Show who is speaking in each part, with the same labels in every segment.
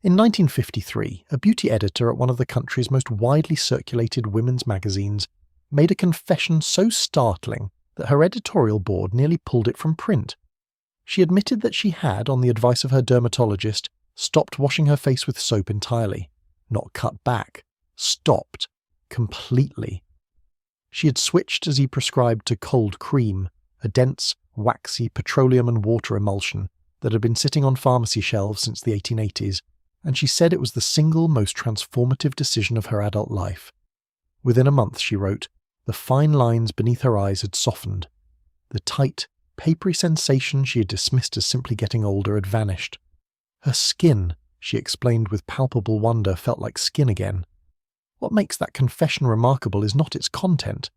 Speaker 1: In 1953, a beauty editor at one of the country's most widely circulated women's magazines made a confession so startling that her editorial board nearly pulled it from print. She admitted that she had, on the advice of her dermatologist, stopped washing her face with soap entirely. Not cut back. Stopped. Completely. She had switched, as he prescribed, to cold cream, a dense, waxy petroleum and water emulsion that had been sitting on pharmacy shelves since the 1880s, and she said it was the single most transformative decision of her adult life. Within a month, she wrote, the fine lines beneath her eyes had softened. The tight, papery sensation she had dismissed as simply getting older had vanished. Her skin, she explained with palpable wonder, felt like skin again. What makes that confession remarkable is not its content.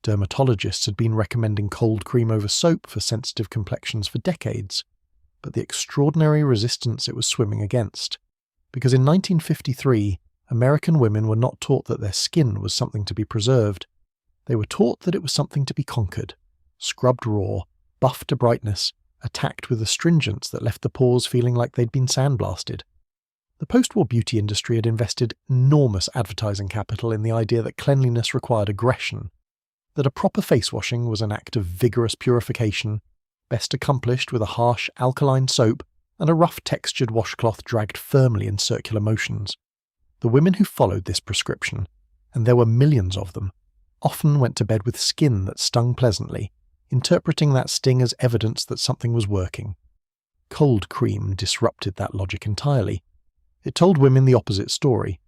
Speaker 1: Dermatologists had been recommending cold cream over soap for sensitive complexions for decades, but the extraordinary resistance it was swimming against. Because in 1953, American women were not taught that their skin was something to be preserved. They were taught that it was something to be conquered, scrubbed raw, buffed to brightness, attacked with astringents that left the pores feeling like they'd been sandblasted. The post-war beauty industry had invested enormous advertising capital in the idea that cleanliness required aggression, that a proper face washing was an act of vigorous purification, best accomplished with a harsh, alkaline soap and a rough-textured washcloth dragged firmly in circular motions. The women who followed this prescription, and there were millions of them, often went to bed with skin that stung pleasantly, interpreting that sting as evidence that something was working. Cold cream disrupted that logic entirely. It told women the opposite story,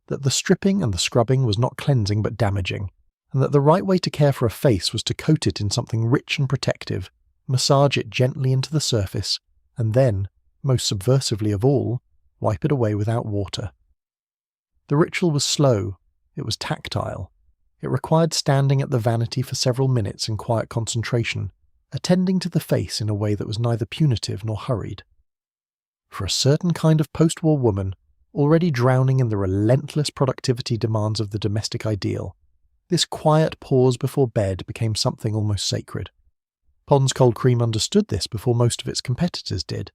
Speaker 1: that the stripping and the scrubbing was not cleansing but damaging, and that the right way to care for a face was to coat it in something rich and protective, massage it gently into the surface, and then, most subversively of all, wipe it away without water. The ritual was slow, it was tactile. It required standing at the vanity for several minutes in quiet concentration, attending to the face in a way that was neither punitive nor hurried. For a certain kind of post-war woman, already drowning in the relentless productivity demands of the domestic ideal, this quiet pause before bed became something almost sacred. Pond's Cold Cream understood this before most of its competitors did.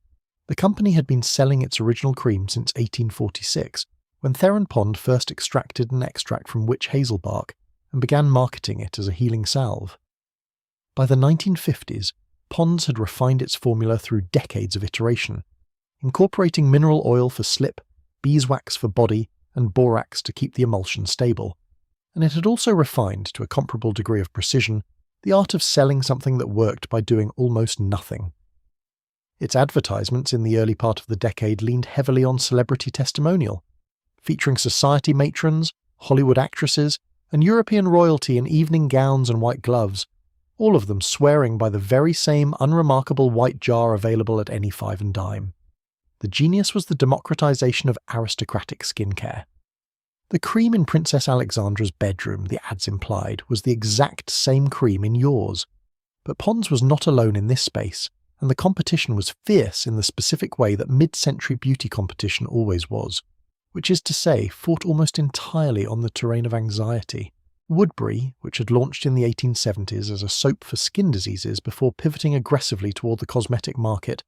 Speaker 1: The company had been selling its original cream since 1846, when Theron Pond first extracted an extract from witch hazel bark and began marketing it as a healing salve. By the 1950s, Pond's had refined its formula through decades of iteration, incorporating mineral oil for slip, beeswax for body, and borax to keep the emulsion stable. And it had also refined, to a comparable degree of precision, the art of selling something that worked by doing almost nothing. Its advertisements in the early part of the decade leaned heavily on celebrity testimonial, featuring society matrons, Hollywood actresses, and European royalty in evening gowns and white gloves, all of them swearing by the very same unremarkable white jar available at any five and dime. The genius was the democratization of aristocratic skincare. The cream in Princess Alexandra's bedroom, the ads implied, was the exact same cream in yours. But Pond's was not alone in this space, and the competition was fierce in the specific way that mid-century beauty competition always was, which is to say, fought almost entirely on the terrain of anxiety. Woodbury, which had launched in the 1870s as a soap for skin diseases before pivoting aggressively toward the cosmetic market,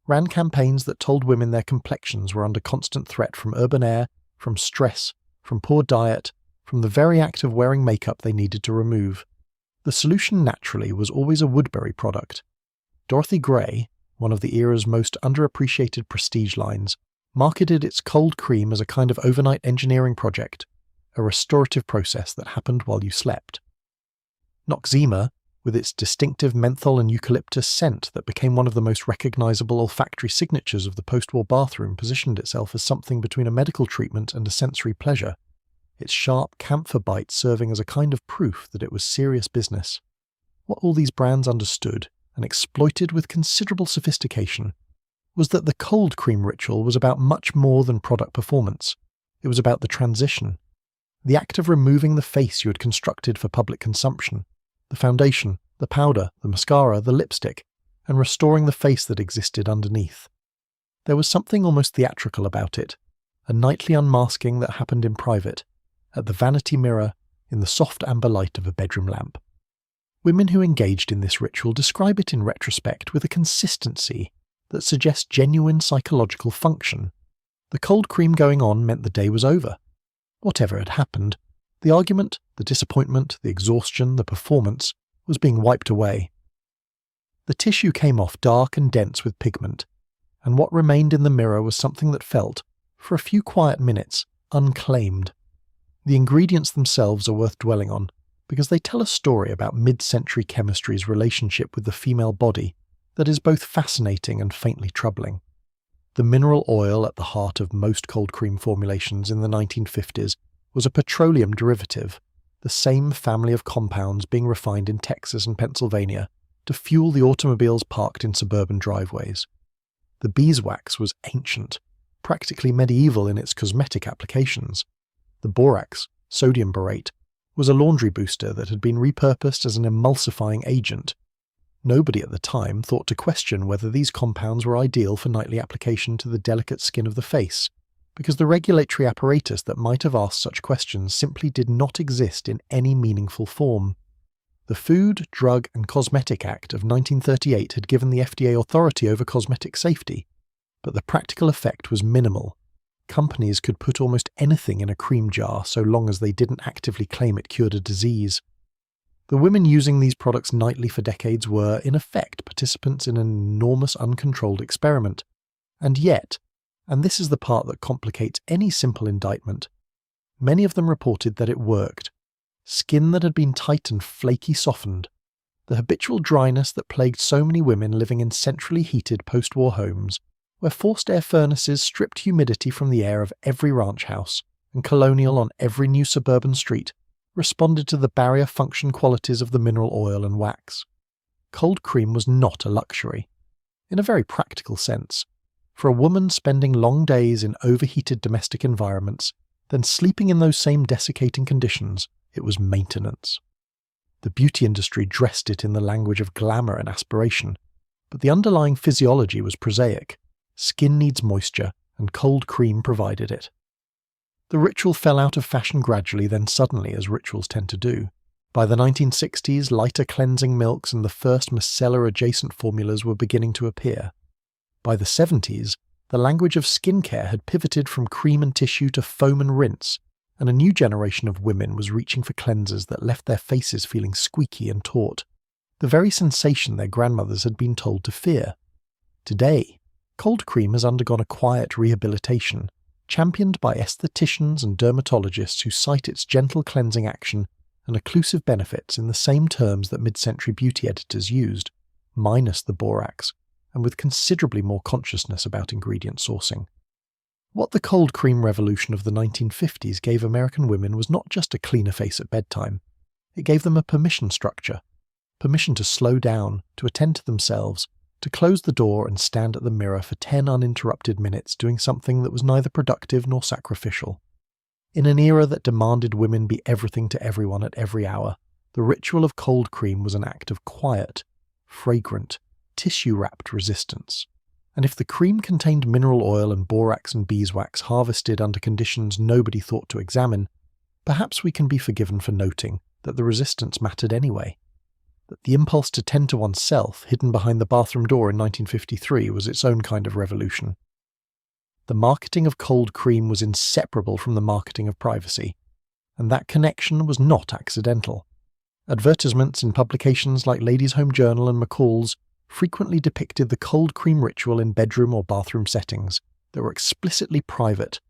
Speaker 1: ran campaigns that told women their complexions were under constant threat from urban air, from stress, from poor diet, from the very act of wearing makeup they needed to remove. The solution, naturally, was always a Woodbury product. Dorothy Gray, one of the era's most underappreciated prestige lines, marketed its cold cream as a kind of overnight engineering project, a restorative process that happened while you slept. Noxzema, with its distinctive menthol and eucalyptus scent that became one of the most recognizable olfactory signatures of the post-war bathroom, positioned itself as something between a medical treatment and a sensory pleasure, its sharp camphor bite serving as a kind of proof that it was serious business. What all these brands understood, and exploited with considerable sophistication, was that the cold cream ritual was about much more than product performance. It was about the transition, the act of removing the face you had constructed for public consumption, the foundation, the powder, the mascara, the lipstick, and restoring the face that existed underneath. There was something almost theatrical about it, a nightly unmasking that happened in private, at the vanity mirror, in the soft amber light of a bedroom lamp. Women who engaged in this ritual describe it in retrospect with a consistency that suggests genuine psychological function. The cold cream going on meant the day was over. Whatever had happened, the argument, the disappointment, the exhaustion, the performance, was being wiped away. The tissue came off dark and dense with pigment, and what remained in the mirror was something that felt, for a few quiet minutes, unclaimed. The ingredients themselves are worth dwelling on, because they tell a story about mid-century chemistry's relationship with the female body that is both fascinating and faintly troubling. The mineral oil at the heart of most cold cream formulations in the 1950s was a petroleum derivative, the same family of compounds being refined in Texas and Pennsylvania to fuel the automobiles parked in suburban driveways. The beeswax was ancient, practically medieval in its cosmetic applications. The borax, sodium borate, was a laundry booster that had been repurposed as an emulsifying agent. Nobody at the time thought to question whether these compounds were ideal for nightly application to the delicate skin of the face, because the regulatory apparatus that might have asked such questions simply did not exist in any meaningful form. The Food, Drug and Cosmetic Act of 1938 had given the FDA authority over cosmetic safety, but the practical effect was minimal. Companies could put almost anything in a cream jar so long as they didn't actively claim it cured a disease. The women using these products nightly for decades were, in effect, participants in an enormous uncontrolled experiment. And yet, and this is the part that complicates any simple indictment, many of them reported that it worked. Skin that had been tight and flaky softened. The habitual dryness that plagued so many women living in centrally heated post-war homes, where forced air furnaces stripped humidity from the air of every ranch house and colonial on every new suburban street, responded to the barrier function qualities of the mineral oil and wax. Cold cream was not a luxury, in a very practical sense. For a woman spending long days in overheated domestic environments, then sleeping in those same desiccating conditions, it was maintenance. The beauty industry dressed it in the language of glamour and aspiration, but the underlying physiology was prosaic. Skin needs moisture, and cold cream provided it. The ritual fell out of fashion gradually, then suddenly, as rituals tend to do. By the 1960s, lighter cleansing milks and the first micellar-adjacent formulas were beginning to appear. By the 70s, the language of skincare had pivoted from cream and tissue to foam and rinse, and a new generation of women was reaching for cleansers that left their faces feeling squeaky and taut, the very sensation their grandmothers had been told to fear. Today, cold cream has undergone a quiet rehabilitation, championed by estheticians and dermatologists who cite its gentle cleansing action and occlusive benefits in the same terms that mid-century beauty editors used, minus the borax, and with considerably more consciousness about ingredient sourcing. What the cold cream revolution of the 1950s gave American women was not just a cleaner face at bedtime. It gave them a permission structure, permission to slow down, to attend to themselves, to close the door and stand at the mirror for 10 uninterrupted minutes doing something that was neither productive nor sacrificial. In an era that demanded women be everything to everyone at every hour, the ritual of cold cream was an act of quiet, fragrant, tissue-wrapped resistance. And if the cream contained mineral oil and borax and beeswax harvested under conditions nobody thought to examine, perhaps we can be forgiven for noting that the resistance mattered anyway. That the impulse to tend to oneself, hidden behind the bathroom door in 1953, was its own kind of revolution. The marketing of cold cream was inseparable from the marketing of privacy, and that connection was not accidental. Advertisements in publications like Ladies' Home Journal and McCall's frequently depicted the cold cream ritual in bedroom or bathroom settings that were explicitly private.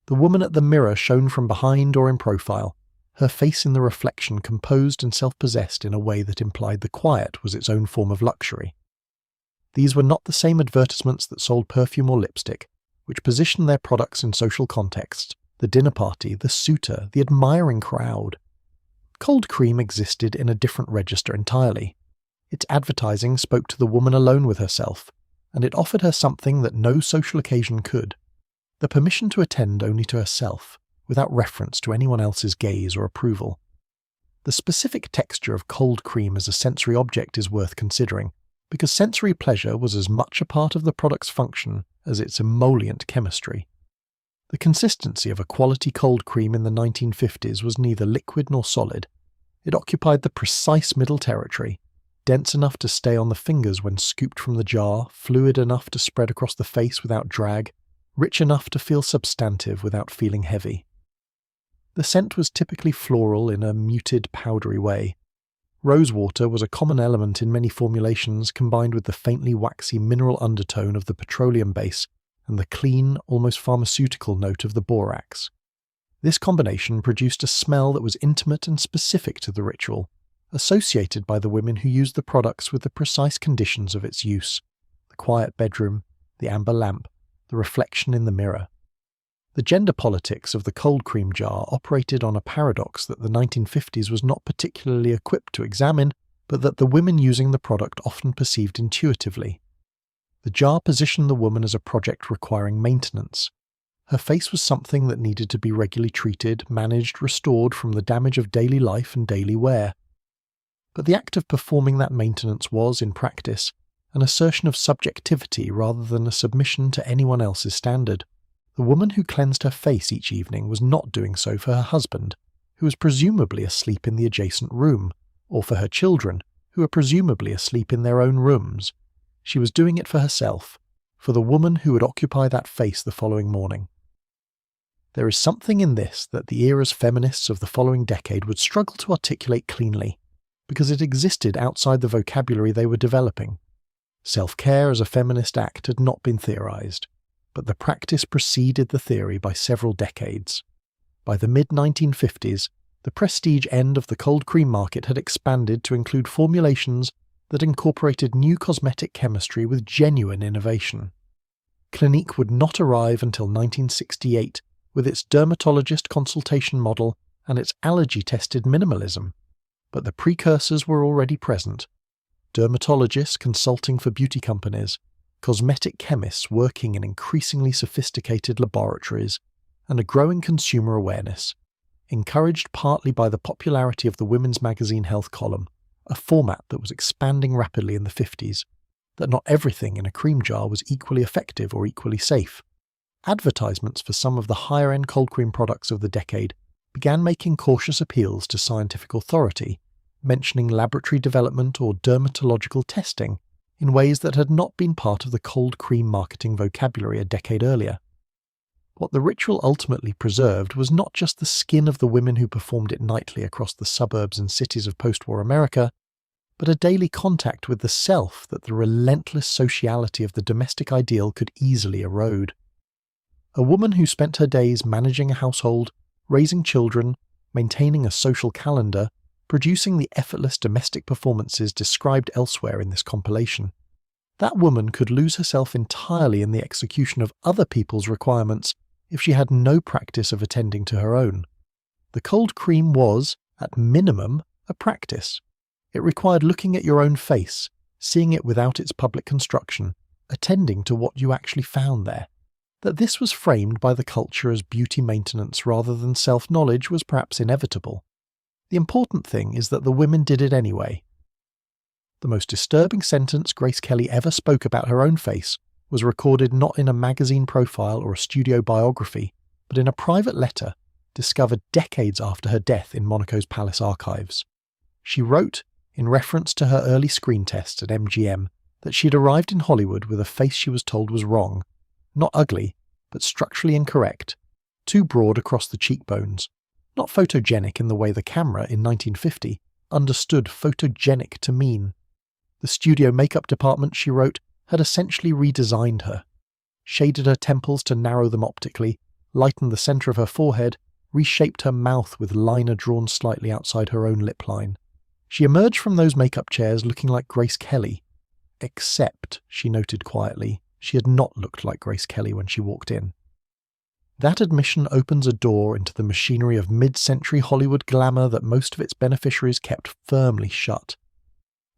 Speaker 1: The woman at the mirror shown from behind or in profile, her face in the reflection composed and self-possessed in a way that implied the quiet was its own form of luxury. These were not the same advertisements that sold perfume or lipstick, which positioned their products in social contexts, the dinner party, the suitor, the admiring crowd. Cold cream existed in a different register entirely. Its advertising spoke to the woman alone with herself, and it offered her something that no social occasion could: the permission to attend only to herself, without reference to anyone else's gaze or approval. The specific texture of cold cream as a sensory object is worth considering, because sensory pleasure was as much a part of the product's function as its emollient chemistry. The consistency of a quality cold cream in the 1950s was neither liquid nor solid. It occupied the precise middle territory, dense enough to stay on the fingers when scooped from the jar, fluid enough to spread across the face without drag, rich enough to feel substantive without feeling heavy. The scent was typically floral in a muted, powdery way. Rosewater was a common element in many formulations, combined with the faintly waxy mineral undertone of the petroleum base and the clean, almost pharmaceutical note of the borax. This combination produced a smell that was intimate and specific to the ritual, associated by the women who used the products with the precise conditions of its use: the quiet bedroom, the amber lamp, the reflection in the mirror. The gender politics of the cold cream jar operated on a paradox that the 1950s was not particularly equipped to examine, but that the women using the product often perceived intuitively. The jar positioned the woman as a project requiring maintenance. Her face was something that needed to be regularly treated, managed, restored from the damage of daily life and daily wear. But the act of performing that maintenance was, in practice, an assertion of subjectivity rather than a submission to anyone else's standard. The woman who cleansed her face each evening was not doing so for her husband, who was presumably asleep in the adjacent room, or for her children, who were presumably asleep in their own rooms. She was doing it for herself, for the woman who would occupy that face the following morning. There is something in this that the era's feminists of the following decade would struggle to articulate cleanly, because it existed outside the vocabulary they were developing. Self-care as a feminist act had not been theorized, but the practice preceded the theory by several decades. By the mid-1950s, the prestige end of the cold cream market had expanded to include formulations that incorporated new cosmetic chemistry with genuine innovation. Clinique would not arrive until 1968 with its dermatologist consultation model and its allergy-tested minimalism, but the precursors were already present. Dermatologists consulting for beauty companies, cosmetic chemists working in increasingly sophisticated laboratories, and a growing consumer awareness, encouraged partly by the popularity of the women's magazine health column, a format that was expanding rapidly in the 50s, that not everything in a cream jar was equally effective or equally safe. Advertisements for some of the higher-end cold cream products of the decade began making cautious appeals to scientific authority, mentioning laboratory development or dermatological testing in ways that had not been part of the cold cream marketing vocabulary a decade earlier. What the ritual ultimately preserved was not just the skin of the women who performed it nightly across the suburbs and cities of post-war America, but a daily contact with the self that the relentless sociality of the domestic ideal could easily erode. A woman who spent her days managing a household, raising children, maintaining a social calendar, producing the effortless domestic performances described elsewhere in this compilation. That woman could lose herself entirely in the execution of other people's requirements if she had no practice of attending to her own. The cold cream was, at minimum, a practice. It required looking at your own face, seeing it without its public construction, attending to what you actually found there. That this was framed by the culture as beauty maintenance rather than self-knowledge was perhaps inevitable. The important thing is that the women did it anyway. The most disturbing sentence Grace Kelly ever spoke about her own face was recorded not in a magazine profile or a studio biography, but in a private letter discovered decades after her death in Monaco's palace archives. She wrote, in reference to her early screen tests at MGM, that she had arrived in Hollywood with a face she was told was wrong, not ugly, but structurally incorrect, too broad across the cheekbones, not photogenic in the way the camera in 1950 understood photogenic to mean. The studio makeup department, she wrote, had essentially redesigned her, shaded her temples to narrow them optically, lightened the centre of her forehead, reshaped her mouth with liner drawn slightly outside her own lip line. She emerged from those makeup chairs looking like Grace Kelly, except, she noted quietly, she had not looked like Grace Kelly when she walked in. That admission opens a door into the machinery of mid-century Hollywood glamour that most of its beneficiaries kept firmly shut.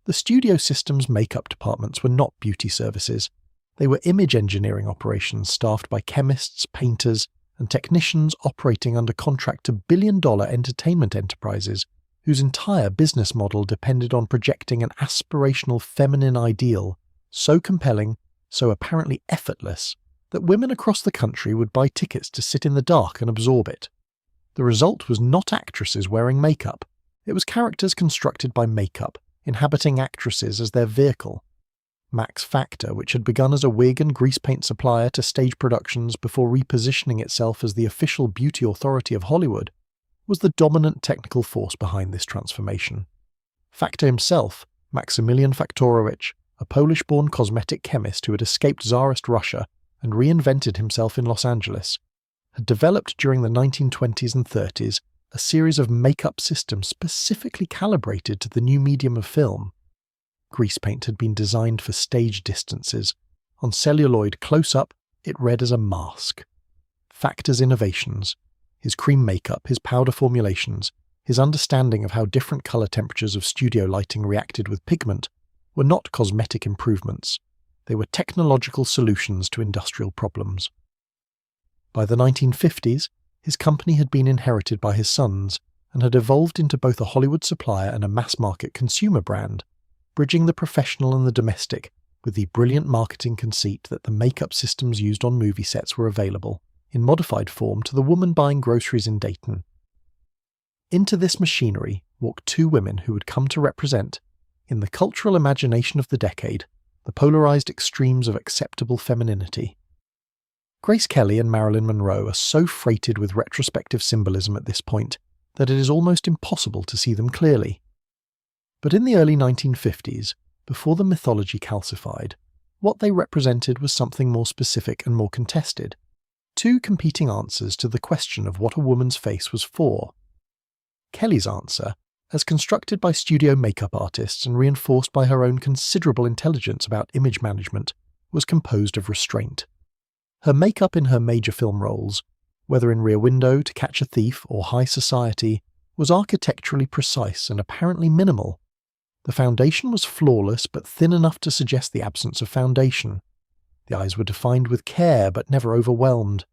Speaker 1: The studio system's makeup departments were not beauty services. They were image engineering operations staffed by chemists, painters, and technicians operating under contract to billion-dollar entertainment enterprises whose entire business model depended on projecting an aspirational feminine ideal so compelling, so apparently effortless, that women across the country would buy tickets to sit in the dark and absorb it. The result was not actresses wearing makeup. It was characters constructed by makeup, inhabiting actresses as their vehicle. Max Factor, which had begun as a wig and grease paint supplier to stage productions before repositioning itself as the official beauty authority of Hollywood, was the dominant technical force behind this transformation. Factor himself, Maximilian Faktorowicz, a Polish-born cosmetic chemist who had escaped Tsarist Russia and reinvented himself in Los Angeles, had developed during the 1920s and 30s a series of makeup systems specifically calibrated to the new medium of film. Grease paint had been designed for stage distances. On celluloid close-up, it read as a mask. Factor's innovations, his cream makeup, his powder formulations, his understanding of how different colour temperatures of studio lighting reacted with pigment, were not cosmetic improvements. They were technological solutions to industrial problems. By the 1950s, his company had been inherited by his sons and had evolved into both a Hollywood supplier and a mass-market consumer brand, bridging the professional and the domestic with the brilliant marketing conceit that the makeup systems used on movie sets were available, in modified form, to the woman buying groceries in Dayton. Into this machinery walked two women who would come to represent, in the cultural imagination of the decade, the polarized extremes of acceptable femininity. Grace Kelly and Marilyn Monroe are so freighted with retrospective symbolism at this point that it is almost impossible to see them clearly. But in the early 1950s, before the mythology calcified, what they represented was something more specific and more contested. Two competing answers to the question of what a woman's face was for. Kelly's answer, as constructed by studio makeup artists and reinforced by her own considerable intelligence about image management, was composed of restraint. Her makeup in her major film roles, whether in Rear Window, To Catch a Thief, or High Society, was architecturally precise and apparently minimal. The foundation was flawless but thin enough to suggest the absence of foundation. The eyes were defined with care but never overwhelmed.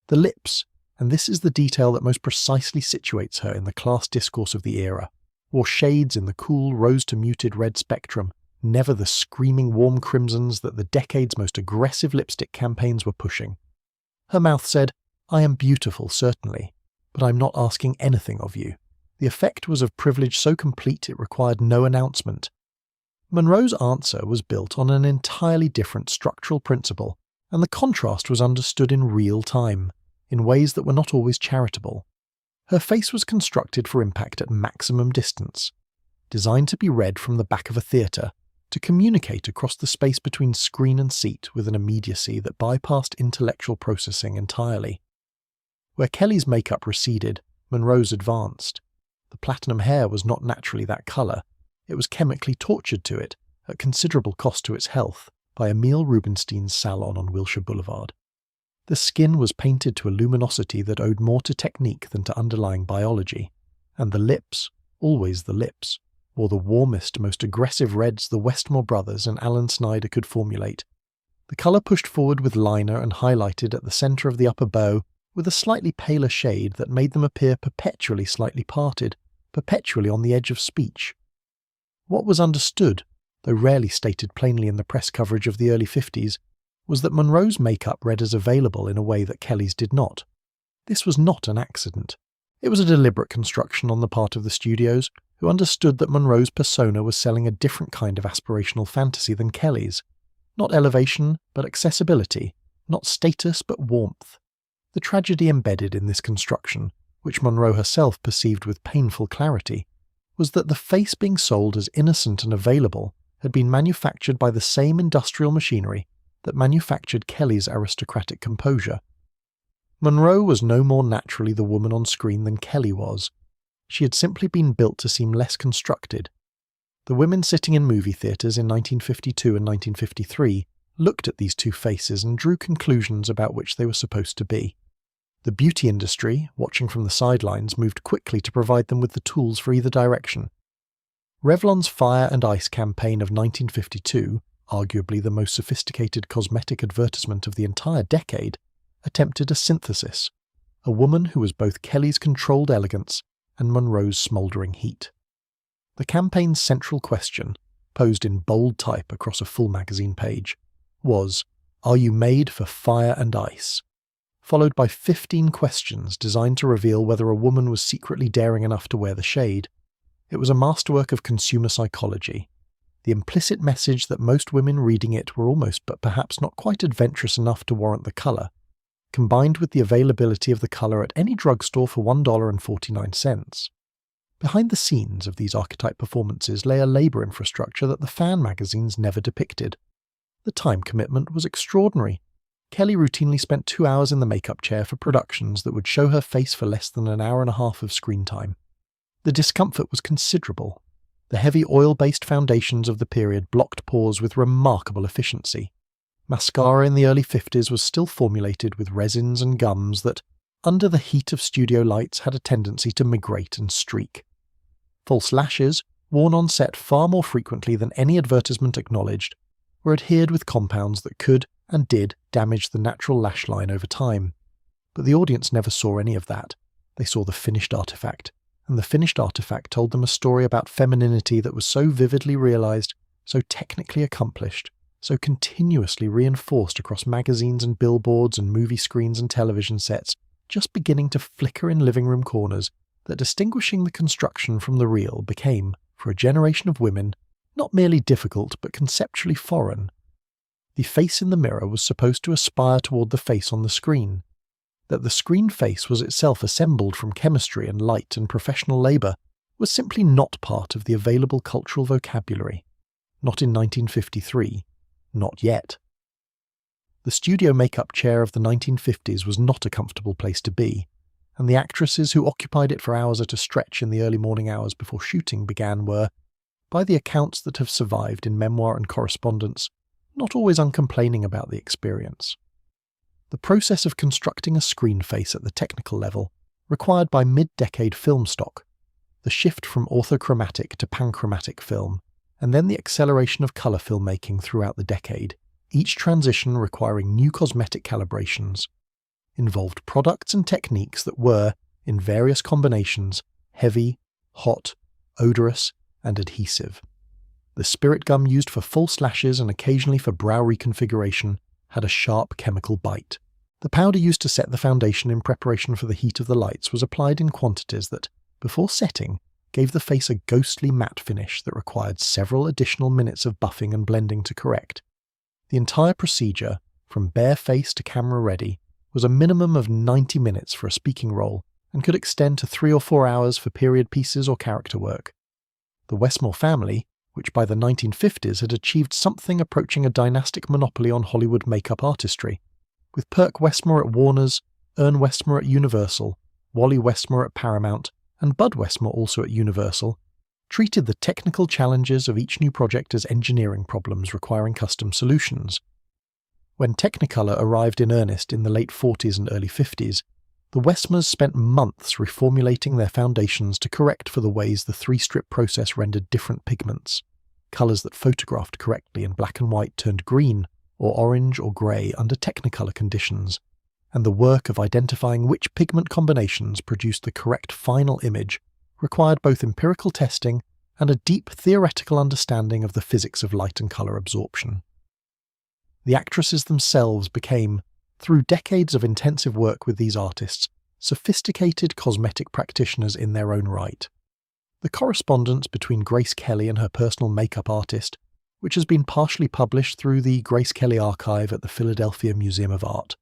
Speaker 1: The lips, and this is the detail that most precisely situates her in the class discourse of the era, wore shades in the cool rose to muted red spectrum, never the screaming warm crimsons that the decade's most aggressive lipstick campaigns were pushing. Her mouth said, "I am beautiful, certainly, but I'm not asking anything of you." The effect was of privilege so complete it required no announcement. Monroe's answer was built on an entirely different structural principle, and the contrast was understood in real time, in ways that were not always charitable. Her face was constructed for impact at maximum distance, designed to be read from the back of a theatre, to communicate across the space between screen and seat with an immediacy that bypassed intellectual processing entirely. Where Kelly's makeup receded, Monroe's advanced. The platinum hair was not naturally that colour. It was chemically tortured to it, at considerable cost to its health, by Emile Rubinstein's salon on Wilshire Boulevard. The skin was painted to a luminosity that owed more to technique than to underlying biology, and the lips, always the lips, wore the warmest, most aggressive reds the Westmore brothers and Alan Snyder could formulate. The colour pushed forward with liner and highlighted at the centre of the upper bow with a slightly paler shade that made them appear perpetually slightly parted, perpetually on the edge of speech. What was understood, though rarely stated plainly in the press coverage of the early 50s, was that Monroe's makeup read as available in a way that Kelly's did not. This was not an accident. It was a deliberate construction on the part of the studios, who understood that Monroe's persona was selling a different kind of aspirational fantasy than Kelly's. Not elevation, but accessibility. Not status, but warmth. The tragedy embedded in this construction, which Monroe herself perceived with painful clarity, was that the face being sold as innocent and available had been manufactured by the same industrial machinery that manufactured Kelly's aristocratic composure. Monroe was no more naturally the woman on screen than Kelly was. She had simply been built to seem less constructed. The women sitting in movie theatres in 1952 and 1953 looked at these two faces and drew conclusions about which they were supposed to be. The beauty industry, watching from the sidelines, moved quickly to provide them with the tools for either direction. Revlon's Fire and Ice campaign of 1952, arguably the most sophisticated cosmetic advertisement of the entire decade, attempted a synthesis, a woman who was both Kelly's controlled elegance and Monroe's smouldering heat. The campaign's central question, posed in bold type across a full magazine page, was, "Are you made for fire and ice?" followed by 15 questions designed to reveal whether a woman was secretly daring enough to wear the shade. It was a masterwork of consumer psychology. The implicit message that most women reading it were almost but perhaps not quite adventurous enough to warrant the colour, combined with the availability of the colour at any drugstore for $1.49. Behind the scenes of these archetype performances lay a labour infrastructure that the fan magazines never depicted. The time commitment was extraordinary. Kelly routinely spent 2 hours in the makeup chair for productions that would show her face for less than an hour and a half of screen time. The discomfort was considerable. The heavy oil-based foundations of the period blocked pores with remarkable efficiency. Mascara in the early 50s was still formulated with resins and gums that, under the heat of studio lights, had a tendency to migrate and streak. False lashes, worn on set far more frequently than any advertisement acknowledged, were adhered with compounds that could, and did, damage the natural lash line over time. But the audience never saw any of that. They saw the finished artifact, and the finished artifact told them a story about femininity that was so vividly realised, so technically accomplished, so continuously reinforced across magazines and billboards and movie screens and television sets, just beginning to flicker in living room corners, that distinguishing the construction from the real became, for a generation of women, not merely difficult but conceptually foreign. The face in the mirror was supposed to aspire toward the face on the screen. That the screen face was itself assembled from chemistry and light and professional labour was simply not part of the available cultural vocabulary. Not in 1953. Not yet. The studio makeup chair of the 1950s was not a comfortable place to be, and the actresses who occupied it for hours at a stretch in the early morning hours before shooting began were, by the accounts that have survived in memoir and correspondence, not always uncomplaining about the experience. The process of constructing a screen face at the technical level, required by mid-decade film stock, the shift from orthochromatic to panchromatic film, and then the acceleration of colour filmmaking throughout the decade, each transition requiring new cosmetic calibrations, involved products and techniques that were, in various combinations, heavy, hot, odorous, and adhesive. The spirit gum used for false lashes and occasionally for brow reconfiguration had a sharp chemical bite. The powder used to set the foundation in preparation for the heat of the lights was applied in quantities that, before setting, gave the face a ghostly matte finish that required several additional minutes of buffing and blending to correct. The entire procedure, from bare face to camera ready, was a minimum of 90 minutes for a speaking role and could extend to 3 or 4 hours for period pieces or character work. The Westmore family, which by the 1950s had achieved something approaching a dynastic monopoly on Hollywood makeup artistry, with Perk Westmore at Warner's, Ern Westmore at Universal, Wally Westmore at Paramount, and Bud Westmore also at Universal, treated the technical challenges of each new project as engineering problems requiring custom solutions. When Technicolor arrived in earnest in the late 40s and early 50s, the Westmores spent months reformulating their foundations to correct for the ways the 3-strip process rendered different pigments. Colours that photographed correctly in black and white turned green, or orange or grey under Technicolor conditions, and the work of identifying which pigment combinations produced the correct final image required both empirical testing and a deep theoretical understanding of the physics of light and colour absorption. The actresses themselves became, through decades of intensive work with these artists, sophisticated cosmetic practitioners in their own right. The correspondence between Grace Kelly and her personal makeup artist, which has been partially published through the Grace Kelly Archive at the Philadelphia Museum of Art,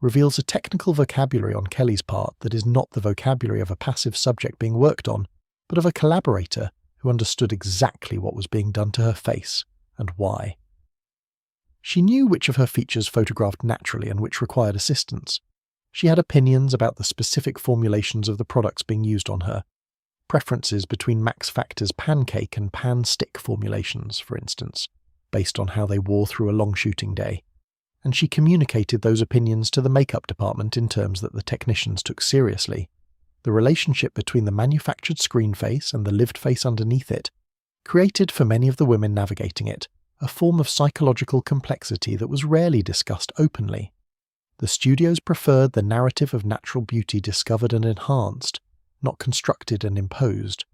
Speaker 1: reveals a technical vocabulary on Kelly's part that is not the vocabulary of a passive subject being worked on, but of a collaborator who understood exactly what was being done to her face and why. She knew which of her features photographed naturally and which required assistance. She had opinions about the specific formulations of the products being used on her, preferences between Max Factor's pancake and pan stick formulations, for instance, based on how they wore through a long shooting day, and she communicated those opinions to the makeup department in terms that the technicians took seriously. The relationship between the manufactured screen face and the lived face underneath it created for many of the women navigating it a form of psychological complexity that was rarely discussed openly. The studios preferred the narrative of natural beauty discovered and enhanced, not constructed and imposed.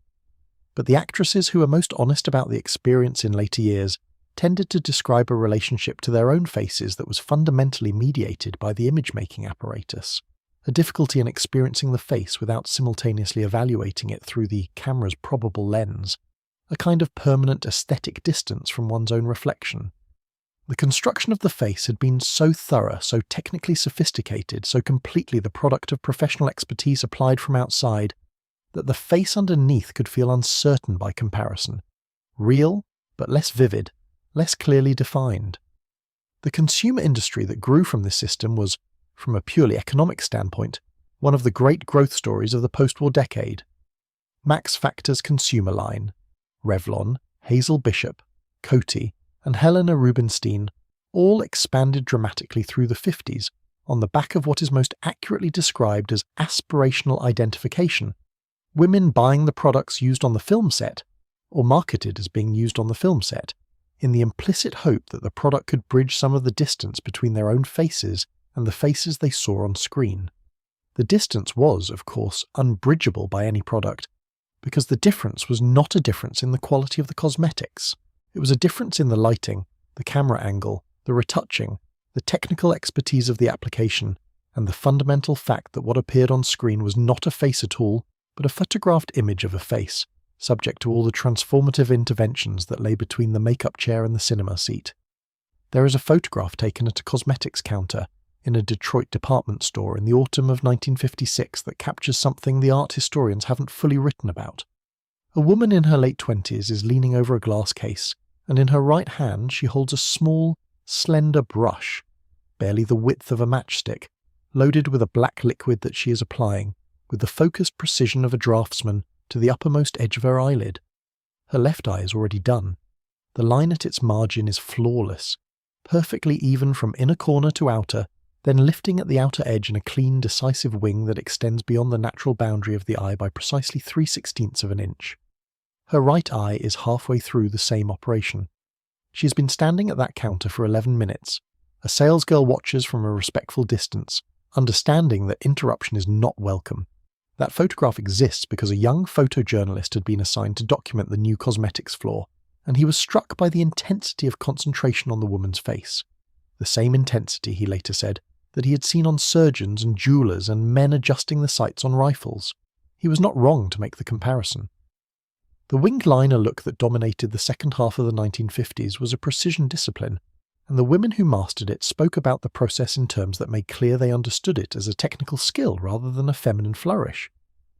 Speaker 1: But the actresses who were most honest about the experience in later years tended to describe a relationship to their own faces that was fundamentally mediated by the image-making apparatus, a difficulty in experiencing the face without simultaneously evaluating it through the camera's probable lens, a kind of permanent aesthetic distance from one's own reflection. The construction of the face had been so thorough, so technically sophisticated, so completely the product of professional expertise applied from outside, that the face underneath could feel uncertain by comparison. Real, but less vivid, less clearly defined. The consumer industry that grew from this system was, from a purely economic standpoint, one of the great growth stories of the post-war decade. Max Factor's consumer line, Revlon, Hazel Bishop, Coty, and Helena Rubinstein all expanded dramatically through the 50s on the back of what is most accurately described as aspirational identification, women buying the products used on the film set, or marketed as being used on the film set, in the implicit hope that the product could bridge some of the distance between their own faces and the faces they saw on screen. The distance was, of course, unbridgeable by any product, because the difference was not a difference in the quality of the cosmetics. It was a difference in the lighting, the camera angle, the retouching, the technical expertise of the application, and the fundamental fact that what appeared on screen was not a face at all, but a photographed image of a face, subject to all the transformative interventions that lay between the makeup chair and the cinema seat. There is a photograph taken at a cosmetics counter in a Detroit department store in the autumn of 1956 that captures something the art historians haven't fully written about. A woman in her late 20s is leaning over a glass case, and in her right hand she holds a small, slender brush, barely the width of a matchstick, loaded with a black liquid that she is applying, with the focused precision of a draftsman, to the uppermost edge of her eyelid. Her left eye is already done. The line at its margin is flawless, perfectly even from inner corner to outer, then lifting at the outer edge in a clean, decisive wing that extends beyond the natural boundary of the eye by precisely 3/16 of an inch. Her right eye is halfway through the same operation. She has been standing at that counter for 11 minutes. A salesgirl watches from a respectful distance, understanding that interruption is not welcome. That photograph exists because a young photojournalist had been assigned to document the new cosmetics floor, and he was struck by the intensity of concentration on the woman's face. The same intensity, he later said, that he had seen on surgeons and jewelers and men adjusting the sights on rifles. He was not wrong to make the comparison. The winged liner look that dominated the second half of the 1950s was a precision discipline, and the women who mastered it spoke about the process in terms that made clear they understood it as a technical skill rather than a feminine flourish.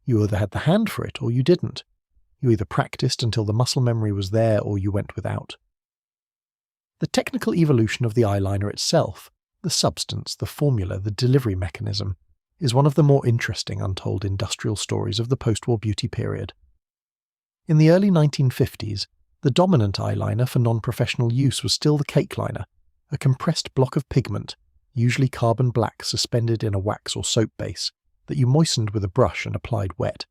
Speaker 1: You either had the hand for it or you didn't. You either practiced until the muscle memory was there or you went without. The technical evolution of the eyeliner itself, the substance, the formula, the delivery mechanism, is one of the more interesting untold industrial stories of the post-war beauty period. In the early 1950s, the dominant eyeliner for non-professional use was still the cake liner, a compressed block of pigment, usually carbon black suspended in a wax or soap base, that you moistened with a brush and applied wet.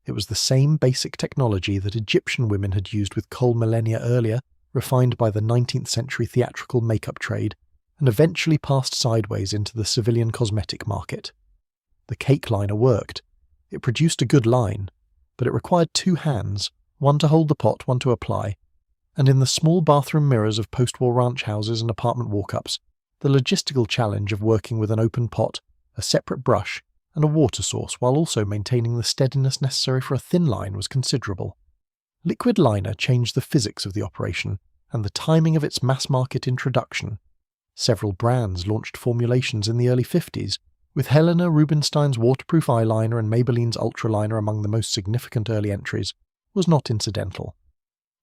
Speaker 1: It was the same basic technology that Egyptian women had used with kohl millennia earlier, refined by the 19th century theatrical makeup trade, and eventually passed sideways into the civilian cosmetic market. The cake liner worked. It produced a good line, but it required two hands, one to hold the pot, one to apply, and in the small bathroom mirrors of post-war ranch houses and apartment walk-ups, the logistical challenge of working with an open pot, a separate brush, and a water source while also maintaining the steadiness necessary for a thin line was considerable. Liquid liner changed the physics of the operation and the timing of its mass-market introduction. Several brands launched formulations in the early 50s, with Helena Rubinstein's waterproof eyeliner and Maybelline's ultraliner among the most significant early entries, was not incidental.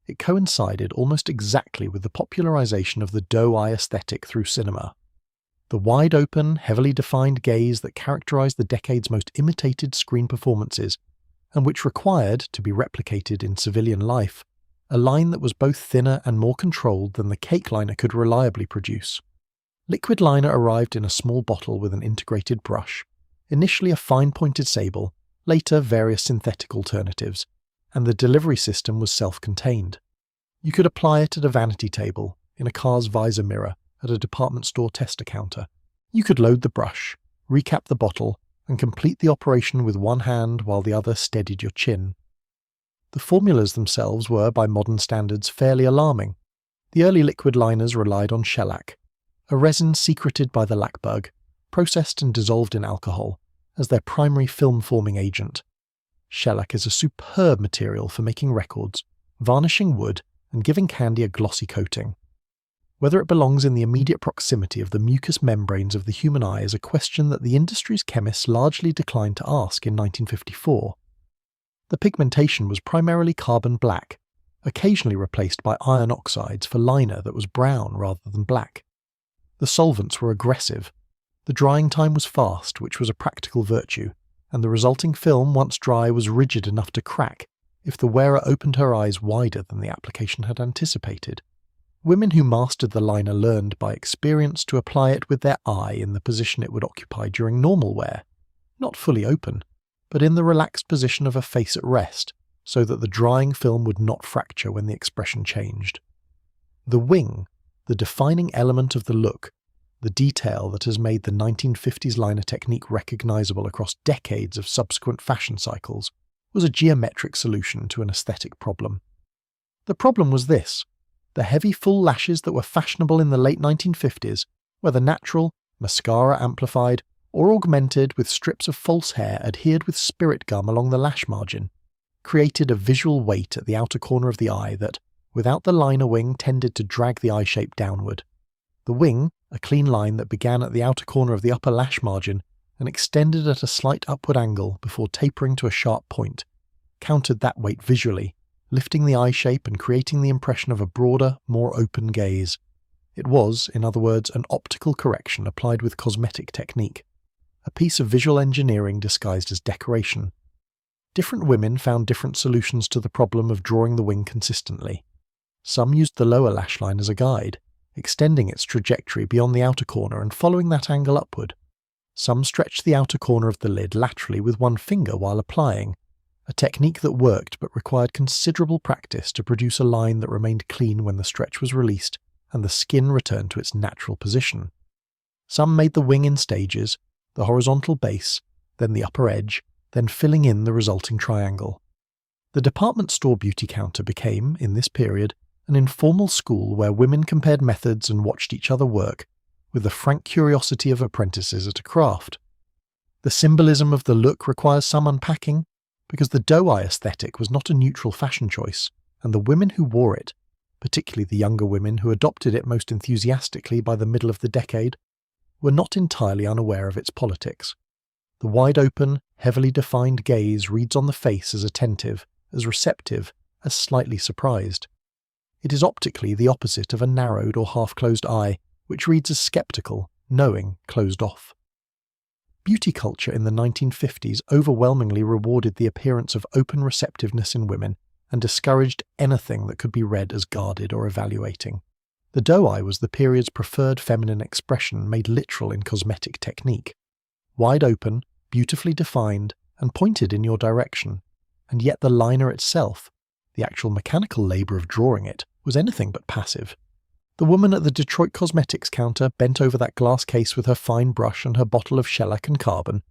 Speaker 1: It coincided almost exactly with the popularization of the doe eye aesthetic through cinema. The wide-open, heavily defined gaze that characterized the decade's most imitated screen performances, and which required, to be replicated in civilian life, a line that was both thinner and more controlled than the cake liner could reliably produce. Liquid liner arrived in a small bottle with an integrated brush, initially a fine-pointed sable, later various synthetic alternatives, and the delivery system was self-contained. You could apply it at a vanity table, in a car's visor mirror, at a department store tester counter. You could load the brush, recap the bottle, and complete the operation with one hand while the other steadied your chin. The formulas themselves were, by modern standards, fairly alarming. The early liquid liners relied on shellac, a resin secreted by the lac bug, processed and dissolved in alcohol, as their primary film-forming agent. Shellac is a superb material for making records, varnishing wood and giving candy a glossy coating. Whether it belongs in the immediate proximity of the mucous membranes of the human eye is a question that the industry's chemists largely declined to ask in 1954. The pigmentation was primarily carbon black, occasionally replaced by iron oxides for liner that was brown rather than black. The solvents were aggressive. The drying time was fast, which was a practical virtue, and the resulting film, once dry, was rigid enough to crack if the wearer opened her eyes wider than the application had anticipated. Women who mastered the liner learned by experience to apply it with their eye in the position it would occupy during normal wear, not fully open, but in the relaxed position of a face at rest, so that the drying film would not fracture when the expression changed. The wing, the defining element of the look, the detail that has made the 1950s liner technique recognizable across decades of subsequent fashion cycles, was a geometric solution to an aesthetic problem. The problem was this: the heavy full lashes that were fashionable in the late 1950s, whether natural, mascara amplified, or augmented with strips of false hair adhered with spirit gum along the lash margin, created a visual weight at the outer corner of the eye that, without the liner wing, tended to drag the eye shape downward. The wing, a clean line that began at the outer corner of the upper lash margin and extended at a slight upward angle before tapering to a sharp point, countered that weight visually, lifting the eye shape and creating the impression of a broader, more open gaze. It was, in other words, an optical correction applied with cosmetic technique, a piece of visual engineering disguised as decoration. Different women found different solutions to the problem of drawing the wing consistently. Some used the lower lash line as a guide, extending its trajectory beyond the outer corner and following that angle upward. Some stretched the outer corner of the lid laterally with one finger while applying, a technique that worked but required considerable practice to produce a line that remained clean when the stretch was released and the skin returned to its natural position. Some made the wing in stages, the horizontal base, then the upper edge, then filling in the resulting triangle. The department store beauty counter became, in this period, an informal school where women compared methods and watched each other work, with the frank curiosity of apprentices at a craft. The symbolism of the look requires some unpacking, because the doe eye aesthetic was not a neutral fashion choice, and the women who wore it, particularly the younger women who adopted it most enthusiastically by the middle of the decade, were not entirely unaware of its politics. The wide-open, heavily defined gaze reads on the face as attentive, as receptive, as slightly surprised. It is optically the opposite of a narrowed or half-closed eye, which reads as skeptical, knowing, closed off. Beauty culture in the 1950s overwhelmingly rewarded the appearance of open receptiveness in women and discouraged anything that could be read as guarded or evaluating. The doe eye was the period's preferred feminine expression made literal in cosmetic technique. Wide open, beautifully defined, and pointed in your direction, and yet the liner itself, the actual mechanical labour of drawing it, was anything but passive. The woman at the Detroit cosmetics counter, bent over that glass case with her fine brush and her bottle of shellac and carbon,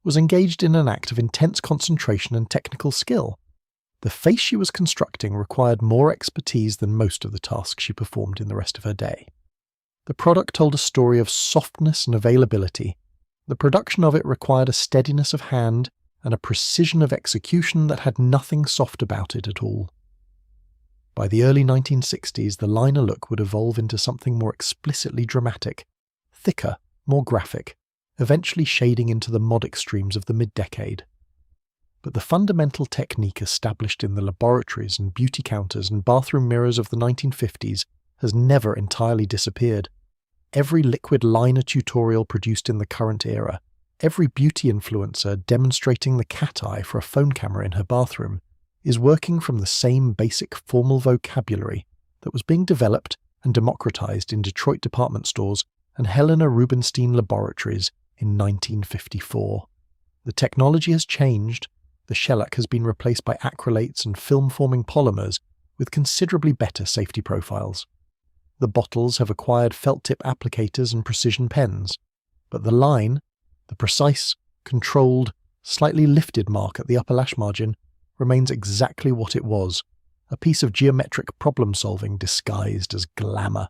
Speaker 1: was engaged in an act of intense concentration and technical skill. The face she was constructing required more expertise than most of the tasks she performed in the rest of her day. The product told a story of softness and availability. The production of it required a steadiness of hand and a precision of execution that had nothing soft about it at all. By the early 1960s, the liner look would evolve into something more explicitly dramatic, thicker, more graphic, eventually shading into the mod extremes of the mid-decade. But the fundamental technique established in the laboratories and beauty counters and bathroom mirrors of the 1950s has never entirely disappeared. Every liquid liner tutorial produced in the current era, every beauty influencer demonstrating the cat eye for a phone camera in her bathroom, is working from the same basic formal vocabulary that was being developed and democratized in Detroit department stores and Helena Rubinstein laboratories in 1954. The technology has changed. The shellac has been replaced by acrylates and film-forming polymers with considerably better safety profiles. The bottles have acquired felt-tip applicators and precision pens, but the line, the precise, controlled, slightly lifted mark at the upper lash margin, remains exactly what it was, a piece of geometric problem-solving disguised as glamour.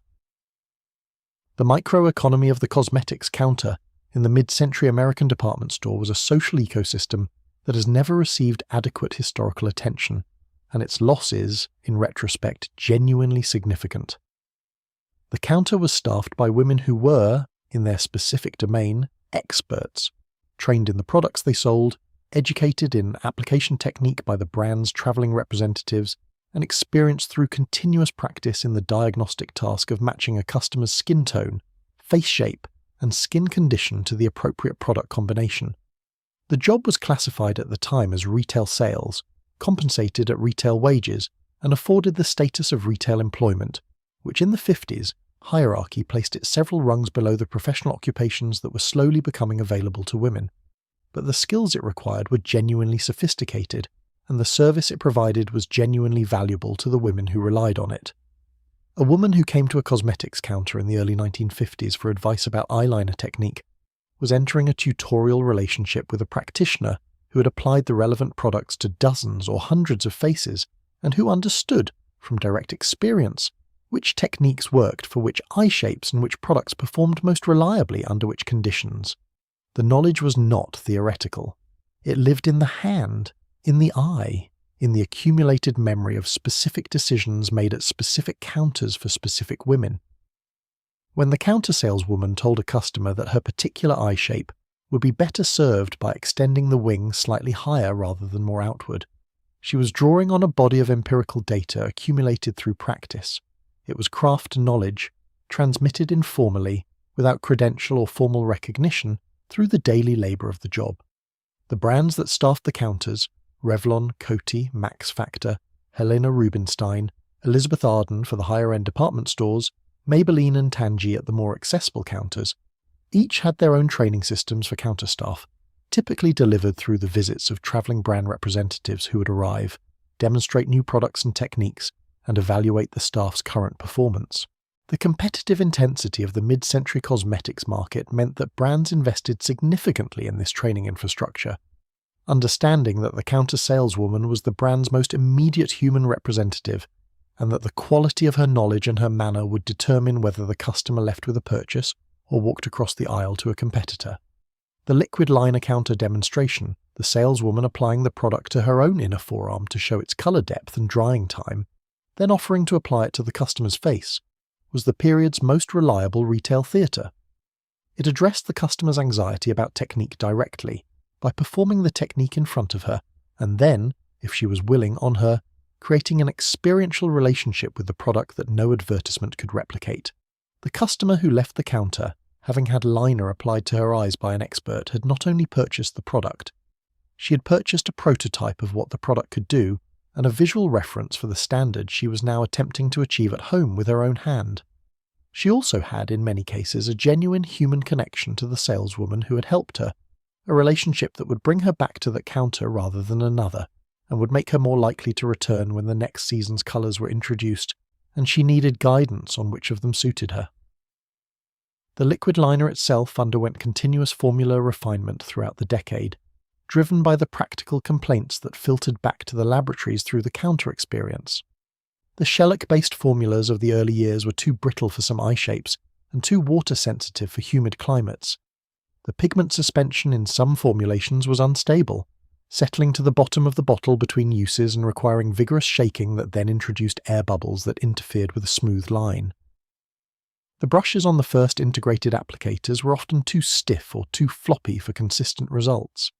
Speaker 1: The microeconomy of the cosmetics counter in the mid-century American department store was a social ecosystem that has never received adequate historical attention, and its losses, in retrospect, genuinely significant. The counter was staffed by women who were, in their specific domain, experts, trained in the products they sold, educated in application technique by the brand's travelling representatives, and experienced through continuous practice in the diagnostic task of matching a customer's skin tone, face shape, and skin condition to the appropriate product combination. The job was classified at the time as retail sales, compensated at retail wages, and afforded the status of retail employment, which in the 50s, hierarchy placed it several rungs below the professional occupations that were slowly becoming available to women. But the skills it required were genuinely sophisticated, and the service it provided was genuinely valuable to the women who relied on it. A woman who came to a cosmetics counter in the early 1950s for advice about eyeliner technique was entering a tutorial relationship with a practitioner who had applied the relevant products to dozens or hundreds of faces and who understood, from direct experience, which techniques worked for which eye shapes and which products performed most reliably under which conditions. The knowledge was not theoretical. It lived in the hand, in the eye, in the accumulated memory of specific decisions made at specific counters for specific women. When the counter saleswoman told a customer that her particular eye shape would be better served by extending the wing slightly higher rather than more outward, she was drawing on a body of empirical data accumulated through practice. It was craft knowledge, transmitted informally, without credential or formal recognition, through the daily labour of the job. The brands that staffed the counters, Revlon, Coty, Max Factor, Helena Rubinstein, Elizabeth Arden for the higher-end department stores, Maybelline and Tangy at the more accessible counters, each had their own training systems for counter staff, typically delivered through the visits of travelling brand representatives who would arrive, demonstrate new products and techniques, and evaluate the staff's current performance. The competitive intensity of the mid-century cosmetics market meant that brands invested significantly in this training infrastructure, understanding that the counter saleswoman was the brand's most immediate human representative, and that the quality of her knowledge and her manner would determine whether the customer left with a purchase or walked across the aisle to a competitor. The liquid liner counter demonstration, the saleswoman applying the product to her own inner forearm to show its colour depth and drying time, then offering to apply it to the customer's face, was the period's most reliable retail theatre. It addressed the customer's anxiety about technique directly, by performing the technique in front of her, and then, if she was willing on her, creating an experiential relationship with the product that no advertisement could replicate. The customer who left the counter, having had liner applied to her eyes by an expert, had not only purchased the product, she had purchased a prototype of what the product could do, and a visual reference for the standard she was now attempting to achieve at home with her own hand. She also had, in many cases, a genuine human connection to the saleswoman who had helped her, a relationship that would bring her back to that counter rather than another, and would make her more likely to return when the next season's colours were introduced, and she needed guidance on which of them suited her. The liquid liner itself underwent continuous formula refinement throughout the decade, driven by the practical complaints that filtered back to the laboratories through the counter experience. The shellac-based formulas of the early years were too brittle for some eye shapes and too water-sensitive for humid climates. The pigment suspension in some formulations was unstable, settling to the bottom of the bottle between uses and requiring vigorous shaking that then introduced air bubbles that interfered with a smooth line. The brushes on the first integrated applicators were often too stiff or too floppy for consistent results.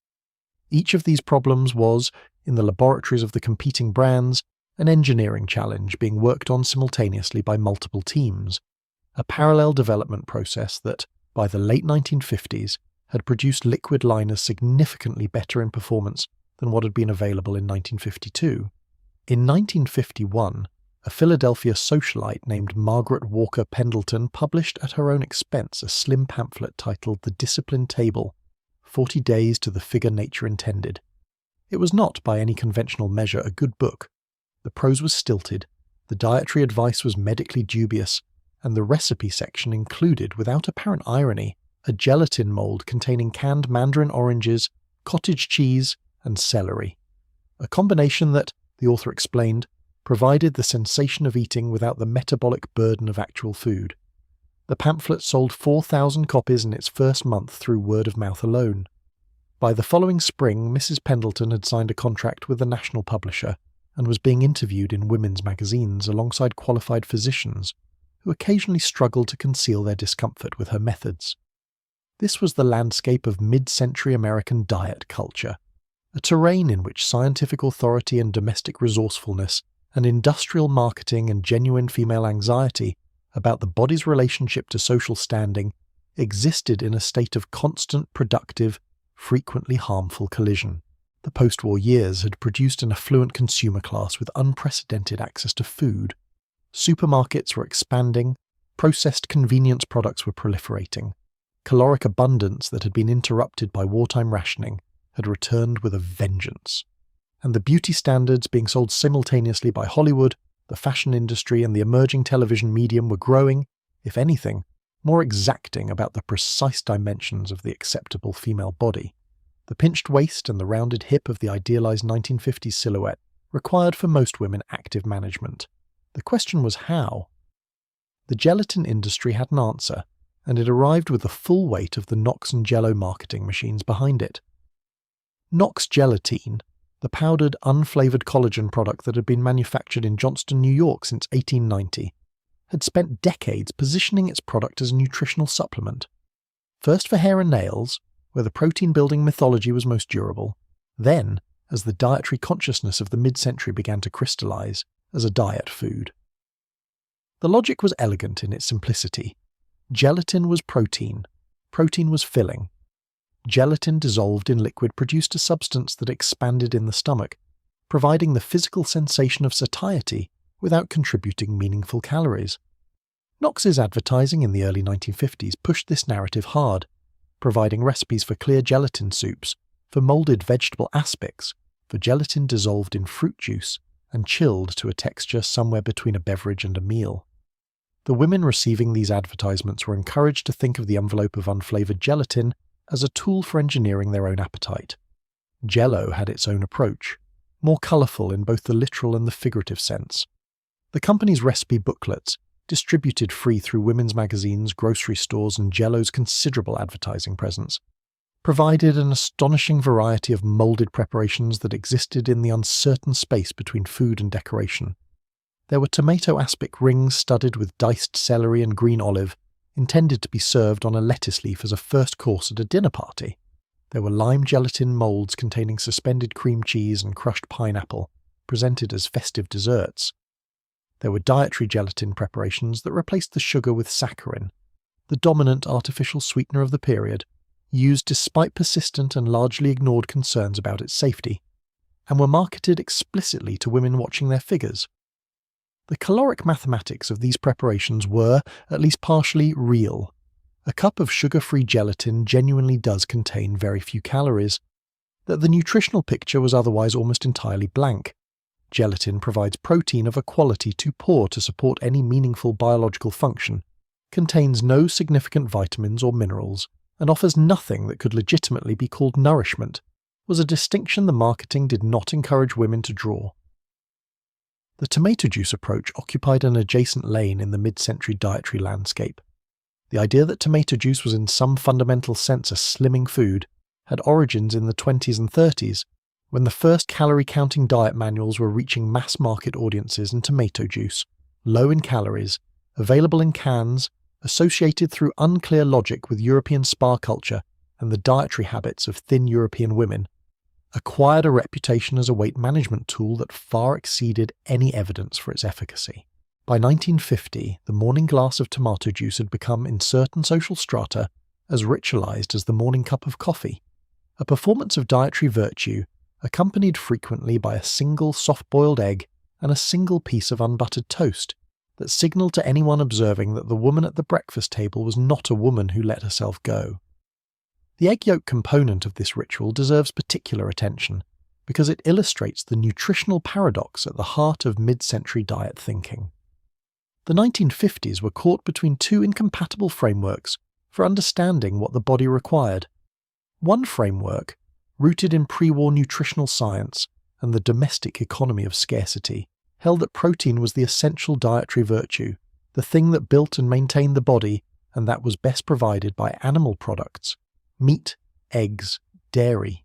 Speaker 1: Each of these problems was, in the laboratories of the competing brands, an engineering challenge being worked on simultaneously by multiple teams, a parallel development process that, by the late 1950s, had produced liquid liners significantly better in performance than what had been available in 1952. In 1951, a Philadelphia socialite named Margaret Walker Pendleton published at her own expense a slim pamphlet titled The Discipline Table, 40 Days to the Figure Nature Intended. It was not, by any conventional measure, a good book. The prose was stilted, the dietary advice was medically dubious, and the recipe section included, without apparent irony, a gelatin mould containing canned mandarin oranges, cottage cheese, and celery. A combination that, the author explained, provided the sensation of eating without the metabolic burden of actual food. The pamphlet sold 4,000 copies in its first month through word of mouth alone. By the following spring, Mrs. Pendleton had signed a contract with the national publisher, and was being interviewed in women's magazines alongside qualified physicians who occasionally struggled to conceal their discomfort with her methods. This was the landscape of mid-century American diet culture, a terrain in which scientific authority and domestic resourcefulness and industrial marketing and genuine female anxiety about the body's relationship to social standing existed in a state of constant, productive, frequently harmful collision. The post-war years had produced an affluent consumer class with unprecedented access to food. Supermarkets were expanding, processed convenience products were proliferating. Caloric abundance that had been interrupted by wartime rationing had returned with a vengeance. And the beauty standards being sold simultaneously by Hollywood, the fashion industry, and the emerging television medium were growing, if anything, more exacting about the precise dimensions of the acceptable female body. The pinched waist and the rounded hip of the idealized 1950s silhouette required for most women active management. The question was how? The gelatin industry had an answer, and it arrived with the full weight of the Nox and Jello marketing machines behind it. Nox Gelatin, the powdered, unflavoured collagen product that had been manufactured in Johnston, New York since 1890, had spent decades positioning its product as a nutritional supplement. First for hair and nails, where the protein-building mythology was most durable, then, as the dietary consciousness of the mid-century began to crystallise, as a diet food. The logic was elegant in its simplicity. Gelatin was protein. Protein was filling. Gelatin dissolved in liquid produced a substance that expanded in the stomach, providing the physical sensation of satiety without contributing meaningful calories. Nox's advertising in the early 1950s pushed this narrative hard, providing recipes for clear gelatin soups, for moulded vegetable aspics, for gelatin dissolved in fruit juice and chilled to a texture somewhere between a beverage and a meal. The women receiving these advertisements were encouraged to think of the envelope of unflavoured gelatin as a tool for engineering their own appetite. Jello had its own approach, more colourful in both the literal and the figurative sense. The company's recipe booklets, distributed free through women's magazines, grocery stores, and Jello's considerable advertising presence, provided an astonishing variety of moulded preparations that existed in the uncertain space between food and decoration. There were tomato aspic rings studded with diced celery and green olive, intended to be served on a lettuce leaf as a first course at a dinner party. There were lime gelatin moulds containing suspended cream cheese and crushed pineapple, presented as festive desserts. There were dietary gelatin preparations that replaced the sugar with saccharin, the dominant artificial sweetener of the period, used despite persistent and largely ignored concerns about its safety, and were marketed explicitly to women watching their figures. The caloric mathematics of these preparations were, at least partially, real. A cup of sugar-free gelatin genuinely does contain very few calories. That the nutritional picture was otherwise almost entirely blank. Gelatin provides protein of a quality too poor to support any meaningful biological function, contains no significant vitamins or minerals, and offers nothing that could legitimately be called nourishment, was a distinction the marketing did not encourage women to draw. The tomato juice approach occupied an adjacent lane in the mid-century dietary landscape. The idea that tomato juice was in some fundamental sense a slimming food had origins in the 20s and 30s, when the first calorie-counting diet manuals were reaching mass-market audiences, and tomato juice, low in calories, available in cans, associated through unclear logic with European spa culture and the dietary habits of thin European women, acquired a reputation as a weight management tool that far exceeded any evidence for its efficacy. By 1950, the morning glass of tomato juice had become, in certain social strata, as ritualized as the morning cup of coffee, a performance of dietary virtue accompanied frequently by a single soft-boiled egg and a single piece of unbuttered toast that signalled to anyone observing that the woman at the breakfast table was not a woman who let herself go. The egg yolk component of this ritual deserves particular attention because it illustrates the nutritional paradox at the heart of mid-century diet thinking. The 1950s were caught between two incompatible frameworks for understanding what the body required. One framework, rooted in pre-war nutritional science and the domestic economy of scarcity, held that protein was the essential dietary virtue, the thing that built and maintained the body, and that was best provided by animal products, meat, eggs, dairy.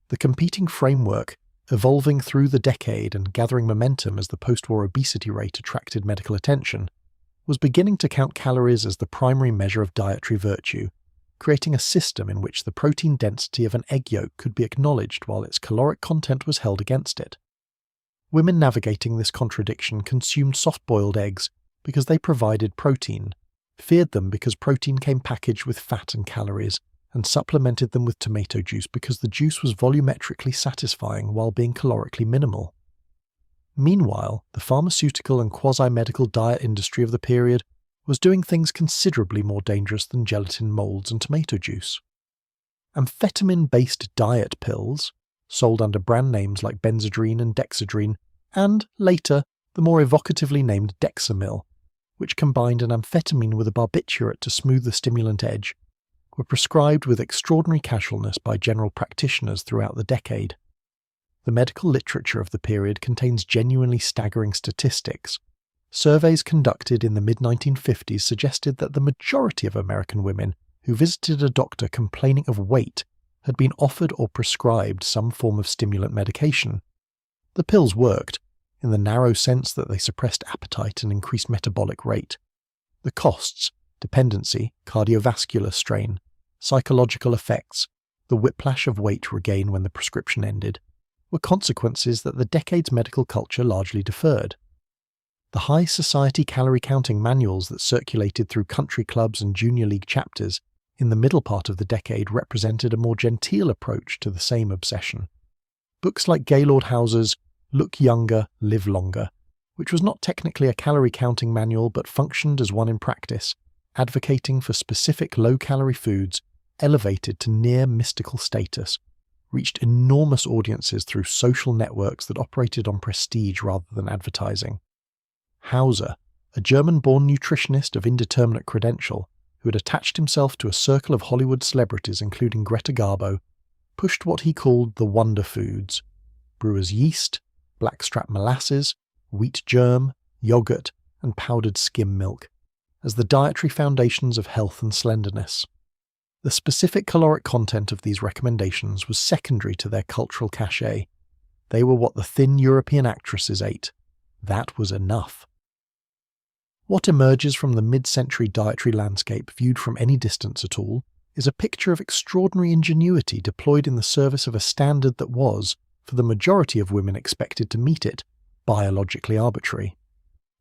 Speaker 1: The competing framework evolving through the decade and gathering momentum as the post-war obesity rate attracted medical attention, was beginning to count calories as the primary measure of dietary virtue, creating a system in which the protein density of an egg yolk could be acknowledged while its caloric content was held against it. Women navigating this contradiction consumed soft-boiled eggs because they provided protein, feared them because protein came packaged with fat and calories, and supplemented them with tomato juice because the juice was volumetrically satisfying while being calorically minimal. Meanwhile, the pharmaceutical and quasi-medical diet industry of the period was doing things considerably more dangerous than gelatin molds and tomato juice. Amphetamine-based diet pills, sold under brand names like Benzedrine and Dexedrine, and, later, the more evocatively named Dexamyl, which combined an amphetamine with a barbiturate to smooth the stimulant edge, were prescribed with extraordinary casualness by general practitioners throughout the decade. The medical literature of the period contains genuinely staggering statistics. Surveys conducted in the mid-1950s suggested that the majority of American women who visited a doctor complaining of weight had been offered or prescribed some form of stimulant medication. The pills worked, in the narrow sense that they suppressed appetite and increased metabolic rate. The costs, dependency, cardiovascular strain, psychological effects, the whiplash of weight regain when the prescription ended, were consequences that the decade's medical culture largely deferred. The high society calorie counting manuals that circulated through country clubs and junior league chapters in the middle part of the decade represented a more genteel approach to the same obsession. Books like Gaylord Houser's Look Younger, Live Longer, which was not technically a calorie counting manual but functioned as one in practice, advocating for specific low-calorie foods elevated to near mystical status, reached enormous audiences through social networks that operated on prestige rather than advertising. Hauser, a German-born nutritionist of indeterminate credential who had attached himself to a circle of Hollywood celebrities including Greta Garbo, pushed what he called the wonder foods: brewer's yeast, blackstrap molasses, wheat germ, yogurt, and powdered skim milk, as the dietary foundations of health and slenderness. The specific caloric content of these recommendations was secondary to their cultural cachet. They were what the thin European actresses ate. That was enough. What emerges from the mid-century dietary landscape viewed from any distance at all is a picture of extraordinary ingenuity deployed in the service of a standard that was, for the majority of women expected to meet it, biologically arbitrary.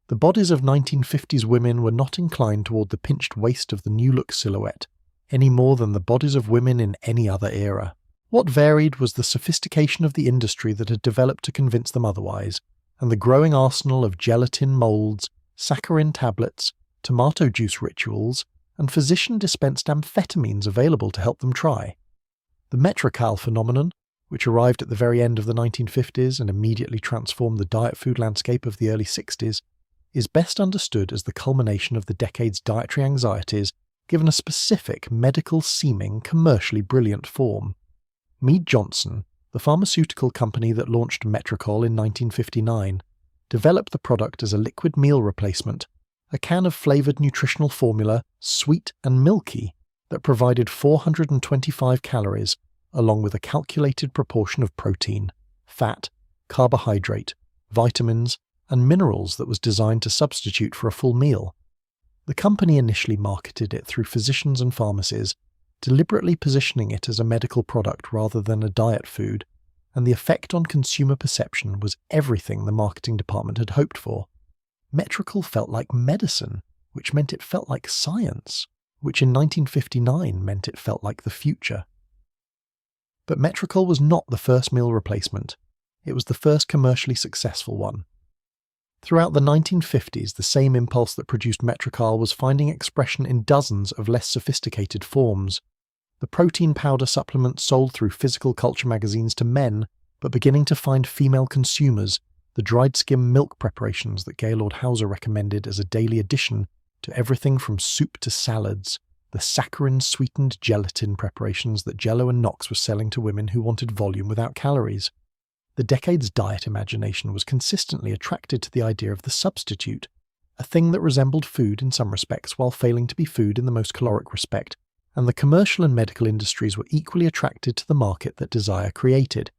Speaker 1: The bodies of 1950s women were not inclined toward the pinched waist of the New Look silhouette, any more than the bodies of women in any other era. What varied was the sophistication of the industry that had developed to convince them otherwise, and the growing arsenal of gelatin molds, saccharin tablets, tomato juice rituals, and physician-dispensed amphetamines available to help them try. The Metrocal phenomenon, which arrived at the very end of the 1950s and immediately transformed the diet food landscape of the early 60s, is best understood as the culmination of the decade's dietary anxieties given a specific, medical-seeming, commercially brilliant form. Mead Johnson, the pharmaceutical company that launched Metrocol in 1959, developed the product as a liquid meal replacement, a can of flavoured nutritional formula, sweet and milky, that provided 425 calories, along with a calculated proportion of protein, fat, carbohydrate, vitamins, and minerals that was designed to substitute for a full meal. The company initially marketed it through physicians and pharmacies, deliberately positioning it as a medical product rather than a diet food, and the effect on consumer perception was everything the marketing department had hoped for. Metrocol felt like medicine, which meant it felt like science, which in 1959 meant it felt like the future. But Metrocol was not the first meal replacement. It was the first commercially successful one. Throughout the 1950s, the same impulse that produced Metrocol was finding expression in dozens of less sophisticated forms. The protein powder supplement sold through physical culture magazines to men, but beginning to find female consumers, the dried skim milk preparations that Gaylord Houser recommended as a daily addition to everything from soup to salads, the saccharin-sweetened gelatin preparations that Jell-O and Knox were selling to women who wanted volume without calories. The decade's diet imagination was consistently attracted to the idea of the substitute, a thing that resembled food in some respects while failing to be food in the most caloric respect, and the commercial and medical industries were equally attracted to the market that desire created,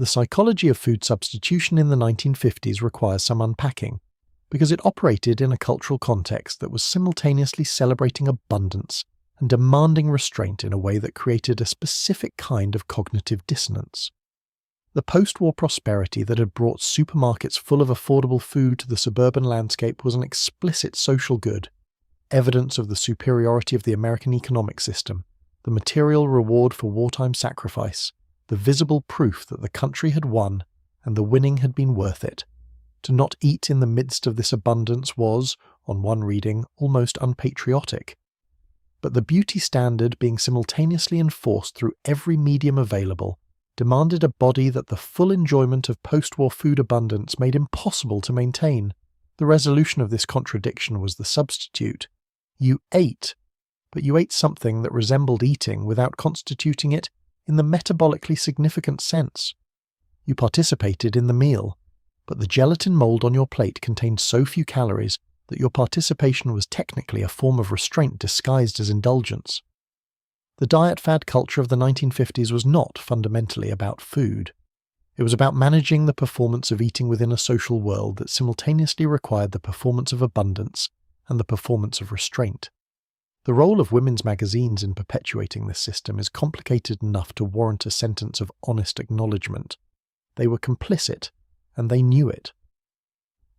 Speaker 1: The psychology of food substitution in the 1950s requires some unpacking, because it operated in a cultural context that was simultaneously celebrating abundance and demanding restraint in a way that created a specific kind of cognitive dissonance. The post-war prosperity that had brought supermarkets full of affordable food to the suburban landscape was an explicit social good, evidence of the superiority of the American economic system, the material reward for wartime sacrifice, the visible proof that the country had won and the winning had been worth it. To not eat in the midst of this abundance was, on one reading, almost unpatriotic. But the beauty standard being simultaneously enforced through every medium available demanded a body that the full enjoyment of post-war food abundance made impossible to maintain. The resolution of this contradiction was the substitute. You ate, but you ate something that resembled eating without constituting it in the metabolically significant sense. You participated in the meal, but the gelatin mold on your plate contained so few calories that your participation was technically a form of restraint disguised as indulgence. The diet fad culture of the 1950s was not fundamentally about food. It was about managing the performance of eating within a social world that simultaneously required the performance of abundance and the performance of restraint. The role of women's magazines in perpetuating this system is complicated enough to warrant a sentence of honest acknowledgement. They were complicit, and they knew it.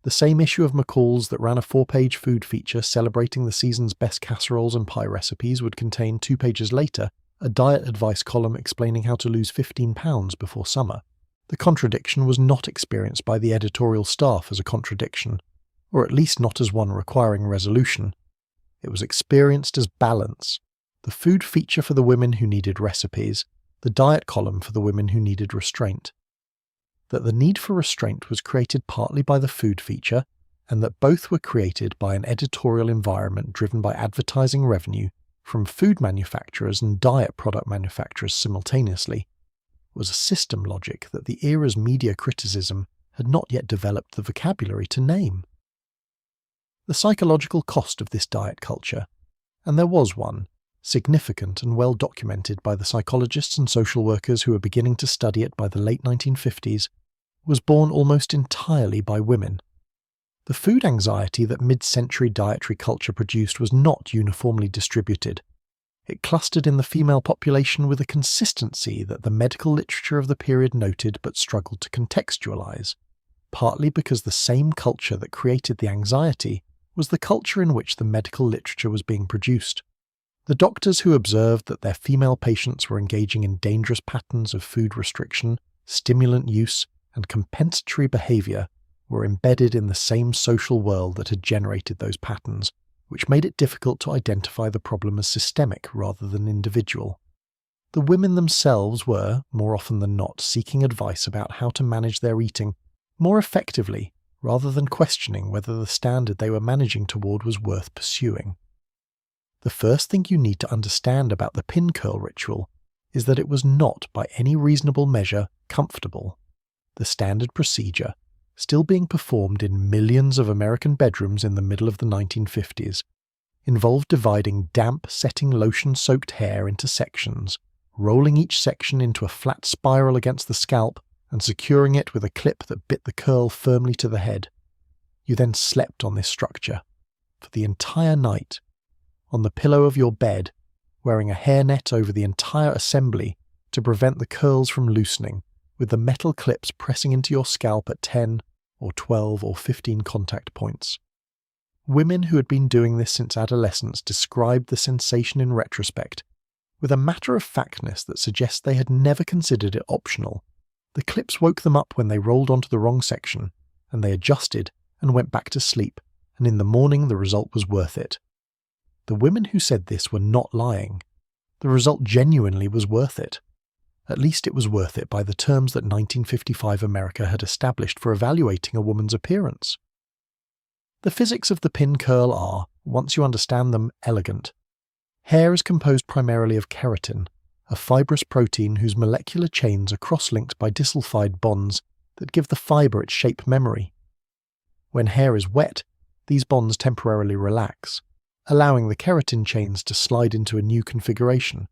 Speaker 1: The same issue of McCall's that ran a 4-page food feature celebrating the season's best casseroles and pie recipes would contain 2 pages later a diet advice column explaining how to lose 15 pounds before summer. The contradiction was not experienced by the editorial staff as a contradiction, or at least not as one requiring resolution. It was experienced as balance, the food feature for the women who needed recipes, the diet column for the women who needed restraint. That the need for restraint was created partly by the food feature, and that both were created by an editorial environment driven by advertising revenue from food manufacturers and diet product manufacturers simultaneously, was a system logic that the era's media criticism had not yet developed the vocabulary to name. The psychological cost of this diet culture, and there was one, significant and well documented by the psychologists and social workers who were beginning to study it by the late 1950s, was borne almost entirely by women. The food anxiety that mid-century dietary culture produced was not uniformly distributed. It clustered in the female population with a consistency that the medical literature of the period noted but struggled to contextualize, partly because the same culture that created the anxiety was the culture in which the medical literature was being produced. The doctors who observed that their female patients were engaging in dangerous patterns of food restriction, stimulant use, and compensatory behavior were embedded in the same social world that had generated those patterns, which made it difficult to identify the problem as systemic rather than individual. The women themselves were, more often than not, seeking advice about how to manage their eating more effectively rather than questioning whether the standard they were managing toward was worth pursuing. The first thing you need to understand about the pin curl ritual is that it was not, by any reasonable measure, comfortable. The standard procedure, still being performed in millions of American bedrooms in the middle of the 1950s, involved dividing damp, setting lotion-soaked hair into sections, rolling each section into a flat spiral against the scalp, and securing it with a clip that bit the curl firmly to the head. You then slept on this structure, for the entire night, on the pillow of your bed, wearing a hairnet over the entire assembly to prevent the curls from loosening, with the metal clips pressing into your scalp at 10 or 12 or 15 contact points. Women who had been doing this since adolescence described the sensation in retrospect with a matter-of-factness that suggests they had never considered it optional. The clips woke them up when they rolled onto the wrong section, and they adjusted and went back to sleep, and in the morning the result was worth it. The women who said this were not lying. The result genuinely was worth it. At least it was worth it by the terms that 1955 America had established for evaluating a woman's appearance. The physics of the pin curl are, once you understand them, elegant. Hair is composed primarily of keratin, a fibrous protein whose molecular chains are cross-linked by disulfide bonds that give the fibre its shape memory. When hair is wet, these bonds temporarily relax, allowing the keratin chains to slide into a new configuration.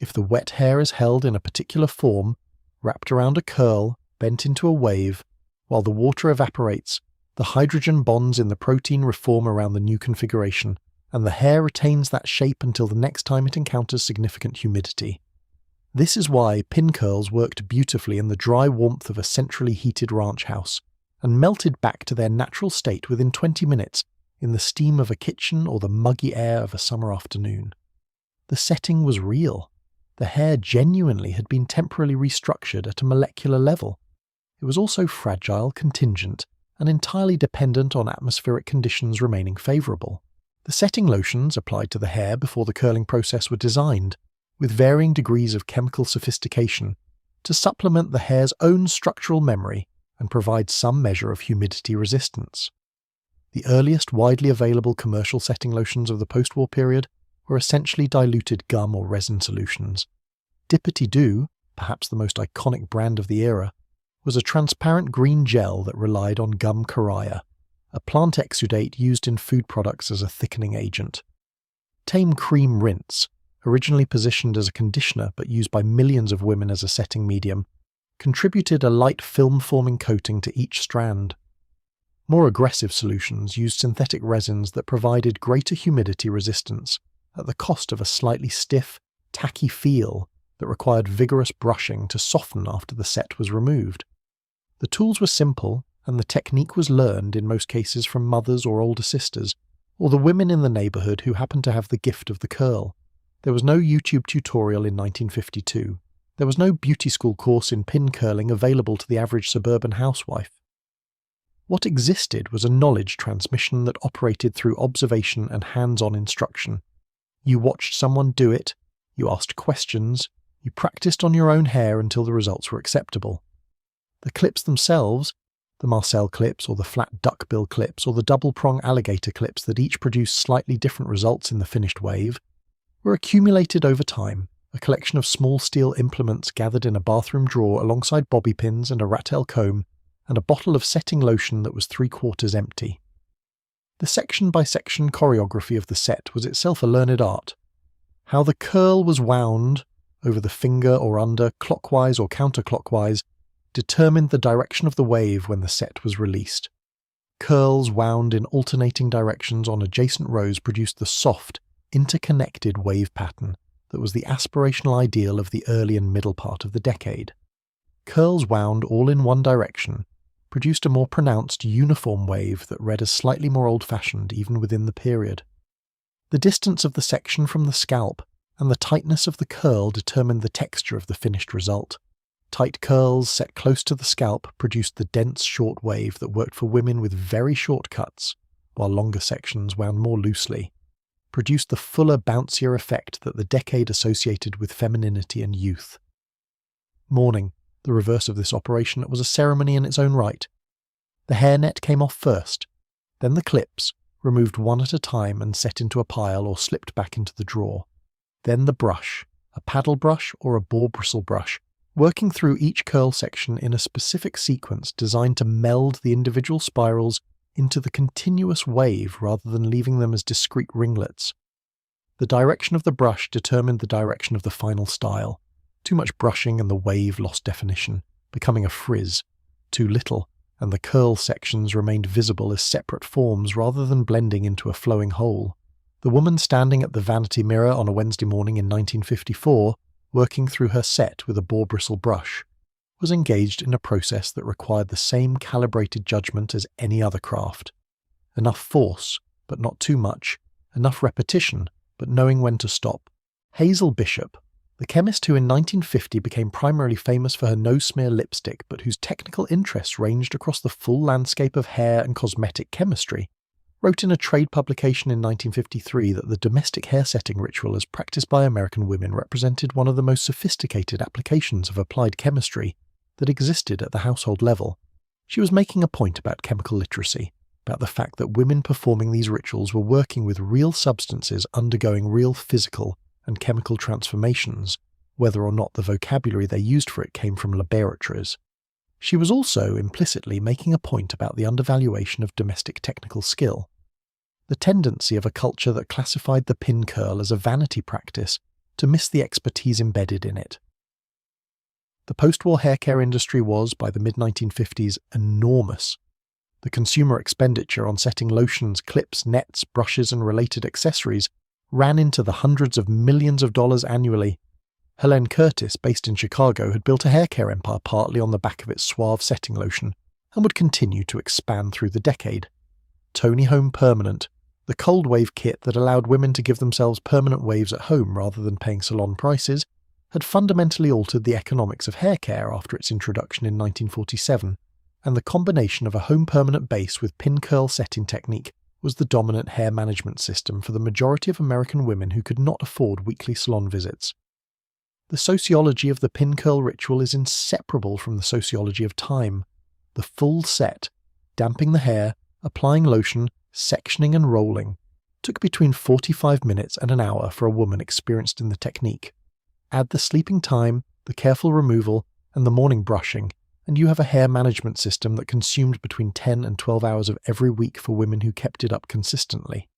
Speaker 1: If the wet hair is held in a particular form, wrapped around a curl, bent into a wave. While the water evaporates, the hydrogen bonds in the protein reform around the new configuration, and the hair retains that shape until the next time it encounters significant humidity. This is why pin curls worked beautifully in the dry warmth of a centrally heated ranch house, and melted back to their natural state within 20 minutes in the steam of a kitchen or the muggy air of a summer afternoon. The setting was real. The hair genuinely had been temporarily restructured at a molecular level. It was also fragile, contingent, and entirely dependent on atmospheric conditions remaining favourable. The setting lotions applied to the hair before the curling process were designed, with varying degrees of chemical sophistication, to supplement the hair's own structural memory and provide some measure of humidity resistance. The earliest widely available commercial setting lotions of the post-war period were essentially diluted gum or resin solutions. Dippity-Doo, perhaps the most iconic brand of the era, was a transparent green gel that relied on gum coria, a plant exudate used in food products as a thickening agent. Tame Cream Rinse, originally positioned as a conditioner but used by millions of women as a setting medium, contributed a light film-forming coating to each strand. More aggressive solutions used synthetic resins that provided greater humidity resistance at the cost of a slightly stiff, tacky feel that required vigorous brushing to soften after the set was removed. The tools were simple, and the technique was learned in most cases from mothers or older sisters, or the women in the neighbourhood who happened to have the gift of the curl. There was no YouTube tutorial in 1952. There was no beauty school course in pin curling available to the average suburban housewife. What existed was a knowledge transmission that operated through observation and hands-on instruction. You watched someone do it, you asked questions, you practiced on your own hair until the results were acceptable. The clips themselves, the Marcel clips or the flat duckbill clips or the double-prong alligator clips that each produced slightly different results in the finished wave, were accumulated over time, a collection of small steel implements gathered in a bathroom drawer alongside bobby pins and a rat-tail comb, and a bottle of setting lotion that was 3/4 empty. The section-by-section choreography of the set was itself a learned art. How the curl was wound, over the finger or under, clockwise or counterclockwise, determined the direction of the wave when the set was released. Curls wound in alternating directions on adjacent rows produced the soft, interconnected wave pattern that was the aspirational ideal of the early and middle part of the decade. Curls wound all in one direction produced a more pronounced, uniform wave that read as slightly more old-fashioned even within the period. The distance of the section from the scalp and the tightness of the curl determined the texture of the finished result. Tight curls set close to the scalp produced the dense, short wave that worked for women with very short cuts, while longer sections wound more loosely, produced the fuller, bouncier effect that the decade associated with femininity and youth. Mourning, the reverse of this operation, was a ceremony in its own right. The hairnet came off first, then the clips, removed one at a time and set into a pile or slipped back into the drawer. Then the brush, a paddle brush or a boar bristle brush, working through each curl section in a specific sequence designed to meld the individual spirals into the continuous wave rather than leaving them as discrete ringlets. The direction of the brush determined the direction of the final style. Too much brushing and the wave lost definition, becoming a frizz. Too little, and the curl sections remained visible as separate forms rather than blending into a flowing whole. The woman standing at the vanity mirror on a Wednesday morning in 1954, working through her set with a boar bristle brush, was engaged in a process that required the same calibrated judgment as any other craft. Enough force, but not too much. Enough repetition, but knowing when to stop. Hazel Bishop, the chemist who in 1950 became primarily famous for her no-smear lipstick but whose technical interests ranged across the full landscape of hair and cosmetic chemistry, wrote in a trade publication in 1953 that the domestic hair-setting ritual as practiced by American women represented one of the most sophisticated applications of applied chemistry that existed at the household level. She was making a point about chemical literacy, about the fact that women performing these rituals were working with real substances undergoing real physical and chemical transformations, whether or not the vocabulary they used for it came from laboratories. She was also implicitly making a point about the undervaluation of domestic technical skill, the tendency of a culture that classified the pin curl as a vanity practice to miss the expertise embedded in it. The post-war hair care industry was, by the mid-1950s, enormous. The consumer expenditure on setting lotions, clips, nets, brushes and related accessories ran into the hundreds of millions of dollars annually. Helene Curtis, based in Chicago, had built a hair care empire partly on the back of its Suave setting lotion, and would continue to expand through the decade. Tony Home Permanent, the cold wave kit that allowed women to give themselves permanent waves at home rather than paying salon prices, had fundamentally altered the economics of hair care after its introduction in 1947, and the combination of a home permanent base with pin curl setting technique was the dominant hair management system for the majority of American women who could not afford weekly salon visits. The sociology of the pin curl ritual is inseparable from the sociology of time. The full set, damping the hair, applying lotion, sectioning and rolling, took between 45 minutes and an hour for a woman experienced in the technique. Add the sleeping time, the careful removal, and the morning brushing, and you have a hair management system that consumed between 10 and 12 hours of every week for women who kept it up consistently.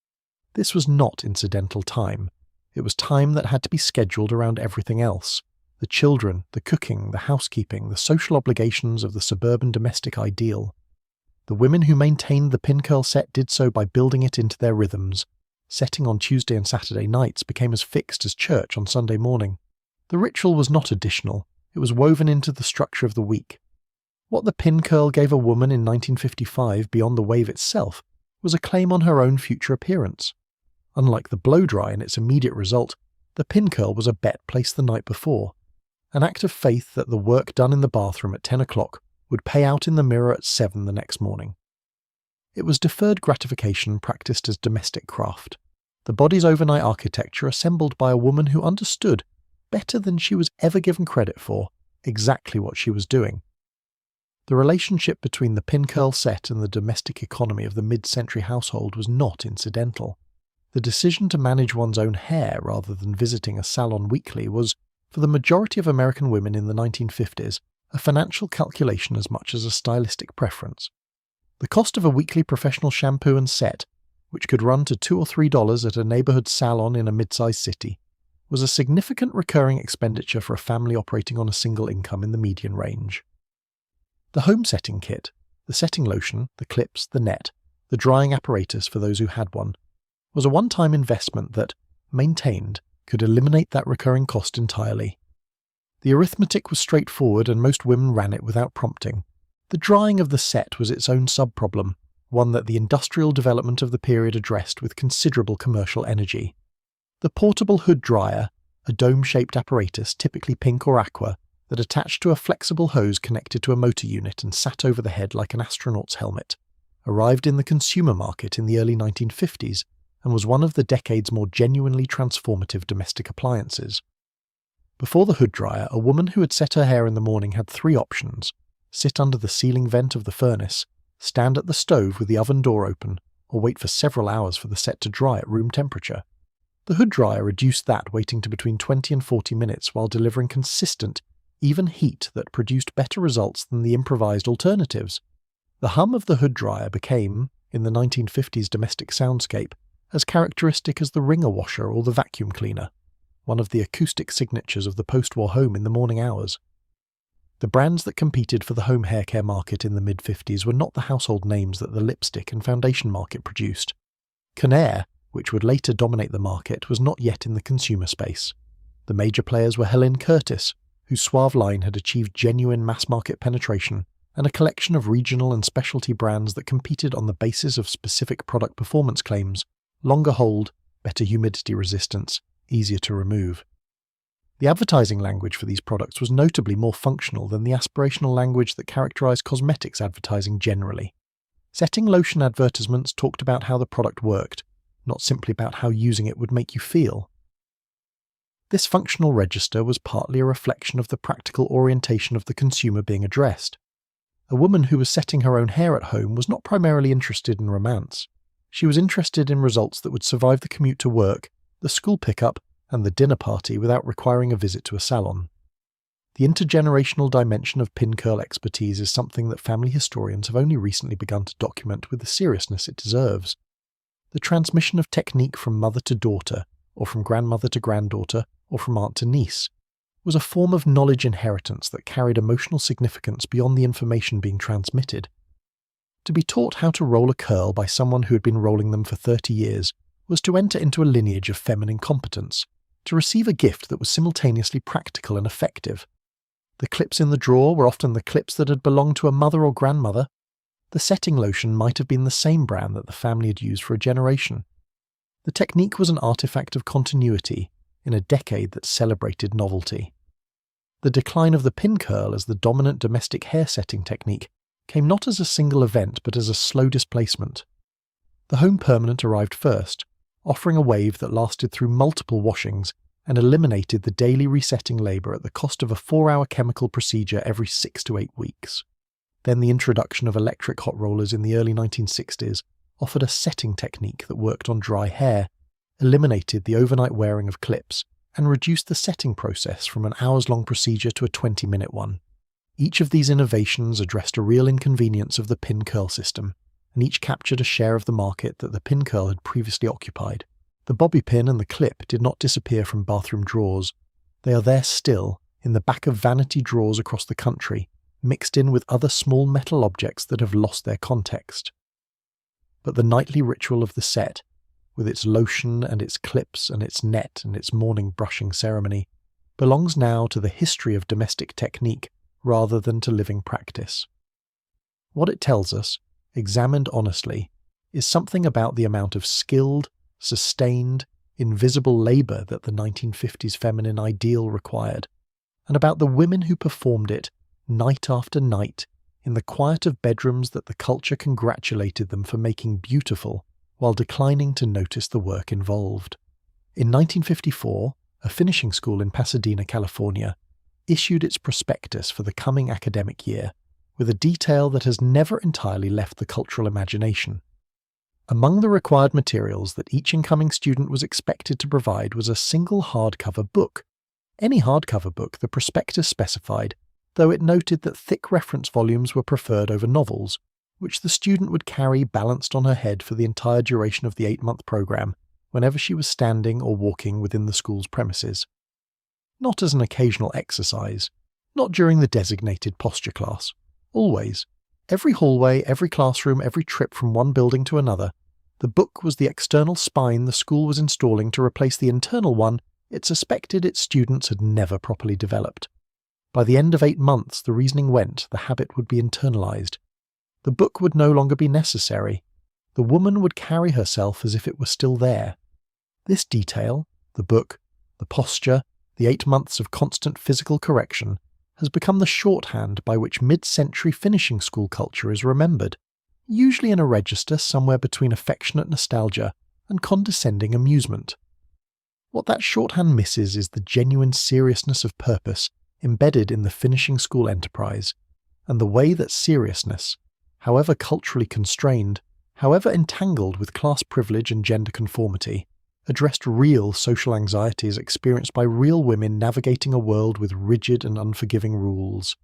Speaker 1: This was not incidental time. It was time that had to be scheduled around everything else: the children, the cooking, the housekeeping, the social obligations of the suburban domestic ideal. The women who maintained the pin curl set did so by building it into their rhythms. Setting on Tuesday and Saturday nights became as fixed as church on Sunday morning. The ritual was not additional, it was woven into the structure of the week. What the pin curl gave a woman in 1955 beyond the wave itself was a claim on her own future appearance. Unlike the blow-dry and its immediate result, the pin curl was a bet placed the night before, an act of faith that the work done in the bathroom at 10 o'clock would pay out in the mirror at 7 the next morning. It was deferred gratification practiced as domestic craft, the body's overnight architecture assembled by a woman who understood, better than she was ever given credit for, exactly what she was doing. The relationship between the pin curl set and the domestic economy of the mid-century household was not incidental. The decision to manage one's own hair rather than visiting a salon weekly was, for the majority of American women in the 1950s, a financial calculation as much as a stylistic preference. The cost of a weekly professional shampoo and set, which could run to $2 or $3 at a neighborhood salon in a mid-sized city, was a significant recurring expenditure for a family operating on a single income in the median range. The home setting kit, the setting lotion, the clips, the net, the drying apparatus for those who had one, was a one-time investment that, maintained, could eliminate that recurring cost entirely. The arithmetic was straightforward and most women ran it without prompting. The drying of the set was its own sub-problem, one that the industrial development of the period addressed with considerable commercial energy. The portable hood dryer, a dome-shaped apparatus typically pink or aqua, that attached to a flexible hose connected to a motor unit and sat over the head like an astronaut's helmet, arrived in the consumer market in the early 1950s and was one of the decade's more genuinely transformative domestic appliances. Before the hood dryer, a woman who had set her hair in the morning had three options: sit under the ceiling vent of the furnace, stand at the stove with the oven door open, or wait for several hours for the set to dry at room temperature. The hood dryer reduced that waiting to between 20 and 40 minutes while delivering consistent, even heat that produced better results than the improvised alternatives. The hum of the hood dryer became, in the 1950s domestic soundscape, as characteristic as the wringer washer or the vacuum cleaner, one of the acoustic signatures of the post-war home in the morning hours. The brands that competed for the home hair care market in the mid-50s were not the household names that the lipstick and foundation market produced. Conair, which would later dominate the market, was not yet in the consumer space. The major players were Helene Curtis, whose Suave line had achieved genuine mass-market penetration, and a collection of regional and specialty brands that competed on the basis of specific product performance claims: longer hold, better humidity resistance, easier to remove. The advertising language for these products was notably more functional than the aspirational language that characterized cosmetics advertising generally. Setting lotion advertisements talked about how the product worked, not simply about how using it would make you feel. This functional register was partly a reflection of the practical orientation of the consumer being addressed. A woman who was setting her own hair at home was not primarily interested in romance. She was interested in results that would survive the commute to work, the school pickup, and the dinner party without requiring a visit to a salon. The intergenerational dimension of pin curl expertise is something that family historians have only recently begun to document with the seriousness it deserves. The transmission of technique from mother to daughter, or from grandmother to granddaughter, or from aunt to niece, was a form of knowledge inheritance that carried emotional significance beyond the information being transmitted. To be taught how to roll a curl by someone who had been rolling them for 30 years was to enter into a lineage of feminine competence, to receive a gift that was simultaneously practical and effective. The clips in the drawer were often the clips that had belonged to a mother or grandmother. The setting lotion might have been the same brand that the family had used for a generation. The technique was an artifact of continuity in a decade that celebrated novelty. The decline of the pin curl as the dominant domestic hair setting technique came not as a single event but as a slow displacement. The home permanent arrived first, offering a wave that lasted through multiple washings and eliminated the daily resetting labour at the cost of a 4-hour chemical procedure every 6 to 8 weeks. Then the introduction of electric hot rollers in the early 1960s offered a setting technique that worked on dry hair, eliminated the overnight wearing of clips, and reduced the setting process from an hours-long procedure to a 20-minute one. Each of these innovations addressed a real inconvenience of the pin curl system, and each captured a share of the market that the pin curl had previously occupied. The bobby pin and the clip did not disappear from bathroom drawers. They are there still, in the back of vanity drawers across the country, mixed in with other small metal objects that have lost their context. But the nightly ritual of the set, with its lotion and its clips and its net and its morning brushing ceremony, belongs now to the history of domestic technique rather than to living practice. What it tells us, examined honestly, is something about the amount of skilled, sustained, invisible labour that the 1950s feminine ideal required, and about the women who performed it night after night in the quiet of bedrooms that the culture congratulated them for making beautiful while declining to notice the work involved. In 1954, a finishing school in Pasadena, California, issued its prospectus for the coming academic year with a detail that has never entirely left the cultural imagination. Among the required materials that each incoming student was expected to provide was a single hardcover book. Any hardcover book, the prospectus specified, though it noted that thick reference volumes were preferred over novels, which the student would carry balanced on her head for the entire duration of the 8-month program, whenever she was standing or walking within the school's premises. Not as an occasional exercise, not during the designated posture class. Always, every hallway, every classroom, every trip from one building to another, the book was the external spine the school was installing to replace the internal one it suspected its students had never properly developed. By the end of 8 months, the reasoning went, the habit would be internalized. The book would no longer be necessary. The woman would carry herself as if it were still there. This detail, the book, the posture, the 8 months of constant physical correction, has become the shorthand by which mid-century finishing school culture is remembered, usually in a register somewhere between affectionate nostalgia and condescending amusement. What that shorthand misses is the genuine seriousness of purpose embedded in the finishing school enterprise, and the way that seriousness, however culturally constrained, however entangled with class privilege and gender conformity, addressed real social anxieties experienced by real women navigating a world with rigid and unforgiving rules.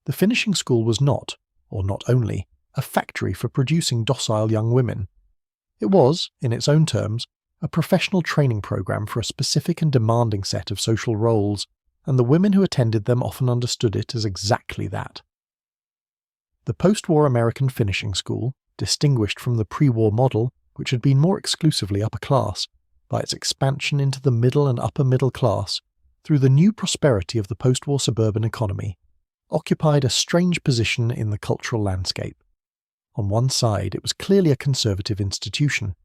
Speaker 1: The finishing school was not, or not only, a factory for producing docile young women. It was, in its own terms, a professional training program for a specific and demanding set of social roles, and the women who attended them often understood it as exactly that. The post-war American finishing school, distinguished from the pre-war model, which had been more exclusively upper class, by its expansion into the middle and upper middle class through the new prosperity of the post-war suburban economy, occupied a strange position in the cultural landscape. On one side, it was clearly a conservative institution.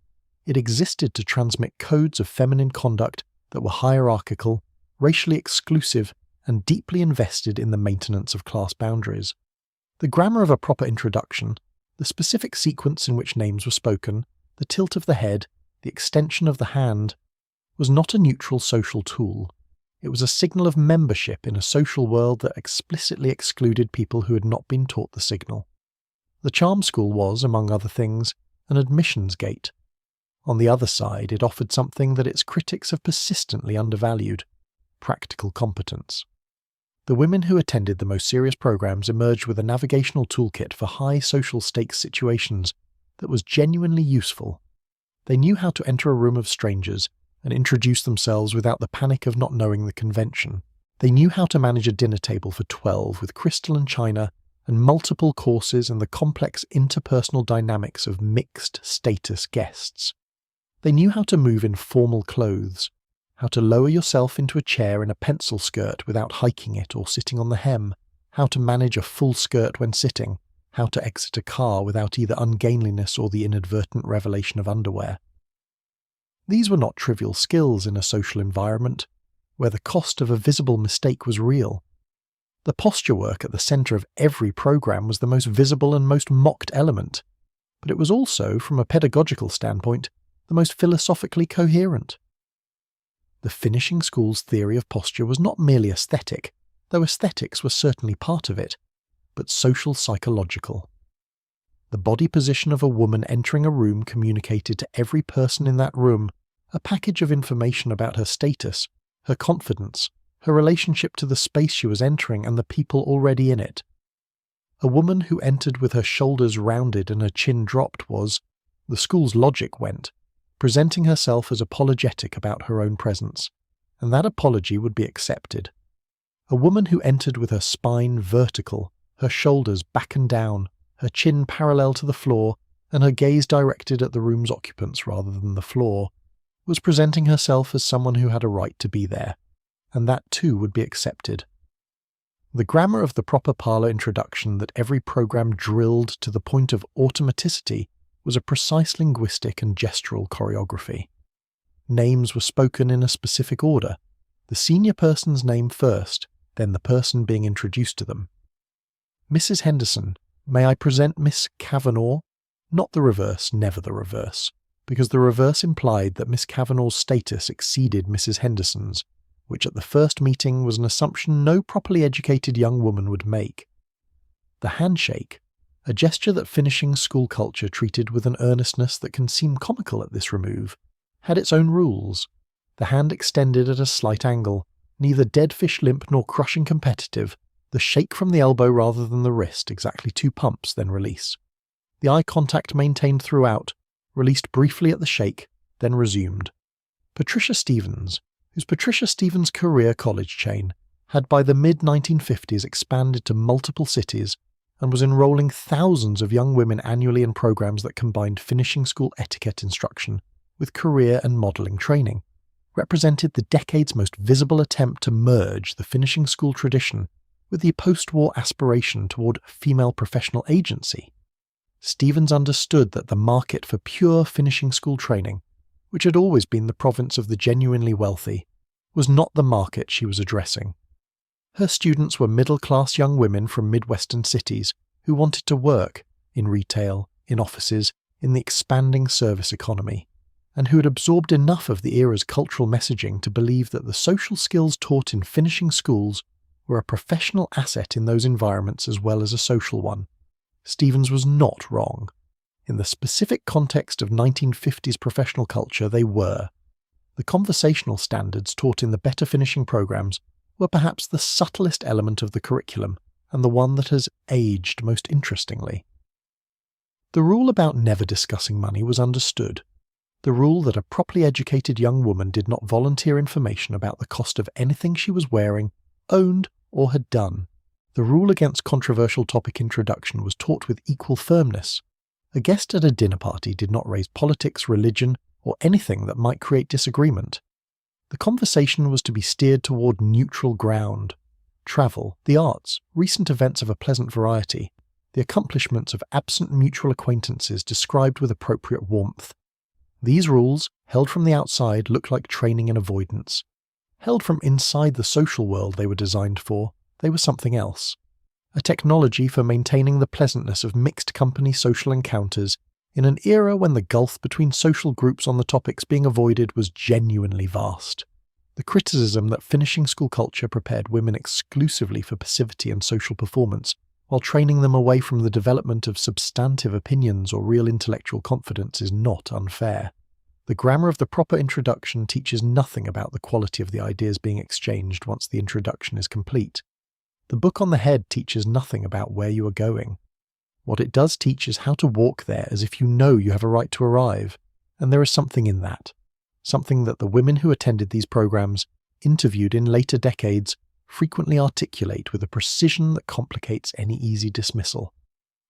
Speaker 1: It existed to transmit codes of feminine conduct that were hierarchical, racially exclusive, and deeply invested in the maintenance of class boundaries. The grammar of a proper introduction, the specific sequence in which names were spoken, the tilt of the head, the extension of the hand, was not a neutral social tool. It was a signal of membership in a social world that explicitly excluded people who had not been taught the signal. The charm school was, among other things, an admissions gate. On the other side, it offered something that its critics have persistently undervalued: practical competence. The women who attended the most serious programs emerged with a navigational toolkit for high social stakes situations that was genuinely useful. They knew how to enter a room of strangers and introduce themselves without the panic of not knowing the convention. They knew how to manage a dinner table for 12 with crystal and china and multiple courses and the complex interpersonal dynamics of mixed status guests. They knew how to move in formal clothes, how to lower yourself into a chair in a pencil skirt without hiking it or sitting on the hem, how to manage a full skirt when sitting, how to exit a car without either ungainliness or the inadvertent revelation of underwear. These were not trivial skills in a social environment where the cost of a visible mistake was real. The posture work at the centre of every program was the most visible and most mocked element, but it was also, from a pedagogical standpoint, the most philosophically coherent. The finishing school's theory of posture was not merely aesthetic, though aesthetics were certainly part of it, but social psychological. The body position of a woman entering a room communicated to every person in that room a package of information about her status, her confidence, her relationship to the space she was entering and the people already in it. A woman who entered with her shoulders rounded and her chin dropped was, the school's logic went, presenting herself as apologetic about her own presence, and that apology would be accepted. A woman who entered with her spine vertical, her shoulders back and down, her chin parallel to the floor, and her gaze directed at the room's occupants rather than the floor, was presenting herself as someone who had a right to be there, and that too would be accepted. The grammar of the proper parlour introduction that every program drilled to the point of automaticity was a precise linguistic and gestural choreography. Names were spoken in a specific order, the senior person's name first, then the person being introduced to them. Mrs. Henderson, may I present Miss Kavanagh? Not the reverse, never the reverse, because the reverse implied that Miss Kavanagh's status exceeded Mrs. Henderson's, which at the first meeting was an assumption no properly educated young woman would make. The handshake, a gesture that finishing school culture treated with an earnestness that can seem comical at this remove, had its own rules. The hand extended at a slight angle, neither dead fish limp nor crushing competitive, the shake from the elbow rather than the wrist, exactly 2 pumps, then release. The eye contact maintained throughout, released briefly at the shake, then resumed. Patricia Stevens, whose Patricia Stevens career college chain had by the mid-1950s expanded to multiple cities and was enrolling thousands of young women annually in programs that combined finishing school etiquette instruction with career and modelling training, represented the decade's most visible attempt to merge the finishing school tradition with the post-war aspiration toward female professional agency. Stevens understood that the market for pure finishing school training, which had always been the province of the genuinely wealthy, was not the market she was addressing. Her students were middle-class young women from Midwestern cities who wanted to work in retail, in offices, in the expanding service economy, and who had absorbed enough of the era's cultural messaging to believe that the social skills taught in finishing schools were a professional asset in those environments as well as a social one. Stevens was not wrong. In the specific context of 1950s professional culture, they were. The conversational standards taught in the better finishing programs were perhaps the subtlest element of the curriculum, and the one that has aged most interestingly. The rule about never discussing money was understood. The rule that a properly educated young woman did not volunteer information about the cost of anything she was wearing, owned, or had done. The rule against controversial topic introduction was taught with equal firmness. A guest at a dinner party did not raise politics, religion, or anything that might create disagreement. The conversation was to be steered toward neutral ground. Travel, the arts, recent events of a pleasant variety, the accomplishments of absent mutual acquaintances described with appropriate warmth. These rules, held from the outside, looked like training in avoidance. Held from inside the social world they were designed for, they were something else. A technology for maintaining the pleasantness of mixed company social encounters in an era when the gulf between social groups on the topics being avoided was genuinely vast. The criticism that finishing school culture prepared women exclusively for passivity and social performance, while training them away from the development of substantive opinions or real intellectual confidence, is not unfair. The grammar of the proper introduction teaches nothing about the quality of the ideas being exchanged once the introduction is complete. The book on the head teaches nothing about where you are going. What it does teach is how to walk there as if you know you have a right to arrive, and there is something in that. Something that the women who attended these programs, interviewed in later decades, frequently articulate with a precision that complicates any easy dismissal.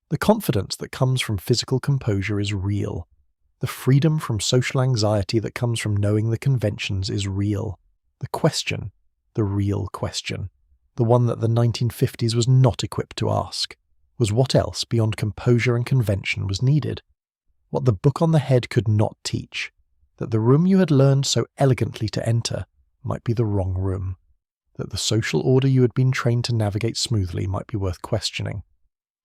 Speaker 1: The confidence that comes from physical composure is real. The freedom from social anxiety that comes from knowing the conventions is real. The question, the real question, the one that the 1950s was not equipped to ask, was what else beyond composure and convention was needed. What the book on the head could not teach, that the room you had learned so elegantly to enter might be the wrong room, that the social order you had been trained to navigate smoothly might be worth questioning,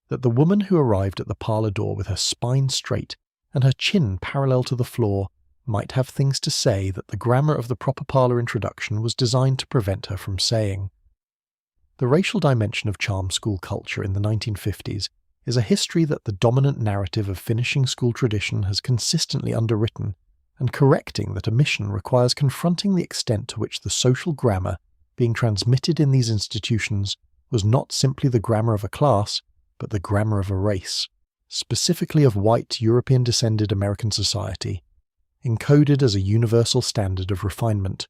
Speaker 1: that the woman who arrived at the parlour door with her spine straight and her chin parallel to the floor might have things to say that the grammar of the proper parlour introduction was designed to prevent her from saying. The racial dimension of charm school culture in the 1950s is a history that the dominant narrative of finishing school tradition has consistently underwritten, and correcting that omission requires confronting the extent to which the social grammar being transmitted in these institutions was not simply the grammar of a class, but the grammar of a race, specifically of white European-descended American society, encoded as a universal standard of refinement.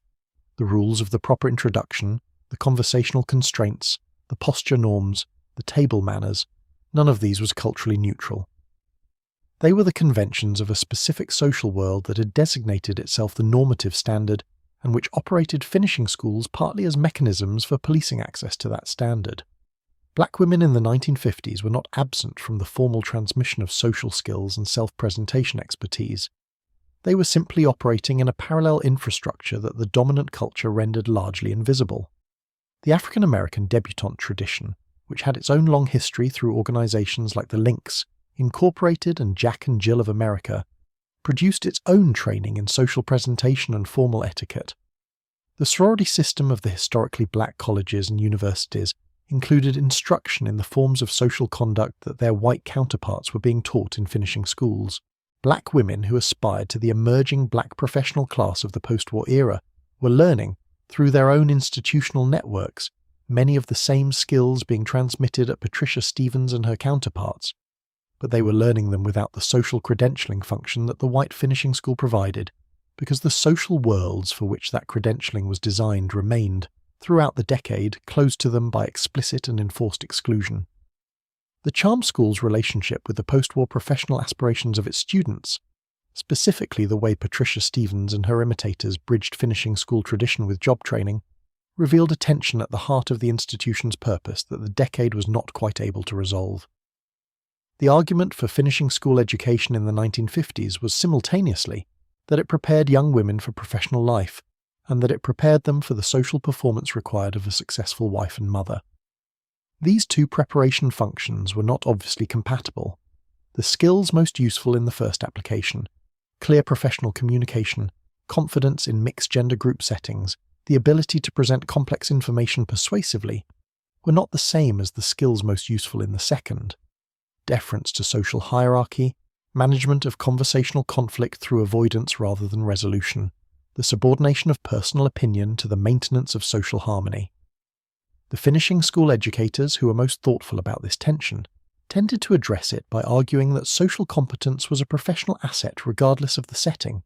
Speaker 1: The rules of the proper introduction, the conversational constraints, the posture norms, the table manners, none of these was culturally neutral. They were the conventions of a specific social world that had designated itself the normative standard and which operated finishing schools partly as mechanisms for policing access to that standard. Black women in the 1950s were not absent from the formal transmission of social skills and self-presentation expertise. They were simply operating in a parallel infrastructure that the dominant culture rendered largely invisible. The African American debutante tradition, which had its own long history through organizations like the Lynx, Incorporated and Jack and Jill of America, produced its own training in social presentation and formal etiquette. The sorority system of the historically black colleges and universities included instruction in the forms of social conduct that their white counterparts were being taught in finishing schools. Black women who aspired to the emerging black professional class of the post-war era were learning, through their own institutional networks, many of the same skills being transmitted at Patricia Stevens and her counterparts, but they were learning them without the social credentialing function that the white finishing school provided, because the social worlds for which that credentialing was designed remained, throughout the decade, closed to them by explicit and enforced exclusion. The charm school's relationship with the post-war professional aspirations of its students, specifically the way Patricia Stevens and her imitators bridged finishing school tradition with job training, revealed a tension at the heart of the institution's purpose that the decade was not quite able to resolve. The argument for finishing school education in the 1950s was simultaneously that it prepared young women for professional life, and that it prepared them for the social performance required of a successful wife and mother. These two preparation functions were not obviously compatible. The skills most useful in the first application, clear professional communication, confidence in mixed-gender group settings, the ability to present complex information persuasively, were not the same as the skills most useful in the second. Deference to social hierarchy, management of conversational conflict through avoidance rather than resolution, the subordination of personal opinion to the maintenance of social harmony. The finishing school educators who were most thoughtful about this tension tended to address it by arguing that social competence was a professional asset regardless of the setting,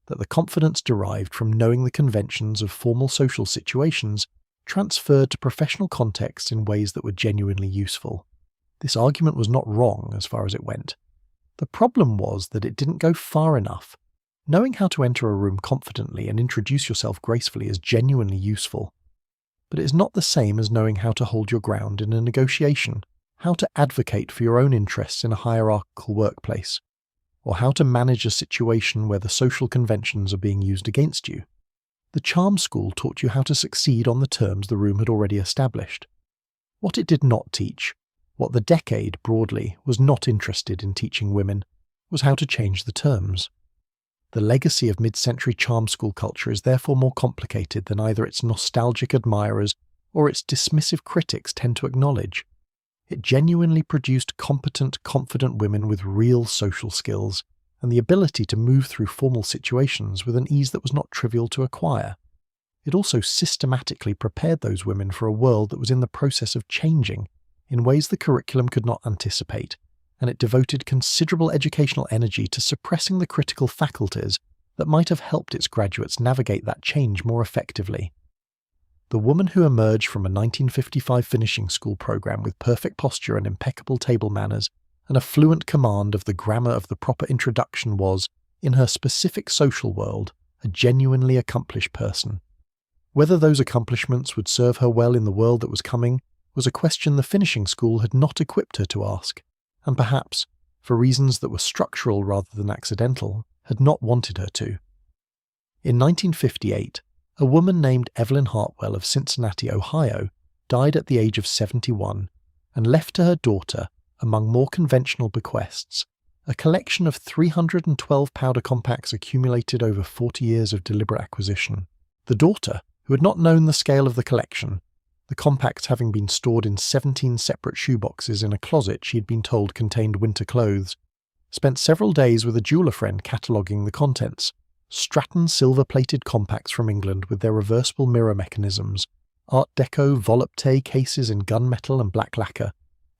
Speaker 1: that the confidence derived from knowing the conventions of formal social situations transferred to professional contexts in ways that were genuinely useful. This argument was not wrong as far as it went. The problem was that it didn't go far enough. Knowing how to enter a room confidently and introduce yourself gracefully is genuinely useful, but it is not the same as knowing how to hold your ground in a negotiation, how to advocate for your own interests in a hierarchical workplace, or how to manage a situation where the social conventions are being used against you. The charm school taught you how to succeed on the terms the room had already established. What it did not teach, what the decade, broadly, was not interested in teaching women, was how to change the terms. The legacy of mid-century charm school culture is therefore more complicated than either its nostalgic admirers or its dismissive critics tend to acknowledge. It genuinely produced competent, confident women with real social skills and the ability to move through formal situations with an ease that was not trivial to acquire. It also systematically prepared those women for a world that was in the process of changing in ways the curriculum could not anticipate, and it devoted considerable educational energy to suppressing the critical faculties that might have helped its graduates navigate that change more effectively. the woman who emerged from a 1955 finishing school program with perfect posture and impeccable table manners and a fluent command of the grammar of the proper introduction was, in her specific social world, a genuinely accomplished person. Whether those accomplishments would serve her well in the world that was coming was a question the finishing school had not equipped her to ask, and perhaps, for reasons that were structural rather than accidental, had not wanted her to. In 1958, a woman named Evelyn Hartwell of Cincinnati, Ohio, died at the age of 71 and left to her daughter, among more conventional bequests, a collection of 312 powder compacts accumulated over 40 years of deliberate acquisition. The daughter, who had not known the scale of the collection, the compacts having been stored in 17 separate shoeboxes in a closet she had been told contained winter clothes, spent several days with a jeweller friend cataloguing the contents. Stratton silver-plated compacts from England with their reversible mirror mechanisms, Art Deco volupté cases in gunmetal and black lacquer,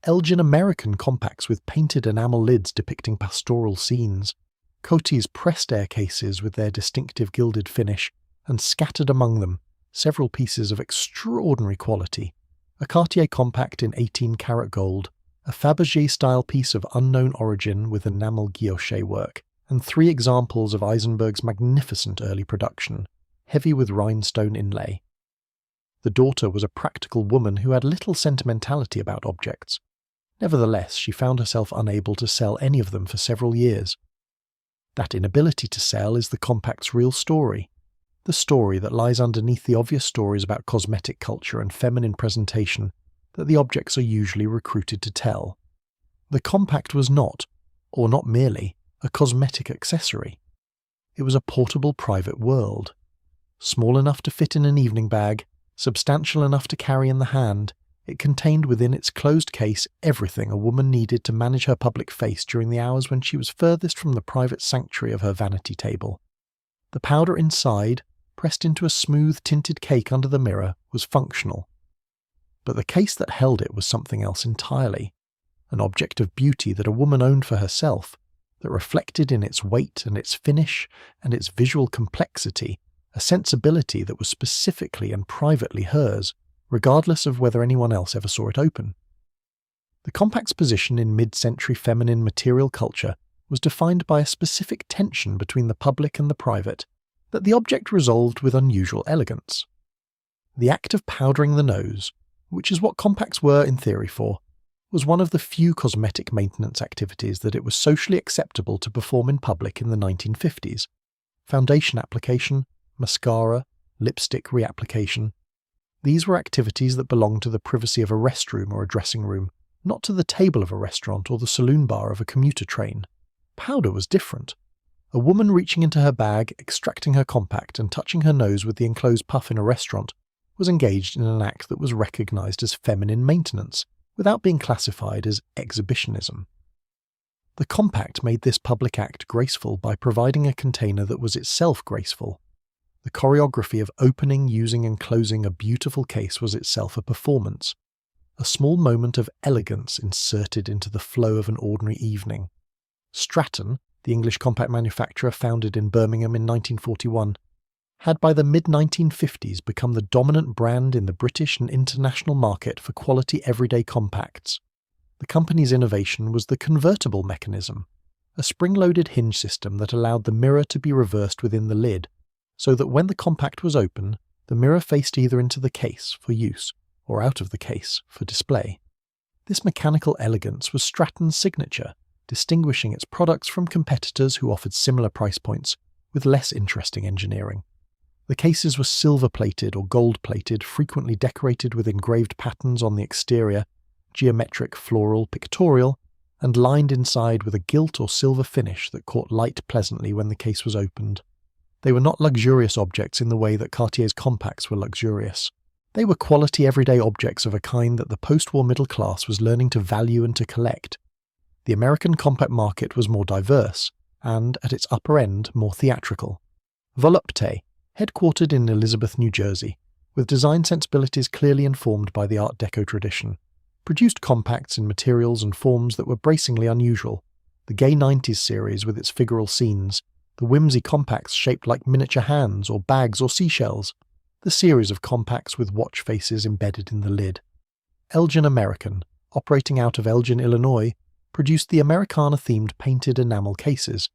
Speaker 1: Elgin American compacts with painted enamel lids depicting pastoral scenes, Coty's pressed air cases with their distinctive gilded finish, and scattered among them several pieces of extraordinary quality, a Cartier compact in 18-karat gold, a Fabergé-style piece of unknown origin with enamel guilloché work, and 3 examples of Eisenberg's magnificent early production, heavy with rhinestone inlay. The daughter was a practical woman who had little sentimentality about objects. Nevertheless, she found herself unable to sell any of them for several years. That inability to sell is the compact's real story, the story that lies underneath the obvious stories about cosmetic culture and feminine presentation that the objects are usually recruited to tell. The compact was not, or not merely, a cosmetic accessory. It was a portable private world. Small enough to fit in an evening bag, substantial enough to carry in the hand, it contained within its closed case everything a woman needed to manage her public face during the hours when she was furthest from the private sanctuary of her vanity table. The powder inside, pressed into a smooth tinted cake under the mirror, was functional. But the case that held it was something else entirely, an object of beauty that a woman owned for herself, that reflected in its weight and its finish and its visual complexity a sensibility that was specifically and privately hers, regardless of whether anyone else ever saw it open. The compact's position in mid-century feminine material culture was defined by a specific tension between the public and the private that the object resolved with unusual elegance. The act of powdering the nose, which is what compacts were in theory for, was one of the few cosmetic maintenance activities that it was socially acceptable to perform in public in the 1950s. Foundation application, mascara, lipstick reapplication. These were activities that belonged to the privacy of a restroom or a dressing room, not to the table of a restaurant or the saloon bar of a commuter train. Powder was different. A woman reaching into her bag, extracting her compact and touching her nose with the enclosed puff in a restaurant was engaged in an act that was recognized as feminine maintenance, without being classified as exhibitionism. The compact made this public act graceful by providing a container that was itself graceful. The choreography of opening, using and closing a beautiful case was itself a performance, a small moment of elegance inserted into the flow of an ordinary evening. Stratton, the English compact manufacturer founded in Birmingham in 1941, had by the mid-1950s become the dominant brand in the British and international market for quality everyday compacts. The company's innovation was the convertible mechanism, a spring-loaded hinge system that allowed the mirror to be reversed within the lid, so that when the compact was open, the mirror faced either into the case for use or out of the case for display. This mechanical elegance was Stratton's signature, distinguishing its products from competitors who offered similar price points with less interesting engineering. The cases were silver-plated or gold-plated, frequently decorated with engraved patterns on the exterior, geometric, floral, pictorial, and lined inside with a gilt or silver finish that caught light pleasantly when the case was opened. They were not luxurious objects in the way that Cartier's compacts were luxurious. They were quality everyday objects of a kind that the post-war middle class was learning to value and to collect. The American compact market was more diverse, and, at its upper end, more theatrical. Volupté, headquartered in Elizabeth, New Jersey, with design sensibilities clearly informed by the Art Deco tradition, produced compacts in materials and forms that were bracingly unusual. The Gay 90s series with its figural scenes, the whimsy compacts shaped like miniature hands or bags or seashells, the series of compacts with watch faces embedded in the lid. Elgin American, operating out of Elgin, Illinois, produced the Americana-themed painted enamel cases,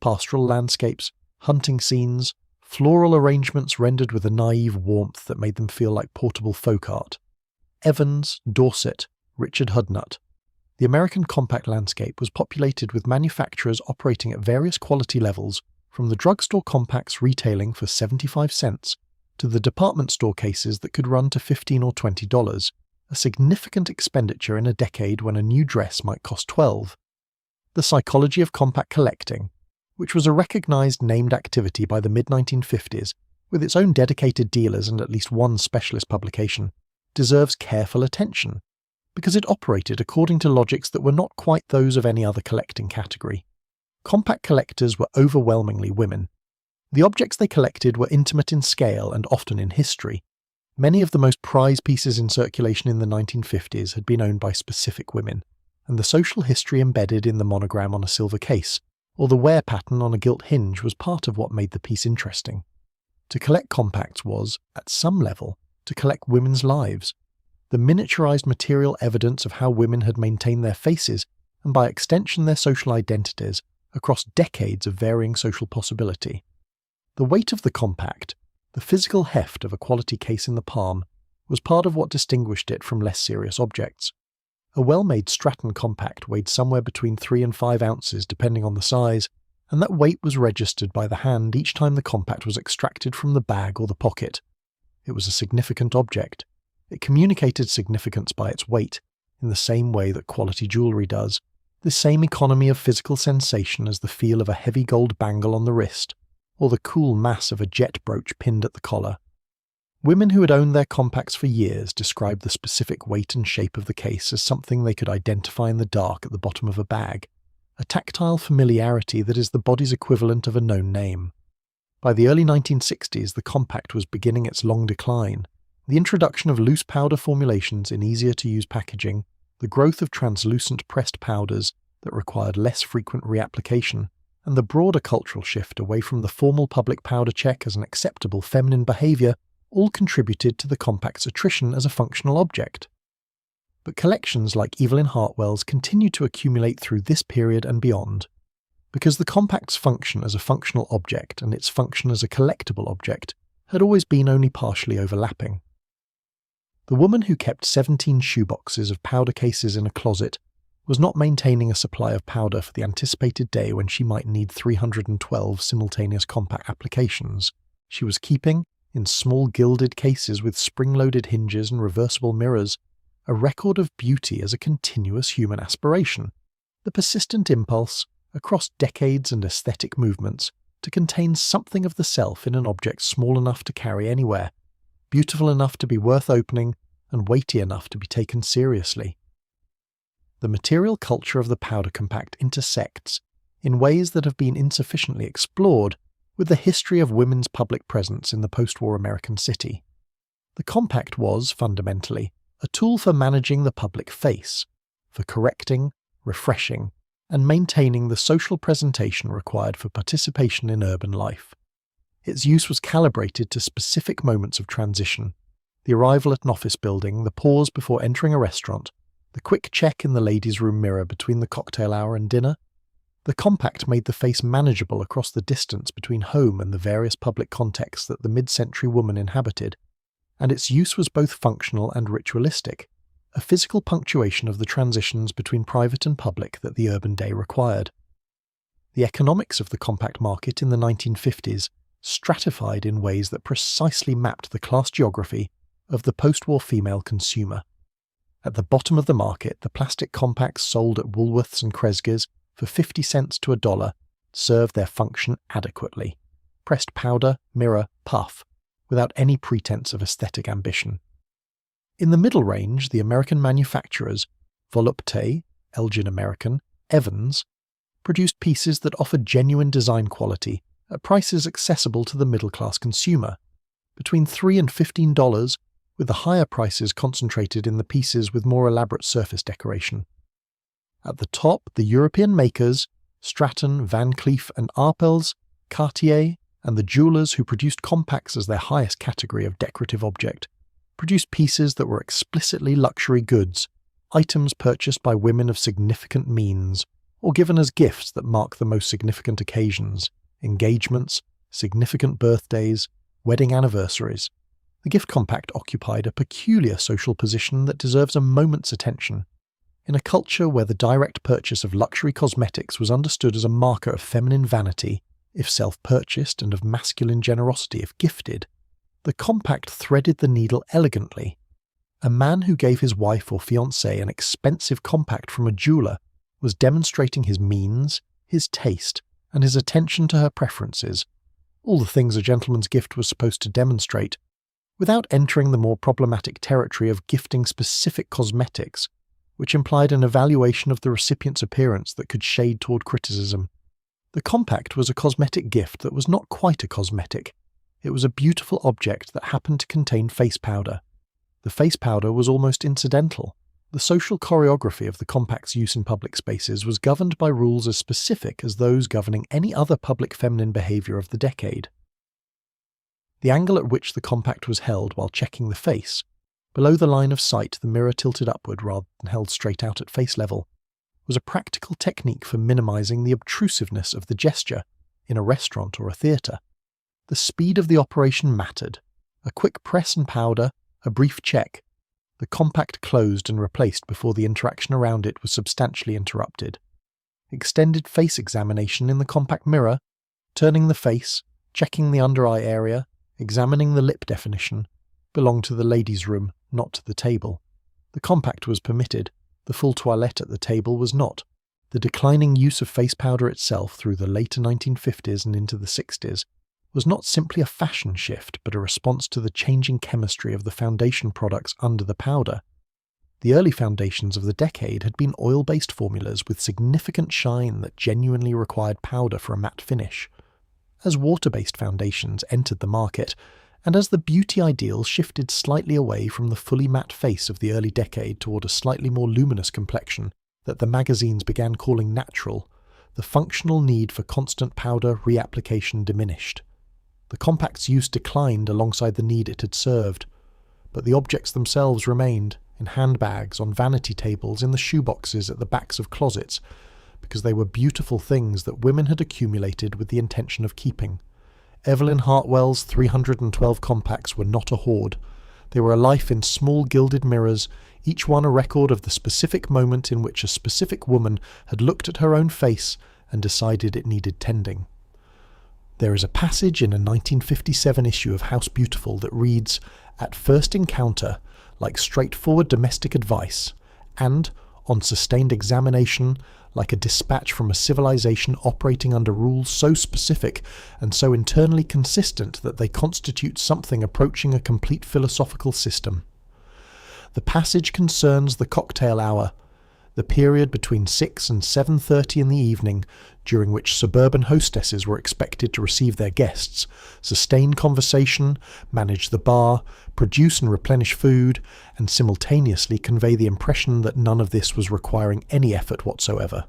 Speaker 1: pastoral landscapes, hunting scenes, floral arrangements rendered with a naive warmth that made them feel like portable folk art. Evans, Dorset, Richard Hudnut. The American compact landscape was populated with manufacturers operating at various quality levels, from the drugstore compacts retailing for 75 cents to the department store cases that could run to $15 or $20, a significant expenditure in a decade when a new dress might cost $12. The psychology of compact collecting, which was a recognized named activity by the mid-1950s, with its own dedicated dealers and at least one specialist publication, deserves careful attention, because it operated according to logics that were not quite those of any other collecting category. Compact collectors were overwhelmingly women. The objects they collected were intimate in scale and often in history. Many of the most prized pieces in circulation in the 1950s had been owned by specific women, and the social history embedded in the monogram on a silver case, or the wear pattern on a gilt hinge, was part of what made the piece interesting. To collect compacts was, at some level, to collect women's lives, the miniaturized material evidence of how women had maintained their faces, and by extension their social identities, across decades of varying social possibility. The weight of the compact, the physical heft of a quality case in the palm, was part of what distinguished it from less serious objects. A well-made Stratton compact weighed somewhere between 3 and 5 ounces depending on the size, and that weight was registered by the hand each time the compact was extracted from the bag or the pocket. It was a significant object. It communicated significance by its weight, in the same way that quality jewellery does, the same economy of physical sensation as the feel of a heavy gold bangle on the wrist, or the cool mass of a jet brooch pinned at the collar. Women who had owned their compacts for years described the specific weight and shape of the case as something they could identify in the dark at the bottom of a bag, a tactile familiarity that is the body's equivalent of a known name. By the early 1960s, the compact was beginning its long decline. The introduction of loose powder formulations in easier-to-use packaging, the growth of translucent pressed powders that required less frequent reapplication, and the broader cultural shift away from the formal public powder check as an acceptable feminine behaviour all contributed to the compact's attrition as a functional object. But collections like Evelyn Hartwell's continue to accumulate through this period and beyond, because the compact's function as a functional object and its function as a collectible object had always been only partially overlapping. The woman who kept 17 shoeboxes of powder cases in a closet was not maintaining a supply of powder for the anticipated day when she might need 312 simultaneous compact applications. She was keeping, in small gilded cases with spring-loaded hinges and reversible mirrors, a record of beauty as a continuous human aspiration, the persistent impulse, across decades and aesthetic movements, to contain something of the self in an object small enough to carry anywhere, beautiful enough to be worth opening, and weighty enough to be taken seriously. The material culture of the powder compact intersects, in ways that have been insufficiently explored, with the history of women's public presence in the post-war American city. The compact was, fundamentally, a tool for managing the public face, for correcting, refreshing, and maintaining the social presentation required for participation in urban life. Its use was calibrated to specific moments of transition: the arrival at an office building, the pause before entering a restaurant, the quick check in the ladies' room mirror between the cocktail hour and dinner. The compact made the face manageable across the distance between home and the various public contexts that the mid-century woman inhabited, and its use was both functional and ritualistic, a physical punctuation of the transitions between private and public that the urban day required. The economics of the compact market in the 1950s stratified in ways that precisely mapped the class geography of the post-war female consumer. At the bottom of the market, the plastic compacts sold at Woolworths and Kresge's for 50 cents to $1 served their function adequately: pressed powder, mirror, puff, without any pretense of aesthetic ambition. In the middle range, the American manufacturers, Volupté, Elgin American, Evans, produced pieces that offered genuine design quality at prices accessible to the middle-class consumer, between $3 and $15, with the higher prices concentrated in the pieces with more elaborate surface decoration. At the top, the European makers, Stratton, Van Cleef and Arpels, Cartier, and the jewellers who produced compacts as their highest category of decorative object produced pieces that were explicitly luxury goods, items purchased by women of significant means, or given as gifts that mark the most significant occasions, engagements, significant birthdays, wedding anniversaries. The gift compact occupied a peculiar social position that deserves a moment's attention. In a culture where the direct purchase of luxury cosmetics was understood as a marker of feminine vanity, if self-purchased, and of masculine generosity if gifted, the compact threaded the needle elegantly. A man who gave his wife or fiancée an expensive compact from a jeweller was demonstrating his means, his taste, and his attention to her preferences, all the things a gentleman's gift was supposed to demonstrate, without entering the more problematic territory of gifting specific cosmetics, which implied an evaluation of the recipient's appearance that could shade toward criticism. The compact was a cosmetic gift that was not quite a cosmetic. It was a beautiful object that happened to contain face powder. The face powder was almost incidental. The social choreography of the compact's use in public spaces was governed by rules as specific as those governing any other public feminine behavior of the decade. The angle at which the compact was held while checking the face, below the line of sight the mirror tilted upward rather than held straight out at face level, was a practical technique for minimizing the obtrusiveness of the gesture in a restaurant or a theatre. The speed of the operation mattered. A quick press and powder, a brief check. The compact closed and replaced before the interaction around it was substantially interrupted. Extended face examination in the compact mirror, turning the face, checking the under-eye area, examining the lip definition, belonged to the ladies' room, not to the table. The compact was permitted. The full toilette at the table was not. The declining use of face powder itself through the later 1950s and into the 60s was not simply a fashion shift, but a response to the changing chemistry of the foundation products under the powder. The early foundations of the decade had been oil-based formulas with significant shine that genuinely required powder for a matte finish. As water-based foundations entered the market, and as the beauty ideal shifted slightly away from the fully matte face of the early decade toward a slightly more luminous complexion that the magazines began calling natural, the functional need for constant powder reapplication diminished. The compact's use declined alongside the need it had served, but the objects themselves remained, in handbags, on vanity tables, in the shoeboxes at the backs of closets, because they were beautiful things that women had accumulated with the intention of keeping. Evelyn Hartwell's 312 compacts were not a hoard. They were a life in small gilded mirrors, each one a record of the specific moment in which a specific woman had looked at her own face and decided it needed tending. There is a passage in a 1957 issue of House Beautiful that reads, "At first encounter, like straightforward domestic advice, and, on sustained examination, like a dispatch from a civilization operating under rules so specific and so internally consistent that they constitute something approaching a complete philosophical system." The passage concerns the cocktail hour, the period between 6 and 7:30 in the evening, during which suburban hostesses were expected to receive their guests, sustain conversation, manage the bar, produce and replenish food, and simultaneously convey the impression that none of this was requiring any effort whatsoever.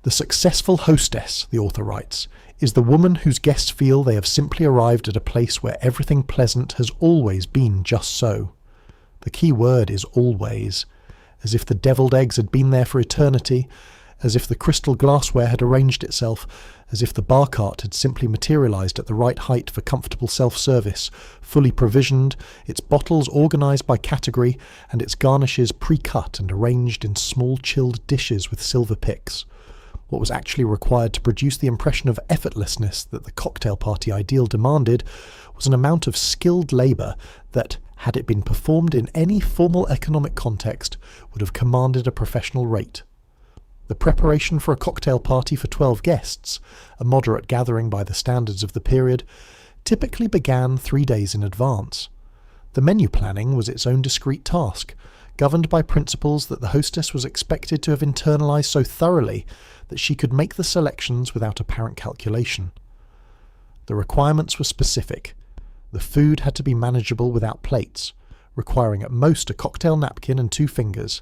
Speaker 1: The successful hostess, the author writes, is the woman whose guests feel they have simply arrived at a place where everything pleasant has always been just so. The key word is always, as if the deviled eggs had been there for eternity, as if the crystal glassware had arranged itself, as if the bar cart had simply materialized at the right height for comfortable self-service, fully provisioned, its bottles organized by category, and its garnishes pre-cut and arranged in small chilled dishes with silver picks. What was actually required to produce the impression of effortlessness that the cocktail party ideal demanded was an amount of skilled labour that, had it been performed in any formal economic context, would have commanded a professional rate. The preparation for a cocktail party for 12 guests, a moderate gathering by the standards of the period, typically began 3 days in advance. The menu planning was its own discrete task, governed by principles that the hostess was expected to have internalized so thoroughly that she could make the selections without apparent calculation. The requirements were specific. The food had to be manageable without plates, requiring at most a cocktail napkin and 2 fingers.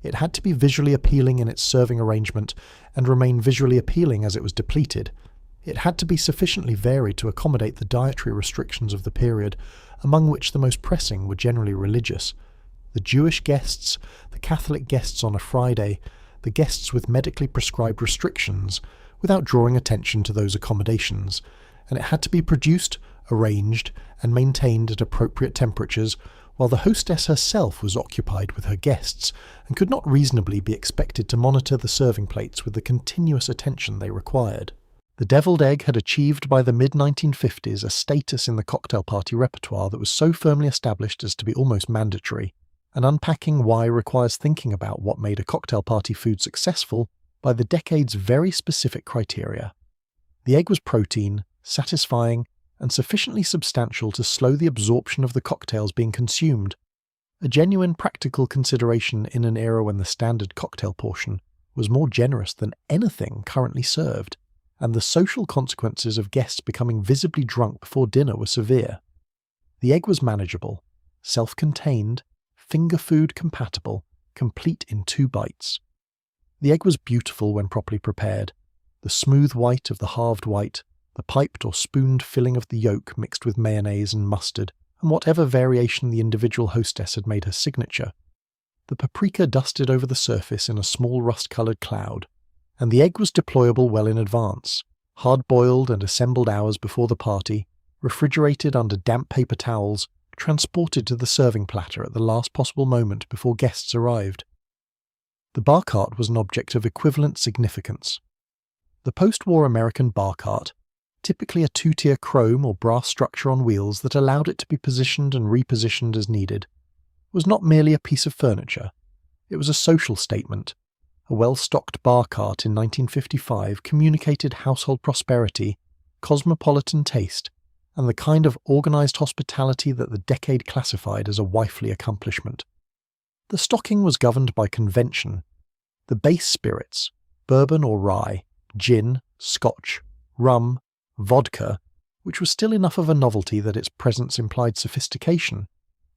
Speaker 1: It had to be visually appealing in its serving arrangement and remain visually appealing as it was depleted. It had to be sufficiently varied to accommodate the dietary restrictions of the period, among which the most pressing were generally religious. The Jewish guests, the Catholic guests on a Friday, the guests with medically prescribed restrictions, without drawing attention to those accommodations, and it had to be produced, arranged, and maintained at appropriate temperatures, while the hostess herself was occupied with her guests and could not reasonably be expected to monitor the serving plates with the continuous attention they required. The deviled egg had achieved by the mid-1950s a status in the cocktail party repertoire that was so firmly established as to be almost mandatory, and unpacking why requires thinking about what made a cocktail party food successful by the decade's very specific criteria. The egg was protein, satisfying, and sufficiently substantial to slow the absorption of the cocktails being consumed, a genuine practical consideration in an era when the standard cocktail portion was more generous than anything currently served, and the social consequences of guests becoming visibly drunk before dinner were severe. The egg was manageable, self-contained, finger food compatible, complete in 2 bites. The egg was beautiful when properly prepared, the smooth white of the halved white, the piped or spooned filling of the yolk mixed with mayonnaise and mustard, and whatever variation the individual hostess had made her signature. The paprika dusted over the surface in a small rust-coloured cloud, and the egg was deployable well in advance, hard-boiled and assembled hours before the party, refrigerated under damp paper towels, transported to the serving platter at the last possible moment before guests arrived. The bar cart was an object of equivalent significance. The post-war American bar cart, typically a 2-tier chrome or brass structure on wheels that allowed it to be positioned and repositioned as needed, was not merely a piece of furniture. It was a social statement. A well-stocked bar cart in 1955 communicated household prosperity, cosmopolitan taste, and the kind of organised hospitality that the decade classified as a wifely accomplishment. The stocking was governed by convention. The base spirits, bourbon or rye, gin, scotch, rum, vodka, which was still enough of a novelty that its presence implied sophistication,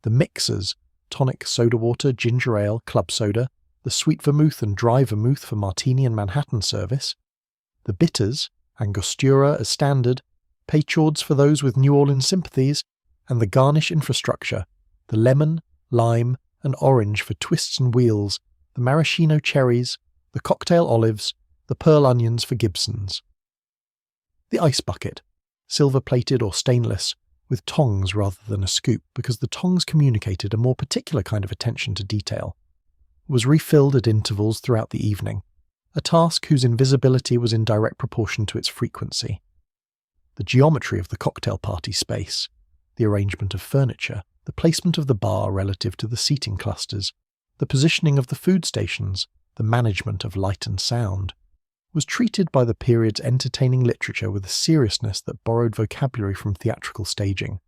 Speaker 1: the mixers, tonic, soda water, ginger ale, club soda, the sweet vermouth and dry vermouth for martini and Manhattan service, the bitters, Angostura as standard, Peychaud's for those with New Orleans sympathies, and the garnish infrastructure, the lemon, lime, and orange for twists and wheels, the maraschino cherries, the cocktail olives, the pearl onions for Gibsons. The ice bucket, silver-plated or stainless, with tongs rather than a scoop because the tongs communicated a more particular kind of attention to detail, was refilled at intervals throughout the evening, a task whose invisibility was in direct proportion to its frequency. The geometry of the cocktail party space, the arrangement of furniture, the placement of the bar relative to the seating clusters, the positioning of the food stations, the management of light and sound, was treated by the period's entertaining literature with a seriousness that borrowed vocabulary from theatrical staging.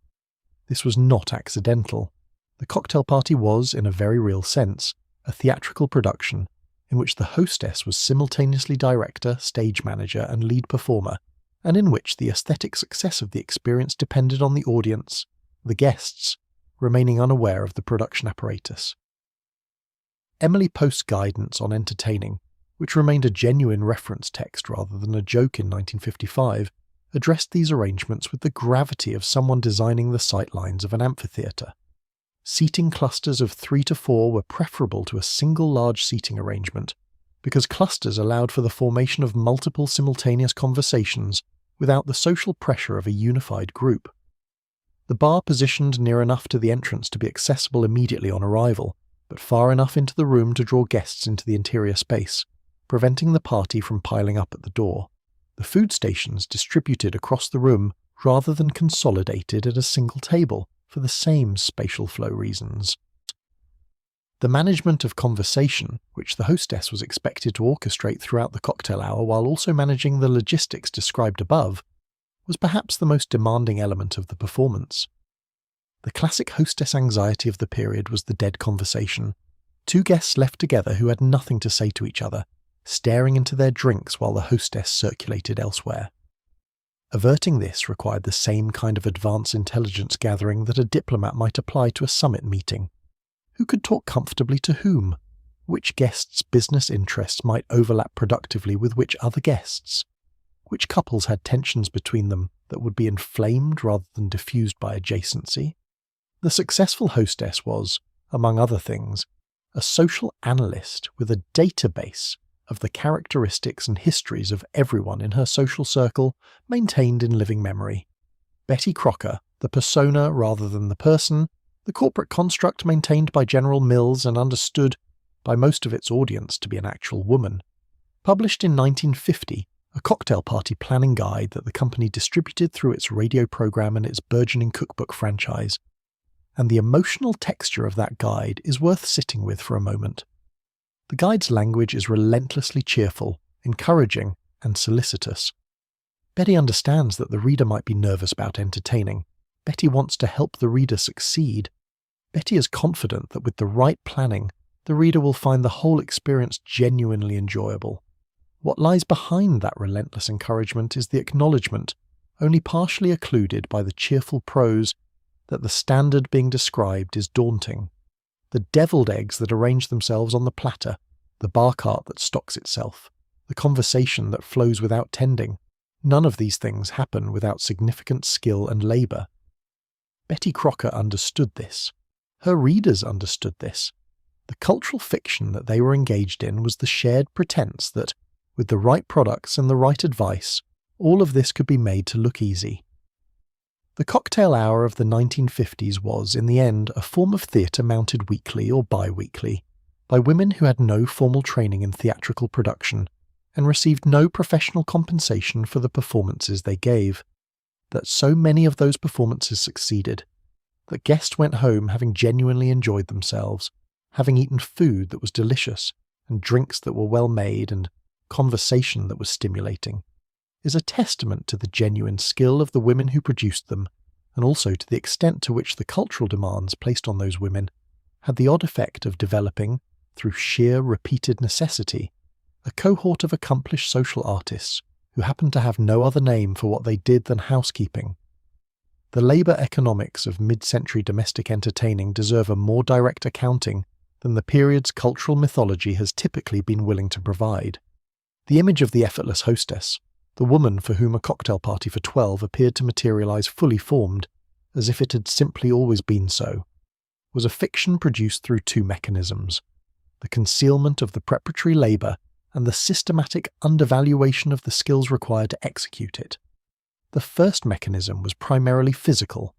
Speaker 1: This was not accidental. The cocktail party was, in a very real sense, a theatrical production in which the hostess was simultaneously director, stage manager, and lead performer, and in which the aesthetic success of the experience depended on the audience, the guests, remaining unaware of the production apparatus. Emily Post's guidance on entertaining, which remained a genuine reference text rather than a joke in 1955, addressed these arrangements with the gravity of someone designing the sightlines of an amphitheatre. Seating clusters of 3 to 4 were preferable to a single large seating arrangement, because clusters allowed for the formation of multiple simultaneous conversations without the social pressure of a unified group. The bar positioned near enough to the entrance to be accessible immediately on arrival, but far enough into the room to draw guests into the interior space, preventing the party from piling up at the door. The food stations distributed across the room rather than consolidated at a single table for the same spatial flow reasons. The management of conversation, which the hostess was expected to orchestrate throughout the cocktail hour while also managing the logistics described above, was perhaps the most demanding element of the performance. The classic hostess anxiety of the period was the dead conversation, 2 guests left together who had nothing to say to each other, staring into their drinks while the hostess circulated elsewhere. Averting this required the same kind of advance intelligence gathering that a diplomat might apply to a summit meeting. Who could talk comfortably to whom? Which guests' business interests might overlap productively with which other guests? which couples had tensions between them that would be inflamed rather than diffused by adjacency. The successful hostess was, among other things, a social analyst with a database of the characteristics and histories of everyone in her social circle maintained in living memory. Betty Crocker, the persona rather than the person, the corporate construct maintained by General Mills and understood by most of its audience to be an actual woman, published in 1950 a cocktail party planning guide that the company distributed through its radio program and its burgeoning cookbook franchise. And the emotional texture of that guide is worth sitting with for a moment. The guide's language is relentlessly cheerful, encouraging, and solicitous. Betty understands that the reader might be nervous about entertaining. Betty wants to help the reader succeed. Betty is confident that with the right planning, the reader will find the whole experience genuinely enjoyable. What lies behind that relentless encouragement is the acknowledgement, only partially occluded by the cheerful prose, that the standard being described is daunting. The deviled eggs that arrange themselves on the platter, the bar cart that stocks itself, the conversation that flows without tending, none of these things happen without significant skill and labour. Betty Crocker understood this. Her readers understood this. The cultural fiction that they were engaged in was the shared pretense that, with the right products and the right advice, all of this could be made to look easy. The cocktail hour of the 1950s was, in the end, a form of theatre mounted weekly or bi-weekly by women who had no formal training in theatrical production and received no professional compensation for the performances they gave. That so many of those performances succeeded, that guests went home having genuinely enjoyed themselves, having eaten food that was delicious, and drinks that were well made, and conversation that was stimulating, is a testament to the genuine skill of the women who produced them, and also to the extent to which the cultural demands placed on those women had the odd effect of developing, through sheer repeated necessity, a cohort of accomplished social artists who happened to have no other name for what they did than housekeeping. The labour economics of mid-century domestic entertaining deserve a more direct accounting than the period's cultural mythology has typically been willing to provide. The image of the effortless hostess, the woman for whom a cocktail party for 12 appeared to materialise fully formed, as if it had simply always been so, was a fiction produced through two mechanisms: the concealment of the preparatory labour and the systematic undervaluation of the skills required to execute it. The first mechanism was primarily physical.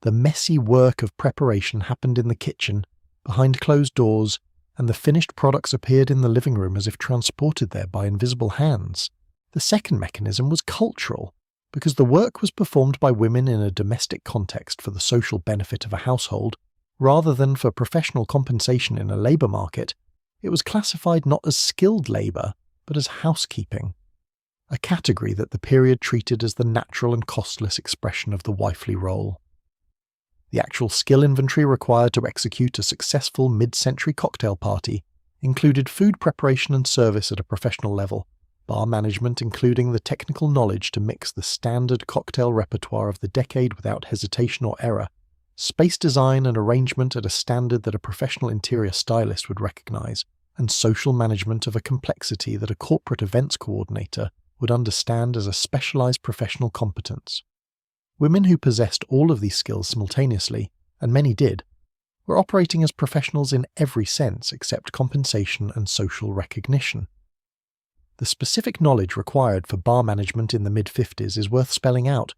Speaker 1: The messy work of preparation happened in the kitchen, behind closed doors, and the finished products appeared in the living room as if transported there by invisible hands. The second mechanism was cultural, because the work was performed by women in a domestic context for the social benefit of a household, rather than for professional compensation in a labour market. It was classified not as skilled labour, but as housekeeping, a category that the period treated as the natural and costless expression of the wifely role. The actual skill inventory required to execute a successful mid-century cocktail party included food preparation and service at a professional level, bar management including the technical knowledge to mix the standard cocktail repertoire of the decade without hesitation or error, space design and arrangement at a standard that a professional interior stylist would recognize, and social management of a complexity that a corporate events coordinator would understand as a specialized professional competence. Women who possessed all of these skills simultaneously, and many did, were operating as professionals in every sense except compensation and social recognition. The specific knowledge required for bar management in the mid-50s is worth spelling out,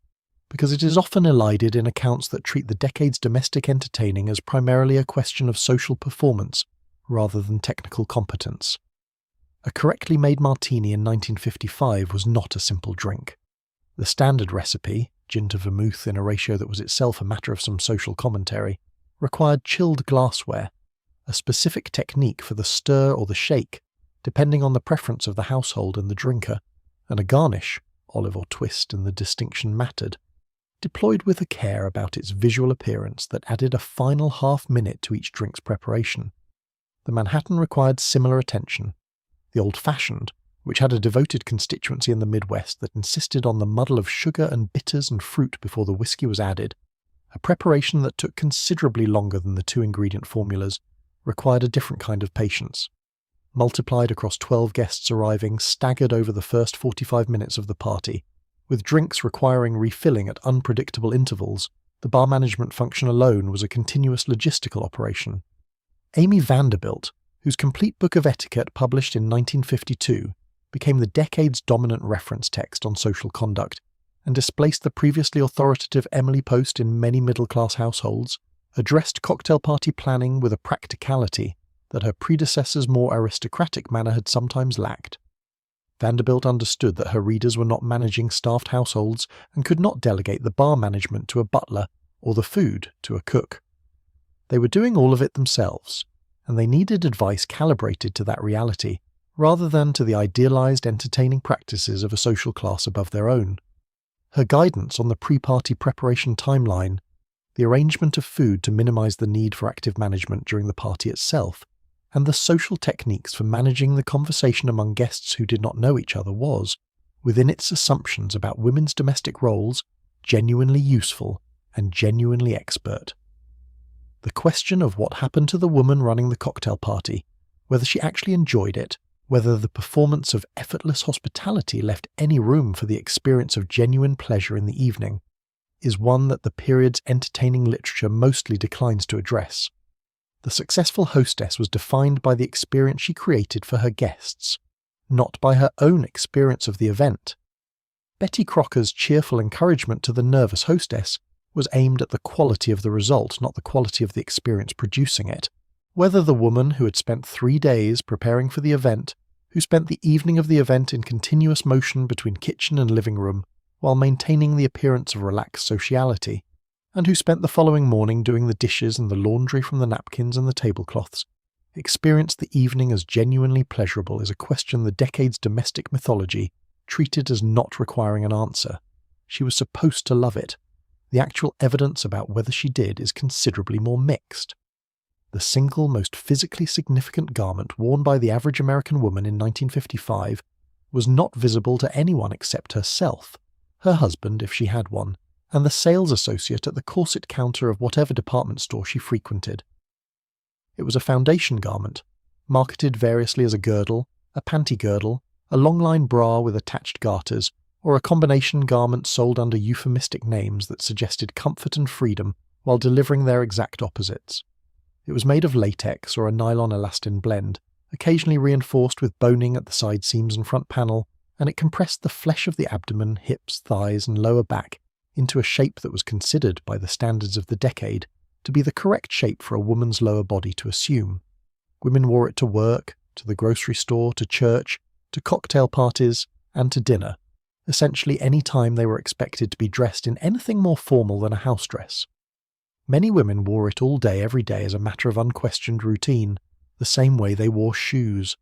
Speaker 1: because it is often elided in accounts that treat the decade's domestic entertaining as primarily a question of social performance rather than technical competence. A correctly made martini in 1955 was not a simple drink. The standard recipe, gin to vermouth in a ratio that was itself a matter of some social commentary, required chilled glassware, a specific technique for the stir or the shake, depending on the preference of the household and the drinker, and a garnish, olive or twist and the distinction mattered, deployed with a care about its visual appearance that added a final half-minute to each drink's preparation. The Manhattan required similar attention. The old-fashioned, which had a devoted constituency in the Midwest that insisted on the muddle of sugar and bitters and fruit before the whiskey was added, a preparation that took considerably longer than the two-ingredient formulas, required a different kind of patience. multiplied across 12 guests arriving staggered over the first 45 minutes of the party. With drinks requiring refilling at unpredictable intervals, the bar management function alone was a continuous logistical operation. Amy Vanderbilt, whose complete book of etiquette published in 1952, became the decade's dominant reference text on social conduct and displaced the previously authoritative Emily Post in many middle-class households, addressed cocktail party planning with a practicality that her predecessor's more aristocratic manner had sometimes lacked. Vanderbilt understood that her readers were not managing staffed households and could not delegate the bar management to a butler or the food to a cook. They were doing all of it themselves, and they needed advice calibrated to that reality, rather than to the idealized entertaining practices of a social class above their own. Her guidance on the pre-party preparation timeline, the arrangement of food to minimize the need for active management during the party itself, and the social techniques for managing the conversation among guests who did not know each other was, within its assumptions about women's domestic roles, genuinely useful and genuinely expert. The question of what happened to the woman running the cocktail party, whether she actually enjoyed it, whether the performance of effortless hospitality left any room for the experience of genuine pleasure in the evening, is one that the period's entertaining literature mostly declines to address. The successful hostess was defined by the experience she created for her guests, not by her own experience of the event. Betty Crocker's cheerful encouragement to the nervous hostess was aimed at the quality of the result, not the quality of the experience producing it. Whether the woman who had spent 3 days preparing for the event, who spent the evening of the event in continuous motion between kitchen and living room while maintaining the appearance of relaxed sociality, and who spent the following morning doing the dishes and the laundry from the napkins and the tablecloths, experienced the evening as genuinely pleasurable is a question the decade's domestic mythology treated as not requiring an answer. She was supposed to love it. The actual evidence about whether she did is considerably more mixed. The single most physically significant garment worn by the average American woman in 1955 was not visible to anyone except herself, her husband if she had one, and the sales associate at the corset counter of whatever department store she frequented. It was a foundation garment, marketed variously as a girdle, a panty girdle, a long-line bra with attached garters, or a combination garment sold under euphemistic names that suggested comfort and freedom while delivering their exact opposites. It was made of latex or a nylon elastin blend, occasionally reinforced with boning at the side seams and front panel, and it compressed the flesh of the abdomen, hips, thighs, and lower back into a shape that was considered, by the standards of the decade, to be the correct shape for a woman's lower body to assume. Women wore it to work, to the grocery store, to church, to cocktail parties, and to dinner, essentially any time they were expected to be dressed in anything more formal than a house dress. Many women wore it all day every day as a matter of unquestioned routine, the same way they wore shoes.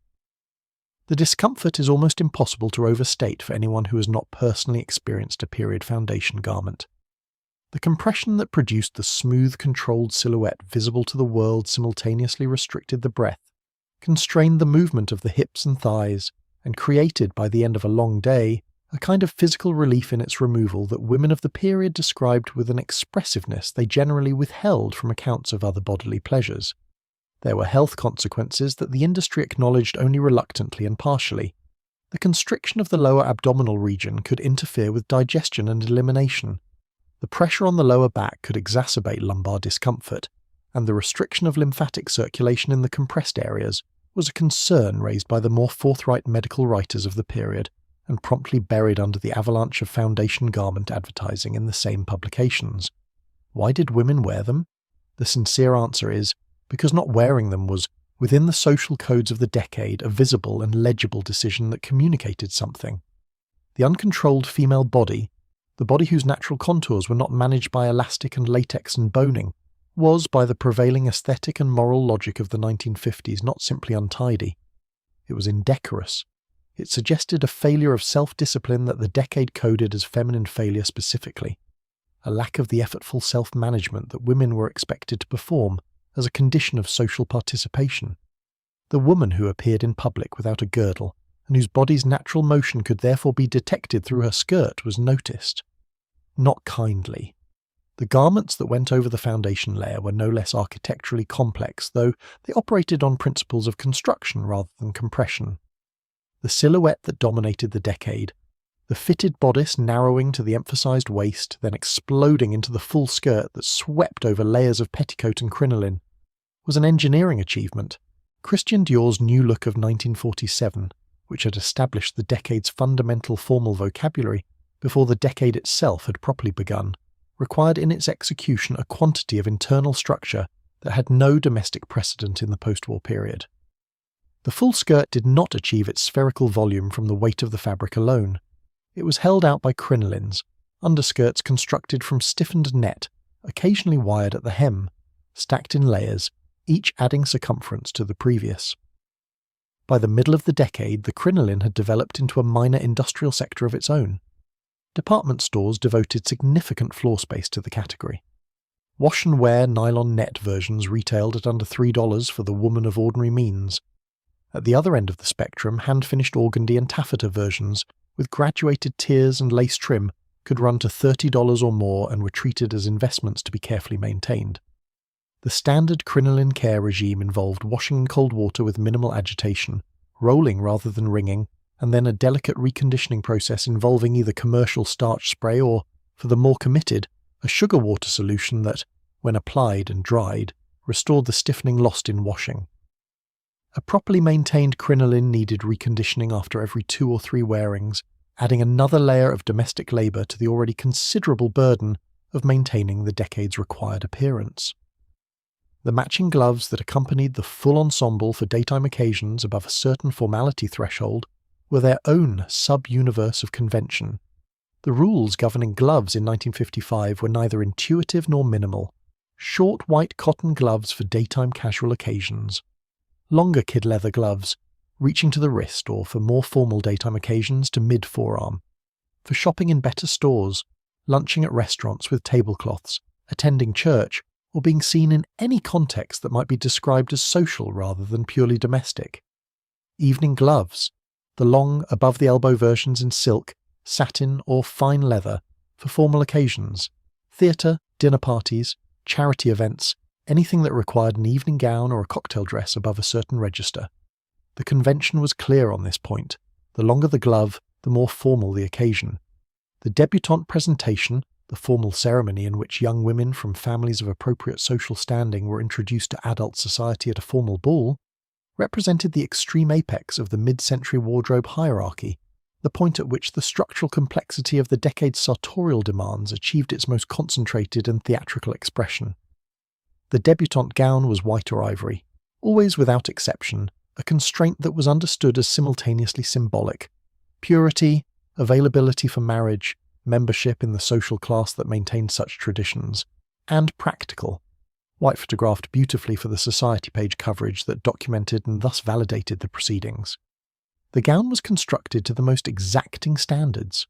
Speaker 1: The discomfort is almost impossible to overstate for anyone who has not personally experienced a period foundation garment. The compression that produced the smooth, controlled silhouette visible to the world simultaneously restricted the breath, constrained the movement of the hips and thighs, and created, by the end of a long day, a kind of physical relief in its removal that women of the period described with an expressiveness they generally withheld from accounts of other bodily pleasures. There were health consequences that the industry acknowledged only reluctantly and partially. The constriction of the lower abdominal region could interfere with digestion and elimination. The pressure on the lower back could exacerbate lumbar discomfort, and the restriction of lymphatic circulation in the compressed areas was a concern raised by the more forthright medical writers of the period, and promptly buried under the avalanche of foundation garment advertising in the same publications. Why did women wear them? The sincere answer is, because not wearing them was, within the social codes of the decade, a visible and legible decision that communicated something. The uncontrolled female body, the body whose natural contours were not managed by elastic and latex and boning, was, by the prevailing aesthetic and moral logic of the 1950s, not simply untidy. It was indecorous. It suggested a failure of self-discipline that the decade coded as feminine failure specifically, a lack of the effortful self-management that women were expected to perform as a condition of social participation. The woman who appeared in public without a girdle, and whose body's natural motion could therefore be detected through her skirt, was noticed. Not kindly. The garments that went over the foundation layer were no less architecturally complex, though they operated on principles of construction rather than compression. The silhouette that dominated the decade, the fitted bodice narrowing to the emphasized waist, then exploding into the full skirt that swept over layers of petticoat and crinoline, was an engineering achievement. Christian Dior's new look of 1947, which had established the decade's fundamental formal vocabulary before the decade itself had properly begun, required in its execution a quantity of internal structure that had no domestic precedent in the post-war period. The full skirt did not achieve its spherical volume from the weight of the fabric alone. It was held out by crinolines, underskirts constructed from stiffened net, occasionally wired at the hem, stacked in layers, each adding circumference to the previous. By the middle of the decade, the crinoline had developed into a minor industrial sector of its own. Department stores devoted significant floor space to the category. Wash-and-wear nylon net versions retailed at under $3 for the woman of ordinary means. At the other end of the spectrum, hand-finished organdy and taffeta versions, with graduated tiers and lace trim, could run to $30 or more and were treated as investments to be carefully maintained. The standard crinoline care regime involved washing in cold water with minimal agitation, rolling rather than wringing, and then a delicate reconditioning process involving either commercial starch spray or, for the more committed, a sugar water solution that, when applied and dried, restored the stiffening lost in washing. A properly maintained crinoline needed reconditioning after every 2 or 3 wearings, adding another layer of domestic labour to the already considerable burden of maintaining the decade's required appearance. The matching gloves that accompanied the full ensemble for daytime occasions above a certain formality threshold were their own sub-universe of convention. The rules governing gloves in 1955 were neither intuitive nor minimal. Short white cotton gloves for daytime casual occasions. Longer kid leather gloves, reaching to the wrist or for more formal daytime occasions to mid-forearm. For shopping in better stores, lunching at restaurants with tablecloths, attending church, or being seen in any context that might be described as social rather than purely domestic. Evening gloves, the long, above-the-elbow versions in silk, satin, or fine leather, for formal occasions, theatre, dinner parties, charity events, anything that required an evening gown or a cocktail dress above a certain register. The convention was clear on this point. The longer the glove, the more formal the occasion. The debutante presentation, the formal ceremony in which young women from families of appropriate social standing were introduced to adult society at a formal ball, represented the extreme apex of the mid-century wardrobe hierarchy, the point at which the structural complexity of the decade's sartorial demands achieved its most concentrated and theatrical expression. The debutante gown was white or ivory, always without exception, a constraint that was understood as simultaneously symbolic. Purity, availability for marriage, membership in the social class that maintained such traditions, and practical. White photographed beautifully for the society page coverage that documented and thus validated the proceedings. The gown was constructed to the most exacting standards,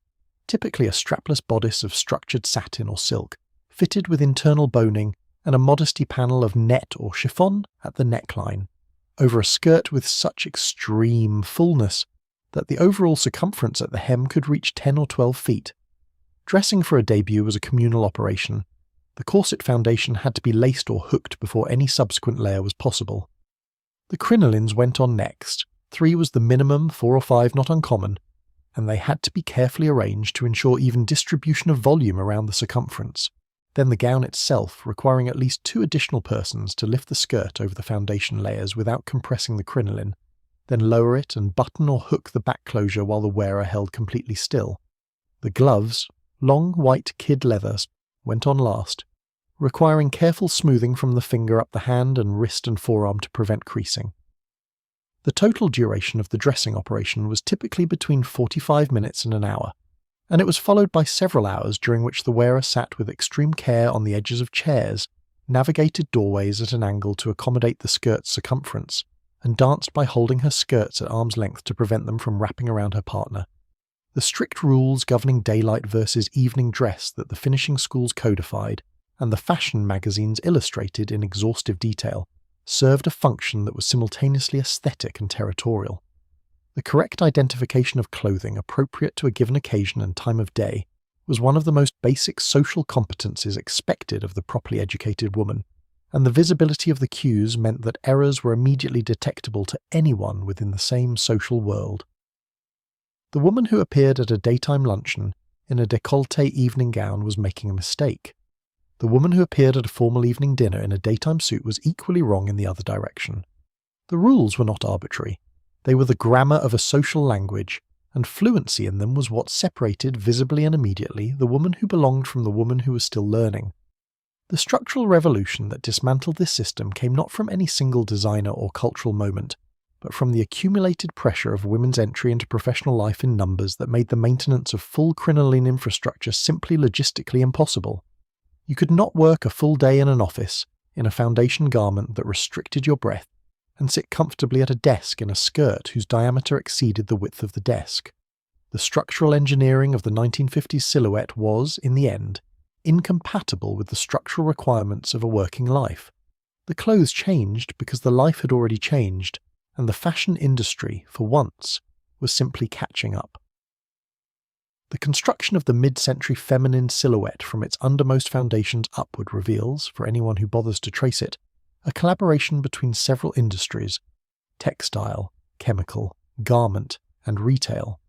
Speaker 1: typically a strapless bodice of structured satin or silk, fitted with internal boning and a modesty panel of net or chiffon at the neckline, over a skirt with such extreme fullness that the overall circumference at the hem could reach 10 or 12 feet. Dressing for a debut was a communal operation. The corset foundation had to be laced or hooked before any subsequent layer was possible. The crinolines went on next. 3 was the minimum, 4 or 5 not uncommon, and they had to be carefully arranged to ensure even distribution of volume around the circumference. Then the gown itself, requiring at least 2 additional persons to lift the skirt over the foundation layers without compressing the crinoline, then lower it and button or hook the back closure while the wearer held completely still. The gloves, long white kid leathers, went on last, requiring careful smoothing from the finger up the hand and wrist and forearm to prevent creasing. The total duration of the dressing operation was typically between 45 minutes and an hour, and it was followed by several hours during which the wearer sat with extreme care on the edges of chairs, navigated doorways at an angle to accommodate the skirt's circumference, and danced by holding her skirts at arm's length to prevent them from wrapping around her partner. The strict rules governing daylight versus evening dress that the finishing schools codified, and the fashion magazines illustrated in exhaustive detail, served a function that was simultaneously aesthetic and territorial. The correct identification of clothing appropriate to a given occasion and time of day was one of the most basic social competencies expected of the properly educated woman, and the visibility of the cues meant that errors were immediately detectable to anyone within the same social world. The woman who appeared at a daytime luncheon in a décolleté evening gown was making a mistake. The woman who appeared at a formal evening dinner in a daytime suit was equally wrong in the other direction. The rules were not arbitrary. They were the grammar of a social language, and fluency in them was what separated visibly and immediately the woman who belonged from the woman who was still learning. The structural revolution that dismantled this system came not from any single designer or cultural moment, but from the accumulated pressure of women's entry into professional life in numbers that made the maintenance of full crinoline infrastructure simply logistically impossible. You could not work a full day in an office, in a foundation garment that restricted your breath, and sit comfortably at a desk in a skirt whose diameter exceeded the width of the desk. The structural engineering of the 1950s silhouette was, in the end, incompatible with the structural requirements of a working life. The clothes changed because the life had already changed, and the fashion industry, for once, was simply catching up. The construction of the mid-century feminine silhouette from its undermost foundations upward reveals, for anyone who bothers to trace it, a collaboration between several industries, textile, chemical, garment, and retail,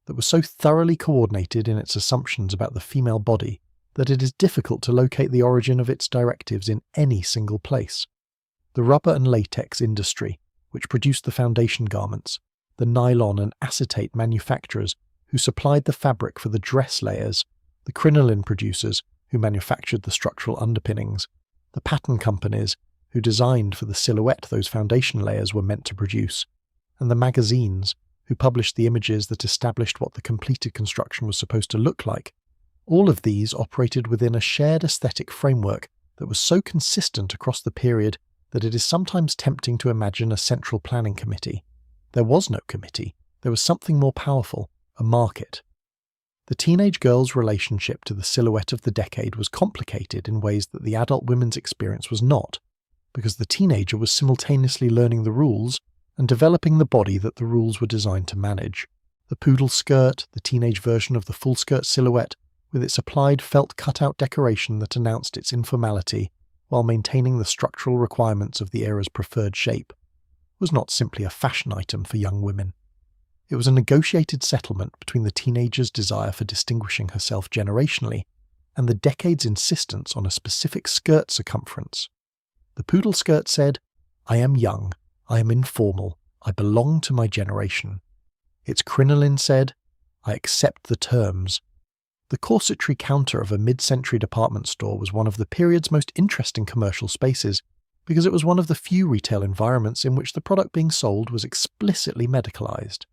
Speaker 1: that was so thoroughly coordinated in its assumptions about the female body that it is difficult to locate the origin of its directives in any single place. The rubber and latex industry, which produced the foundation garments, the nylon and acetate manufacturers who supplied the fabric for the dress layers, the crinoline producers who manufactured the structural underpinnings, the pattern companies who designed for the silhouette those foundation layers were meant to produce, and the magazines who published the images that established what the completed construction was supposed to look like. All of these operated within a shared aesthetic framework that was so consistent across the period that it is sometimes tempting to imagine a central planning committee. There was no committee. There was something more powerful, a market. The teenage girl's relationship to the silhouette of the decade was complicated in ways that the adult women's experience was not, because the teenager was simultaneously learning the rules and developing the body that the rules were designed to manage. The poodle skirt, the teenage version of the full skirt silhouette, with its applied felt cutout decoration that announced its informality while maintaining the structural requirements of the era's preferred shape, was not simply a fashion item for young women. It was a negotiated settlement between the teenager's desire for distinguishing herself generationally and the decade's insistence on a specific skirt circumference. The poodle skirt said, "I am young, I am informal, I belong to my generation." Its crinoline said, "I accept the terms." The corsetry counter of a mid-century department store was one of the period's most interesting commercial spaces because it was one of the few retail environments in which the product being sold was explicitly medicalized.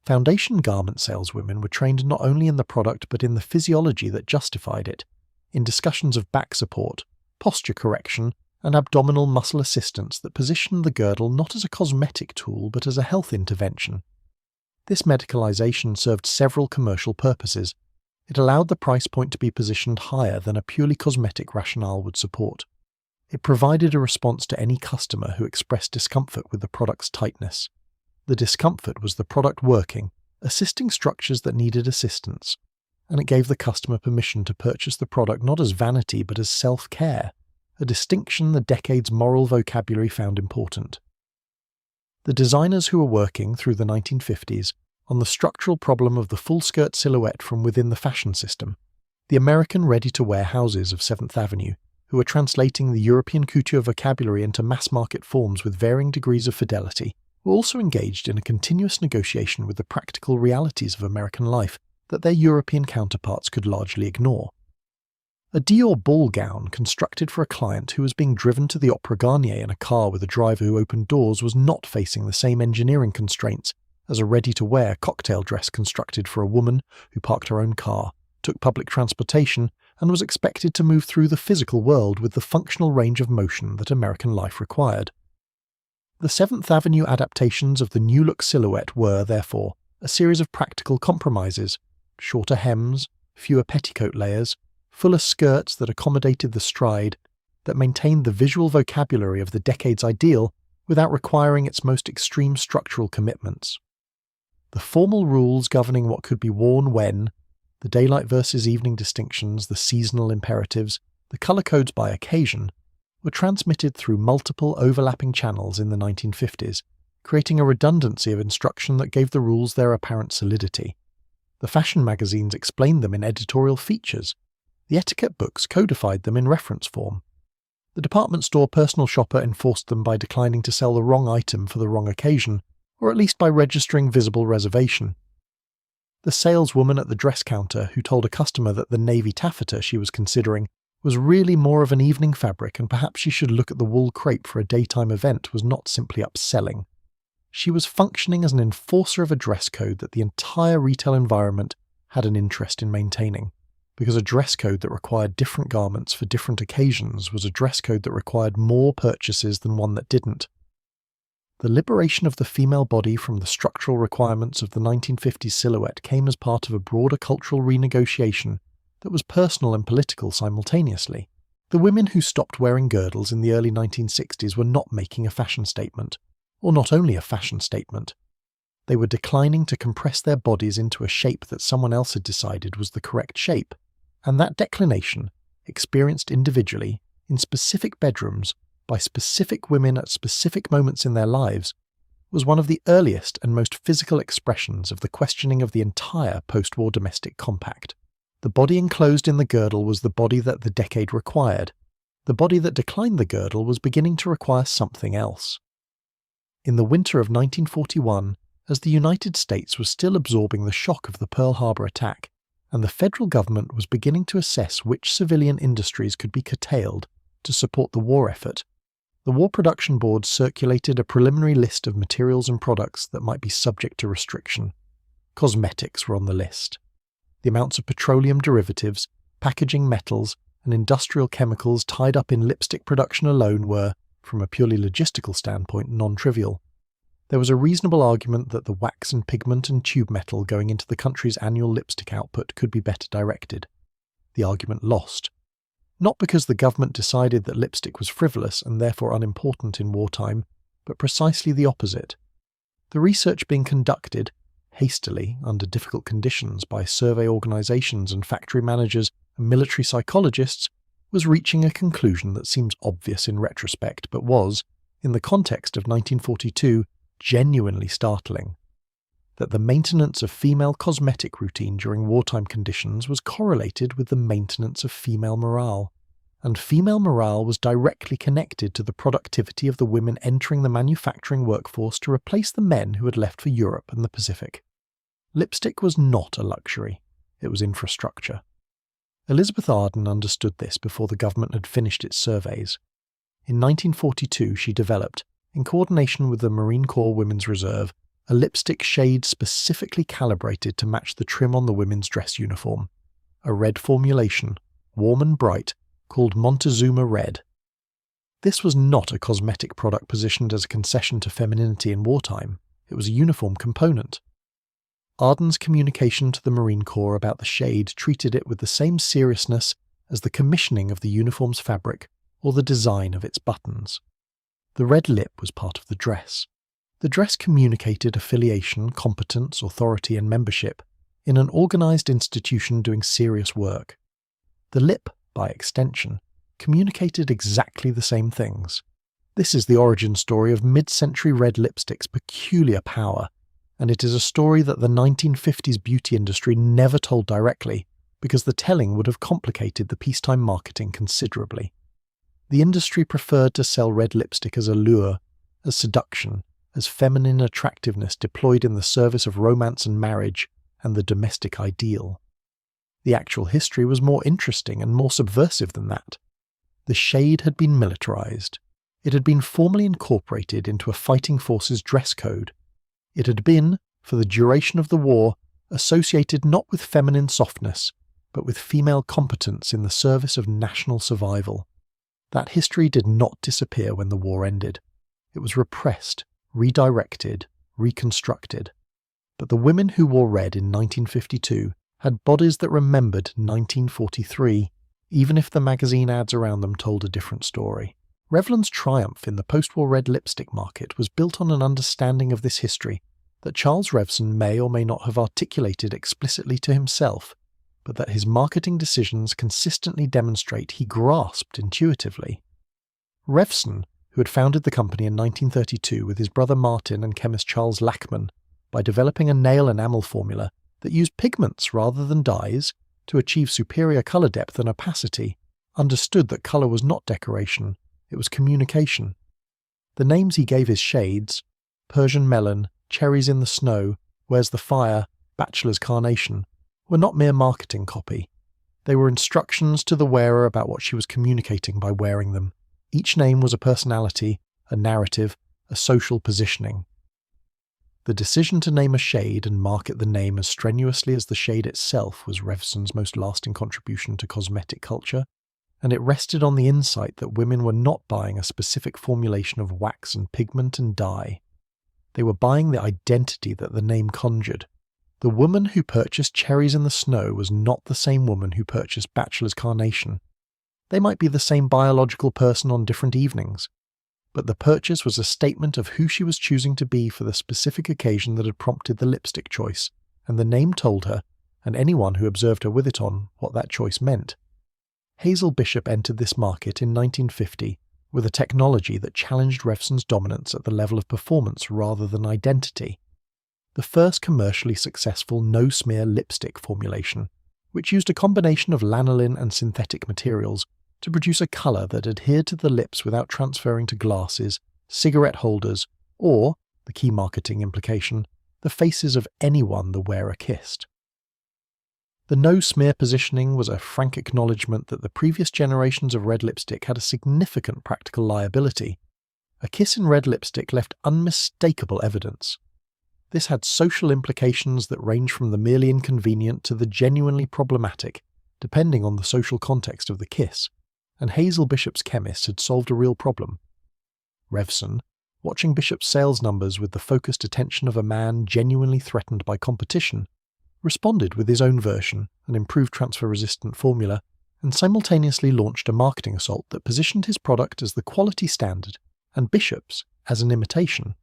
Speaker 1: Foundation garment saleswomen were trained not only in the product but in the physiology that justified it, in discussions of back support, posture correction, and abdominal muscle assistance that positioned the girdle not as a cosmetic tool but as a health intervention. This medicalization served several commercial purposes. It allowed the price point to be positioned higher than a purely cosmetic rationale would support. It provided a response to any customer who expressed discomfort with the product's tightness. The discomfort was the product working, assisting structures that needed assistance, and it gave the customer permission to purchase the product not as vanity but as self-care, a distinction the decade's moral vocabulary found important. The designers who were working through the 1950s on the structural problem of the full-skirt silhouette from within the fashion system, the American ready-to-wear houses of 7th Avenue, who were translating the European couture vocabulary into mass-market forms with varying degrees of fidelity, were also engaged in a continuous negotiation with the practical realities of American life that their European counterparts could largely ignore. A Dior ball gown constructed for a client who was being driven to the Opera Garnier in a car with a driver who opened doors was not facing the same engineering constraints as a ready-to-wear cocktail dress constructed for a woman who parked her own car, took public transportation, and was expected to move through the physical world with the functional range of motion that American life required. The 7th Avenue adaptations of the New Look silhouette were, therefore, a series of practical compromises: shorter hems, fewer petticoat layers, fuller skirts that accommodated the stride, that maintained the visual vocabulary of the decade's ideal without requiring its most extreme structural commitments. The formal rules governing what could be worn when, The daylight versus evening distinctions, the seasonal imperatives, the colour codes by occasion, were transmitted through multiple overlapping channels in the 1950s, creating a redundancy of instruction that gave the rules their apparent solidity. The fashion magazines explained them in editorial features. The etiquette books codified them in reference form. The department store personal shopper enforced them by declining to sell the wrong item for the wrong occasion, or at least by registering visible reservation. The saleswoman at the dress counter who told a customer that the navy taffeta she was considering was really more of an evening fabric and perhaps she should look at the wool crepe for a daytime event was not simply upselling. She was functioning as an enforcer of a dress code that the entire retail environment had an interest in maintaining, because a dress code that required different garments for different occasions was a dress code that required more purchases than one that didn't. The liberation of the female body from the structural requirements of the 1950s silhouette came as part of a broader cultural renegotiation that was personal and political simultaneously. The women who stopped wearing girdles in the early 1960s were not making a fashion statement, or not only a fashion statement. They were declining to compress their bodies into a shape that someone else had decided was the correct shape, and that declination, experienced individually, in specific bedrooms, by specific women at specific moments in their lives, was one of the earliest and most physical expressions of the questioning of the entire post-war domestic compact. The body enclosed in the girdle was the body that the decade required. The body that declined the girdle was beginning to require something else. In the winter of 1941, as the United States was still absorbing the shock of the Pearl Harbor attack, and the federal government was beginning to assess which civilian industries could be curtailed to support the war effort, the War Production Board circulated a preliminary list of materials and products that might be subject to restriction. Cosmetics were on the list. The amounts of petroleum derivatives, packaging metals, and industrial chemicals tied up in lipstick production alone were, from a purely logistical standpoint, non-trivial. There was a reasonable argument that the wax and pigment and tube metal going into the country's annual lipstick output could be better directed. The argument lost. Not because the government decided that lipstick was frivolous and therefore unimportant in wartime, but precisely the opposite. The research being conducted, hastily, under difficult conditions by survey organizations and factory managers and military psychologists, was reaching a conclusion that seems obvious in retrospect, but was, in the context of 1942, genuinely startling. That the maintenance of female cosmetic routine during wartime conditions was correlated with the maintenance of female morale, and female morale was directly connected to the productivity of the women entering the manufacturing workforce to replace the men who had left for Europe and the Pacific. Lipstick was not a luxury, it was infrastructure. Elizabeth Arden understood this before the government had finished its surveys. In 1942 she developed, in coordination with the Marine Corps Women's Reserve, a lipstick shade specifically calibrated to match the trim on the women's dress uniform. A red formulation, warm and bright, called Montezuma Red. This was not a cosmetic product positioned as a concession to femininity in wartime. It was a uniform component. Arden's communication to the Marine Corps about the shade treated it with the same seriousness as the commissioning of the uniform's fabric or the design of its buttons. The red lip was part of the dress. The dress communicated affiliation, competence, authority, and membership in an organized institution doing serious work. The lip, by extension, communicated exactly the same things. This is the origin story of mid-century red lipstick's peculiar power, and it is a story that the 1950s beauty industry never told directly, because the telling would have complicated the peacetime marketing considerably. The industry preferred to sell red lipstick as allure, as seduction, as feminine attractiveness deployed in the service of romance and marriage and the domestic ideal. The actual history was more interesting and more subversive than that. The shade had been militarized. It had been formally incorporated into a fighting force's dress code. It had been, for the duration of the war, associated not with feminine softness, but with female competence in the service of national survival. That history did not disappear when the war ended. It was repressed, redirected, reconstructed. But the women who wore red in 1952 had bodies that remembered 1943, even if the magazine ads around them told a different story. Revlon's triumph in the post-war red lipstick market was built on an understanding of this history that Charles Revson may or may not have articulated explicitly to himself, but that his marketing decisions consistently demonstrate he grasped intuitively. Revson, who had founded the company in 1932 with his brother Martin and chemist Charles Lachman, by developing a nail enamel formula that used pigments rather than dyes to achieve superior colour depth and opacity, understood that colour was not decoration, it was communication. The names he gave his shades, Persian Melon, Cherries in the Snow, Where's the Fire, Bachelor's Carnation, were not mere marketing copy. They were instructions to the wearer about what she was communicating by wearing them. Each name was a personality, a narrative, a social positioning. The decision to name a shade and market the name as strenuously as the shade itself was Revson's most lasting contribution to cosmetic culture, and it rested on the insight that women were not buying a specific formulation of wax and pigment and dye. They were buying the identity that the name conjured. The woman who purchased Cherries in the Snow was not the same woman who purchased Bachelor's Carnation. They might be the same biological person on different evenings, but the purchase was a statement of who she was choosing to be for the specific occasion that had prompted the lipstick choice, and the name told her, and anyone who observed her with it on, what that choice meant. Hazel Bishop entered this market in 1950 with a technology that challenged Revson's dominance at the level of performance rather than identity. The first commercially successful no-smear lipstick formulation, which used a combination of lanolin and synthetic materials to produce a colour that adhered to the lips without transferring to glasses, cigarette holders, or, the key marketing implication, the faces of anyone the wearer kissed. The no-smear positioning was a frank acknowledgement that the previous generations of red lipstick had a significant practical liability. A kiss in red lipstick left unmistakable evidence. This had social implications that range from the merely inconvenient to the genuinely problematic, depending on the social context of the kiss, and Hazel Bishop's chemists had solved a real problem. Revson, watching Bishop's sales numbers with the focused attention of a man genuinely threatened by competition, responded with his own version, an improved transfer-resistant formula, and simultaneously launched a marketing assault that positioned his product as the quality standard and Bishop's as an imitation.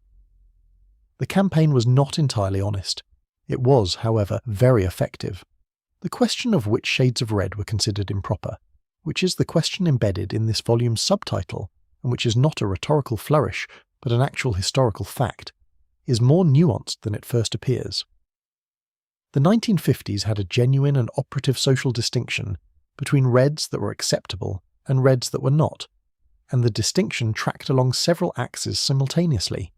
Speaker 1: The campaign was not entirely honest. It was, however, very effective. The question of which shades of red were considered improper, which is the question embedded in this volume's subtitle, and which is not a rhetorical flourish, but an actual historical fact, is more nuanced than it first appears. The 1950s had a genuine and operative social distinction between reds that were acceptable and reds that were not, and the distinction tracked along several axes simultaneously.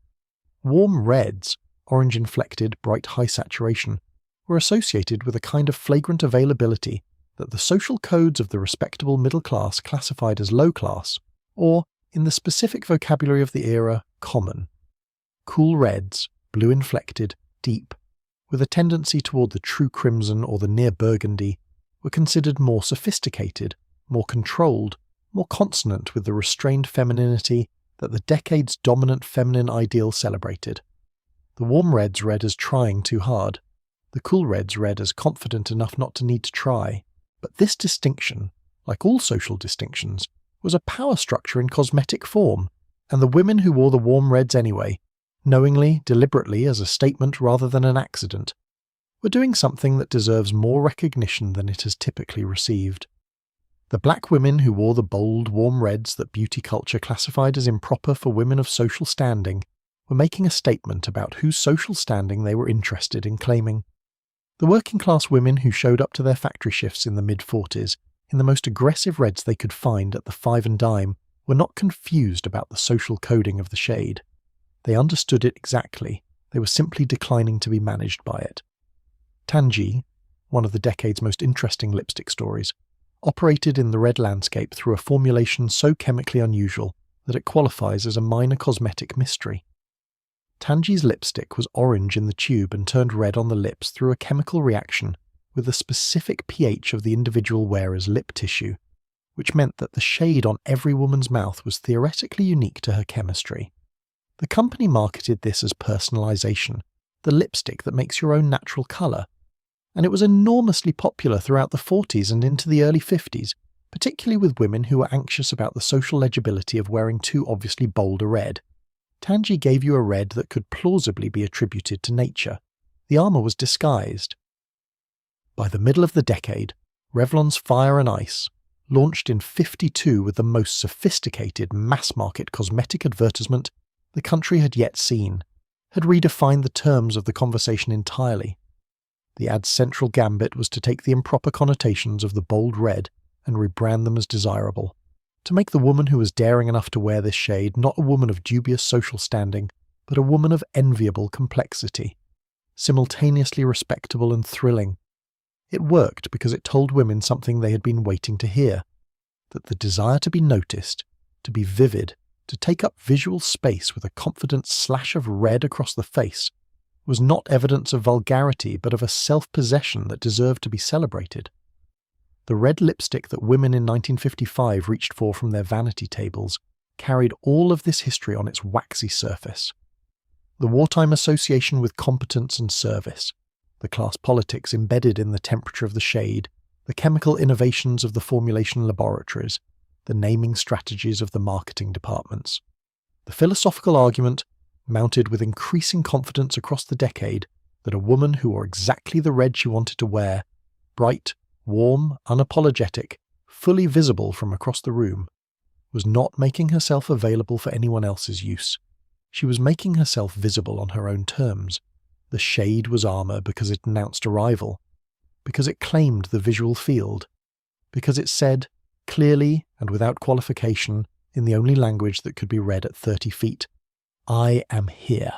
Speaker 1: Warm reds, orange-inflected, bright high saturation, were associated with a kind of flagrant availability that the social codes of the respectable middle class classified as low class, or, in the specific vocabulary of the era, common. Cool reds, blue-inflected, deep, with a tendency toward the true crimson or the near burgundy, were considered more sophisticated, more controlled, more consonant with the restrained femininity that the decade's dominant feminine ideal celebrated. The warm reds read as trying too hard, the cool reds read as confident enough not to need to try. But this distinction, like all social distinctions, was a power structure in cosmetic form, and the women who wore the warm reds anyway, knowingly, deliberately as a statement rather than an accident, were doing something that deserves more recognition than it has typically received. The black women who wore the bold, warm reds that beauty culture classified as improper for women of social standing were making a statement about whose social standing they were interested in claiming. The working-class women who showed up to their factory shifts in the mid-40s in the most aggressive reds they could find at the 5 and dime were not confused about the social coding of the shade. They understood it exactly, they were simply declining to be managed by it. Tangy, one of the decade's most interesting lipstick stories, operated in the red landscape through a formulation so chemically unusual that it qualifies as a minor cosmetic mystery. Tangy's lipstick was orange in the tube and turned red on the lips through a chemical reaction with the specific pH of the individual wearer's lip tissue, which meant that the shade on every woman's mouth was theoretically unique to her chemistry. The company marketed this as personalization, the lipstick that makes your own natural colour, and it was enormously popular throughout the 40s and into the early 50s, particularly with women who were anxious about the social legibility of wearing too obviously bold a red. Tangy gave you a red that could plausibly be attributed to nature. The armour was disguised. By the middle of the decade, Revlon's Fire and Ice, launched in '52 with the most sophisticated mass-market cosmetic advertisement the country had yet seen, had redefined the terms of the conversation entirely. The ad's central gambit was to take the improper connotations of the bold red and rebrand them as desirable, to make the woman who was daring enough to wear this shade not a woman of dubious social standing, but a woman of enviable complexity, simultaneously respectable and thrilling. It worked because it told women something they had been waiting to hear, that the desire to be noticed, to be vivid, to take up visual space with a confident slash of red across the face, was not evidence of vulgarity but of a self-possession that deserved to be celebrated. The red lipstick that women in 1955 reached for from their vanity tables carried all of this history on its waxy surface. The wartime association with competence and service, the class politics embedded in the temperature of the shade, the chemical innovations of the formulation laboratories, the naming strategies of the marketing departments. The philosophical argument, mounted with increasing confidence across the decade, that a woman who wore exactly the red she wanted to wear, bright, warm, unapologetic, fully visible from across the room, was not making herself available for anyone else's use. She was making herself visible on her own terms. The shade was armor because it announced arrival, because it claimed the visual field, because it said, clearly and without qualification, in the only language that could be read at 30 feet, I am here.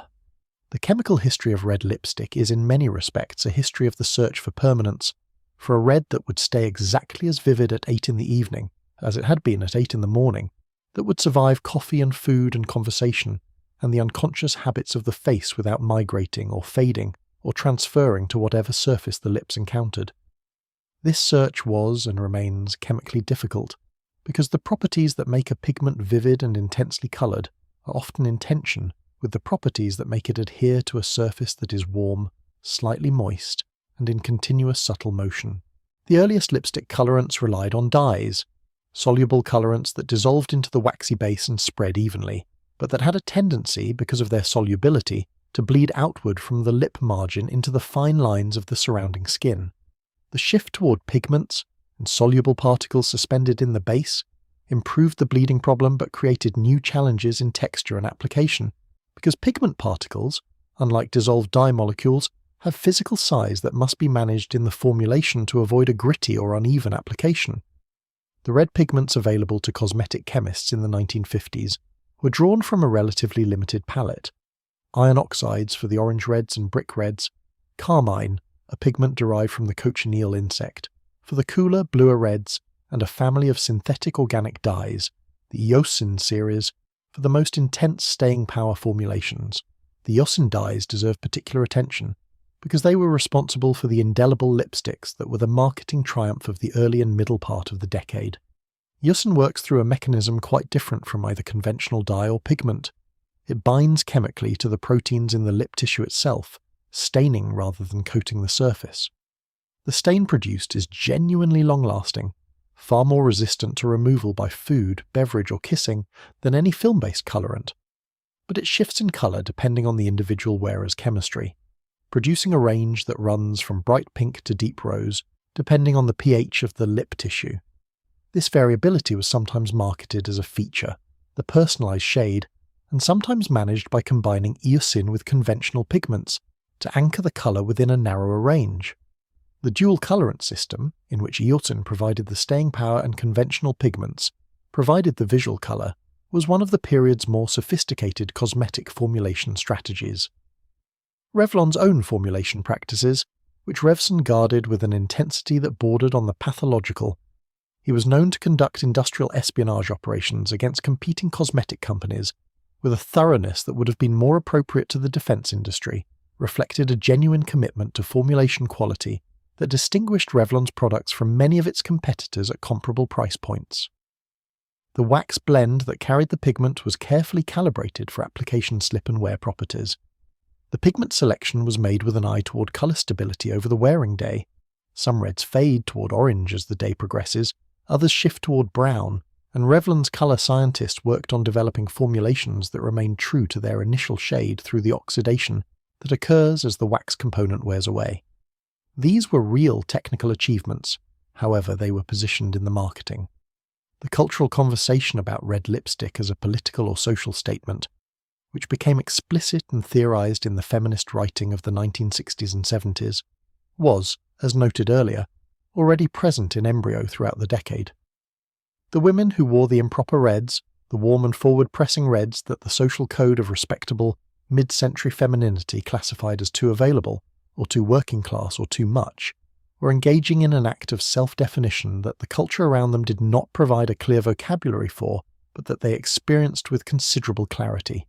Speaker 1: The chemical history of red lipstick is in many respects a history of the search for permanence, for a red that would stay exactly as vivid at 8 in the evening as it had been at 8 in the morning, that would survive coffee and food and conversation, and the unconscious habits of the face without migrating or fading or transferring to whatever surface the lips encountered. This search was and remains chemically difficult, because the properties that make a pigment vivid and intensely coloured are often in tension with the properties that make it adhere to a surface that is warm, slightly moist, and in continuous subtle motion. The earliest lipstick colorants relied on dyes, soluble colorants that dissolved into the waxy base and spread evenly, but that had a tendency, because of their solubility, to bleed outward from the lip margin into the fine lines of the surrounding skin. The shift toward pigments and soluble particles suspended in the base improved the bleeding problem but created new challenges in texture and application, because pigment particles, unlike dissolved dye molecules, have physical size that must be managed in the formulation to avoid a gritty or uneven application. The red pigments available to cosmetic chemists in the 1950s were drawn from a relatively limited palette: iron oxides for the orange reds and brick reds, carmine, a pigment derived from the cochineal insect, for the cooler, bluer reds, and a family of synthetic organic dyes, the Eosin series, for the most intense staying power formulations. The Eosin dyes deserve particular attention, because they were responsible for the indelible lipsticks that were the marketing triumph of the early and middle part of the decade. Eosin works through a mechanism quite different from either conventional dye or pigment. It binds chemically to the proteins in the lip tissue itself, staining rather than coating the surface. The stain produced is genuinely long-lasting, far more resistant to removal by food, beverage or kissing than any film-based colorant. But it shifts in color depending on the individual wearer's chemistry, producing a range that runs from bright pink to deep rose, depending on the pH of the lip tissue. This variability was sometimes marketed as a feature, the personalized shade, and sometimes managed by combining eosin with conventional pigments to anchor the color within a narrower range. The dual colorant system, in which eosin provided the staying power and conventional pigments provided the visual color, was one of the period's more sophisticated cosmetic formulation strategies. Revlon's own formulation practices, which Revson guarded with an intensity that bordered on the pathological. He was known to conduct industrial espionage operations against competing cosmetic companies with a thoroughness that would have been more appropriate to the defense industry, reflected a genuine commitment to formulation quality that distinguished Revlon's products from many of its competitors at comparable price points. The wax blend that carried the pigment was carefully calibrated for application slip and wear properties. The pigment selection was made with an eye toward color stability over the wearing day. Some reds fade toward orange as the day progresses, others shift toward brown, and Revlon's color scientists worked on developing formulations that remained true to their initial shade through the oxidation that occurs as the wax component wears away. These were real technical achievements, however they were positioned in the marketing. The cultural conversation about red lipstick as a political or social statement, which became explicit and theorized in the feminist writing of the 1960s and 70s, was, as noted earlier, already present in embryo throughout the decade. The women who wore the improper reds, the warm and forward-pressing reds that the social code of respectable, mid-century femininity classified as too available, or too working class, or too much, were engaging in an act of self-definition that the culture around them did not provide a clear vocabulary for, but that they experienced with considerable clarity.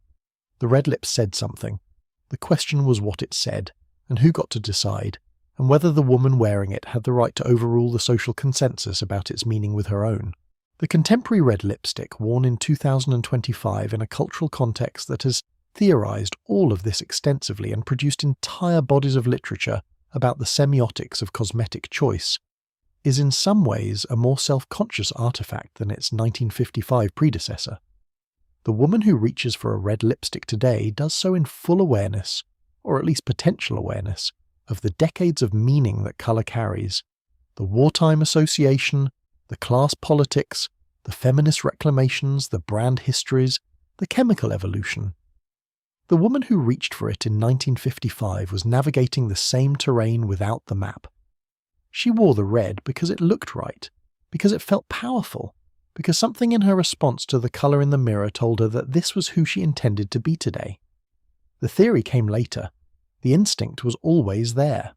Speaker 1: The red lips said something. The question was what it said, and who got to decide, and whether the woman wearing it had the right to overrule the social consensus about its meaning with her own. The contemporary red lipstick, worn in 2025 in a cultural context that has theorized all of this extensively and produced entire bodies of literature about the semiotics of cosmetic choice, is in some ways a more self-conscious artifact than its 1955 predecessor. The woman who reaches for a red lipstick today does so in full awareness, or at least potential awareness, of the decades of meaning that colour carries, the wartime association, the class politics, the feminist reclamations, the brand histories, the chemical evolution. The woman who reached for it in 1955 was navigating the same terrain without the map. She wore the red because it looked right, because it felt powerful, because something in her response to the colour in the mirror told her that this was who she intended to be today. The theory came later. The instinct was always there.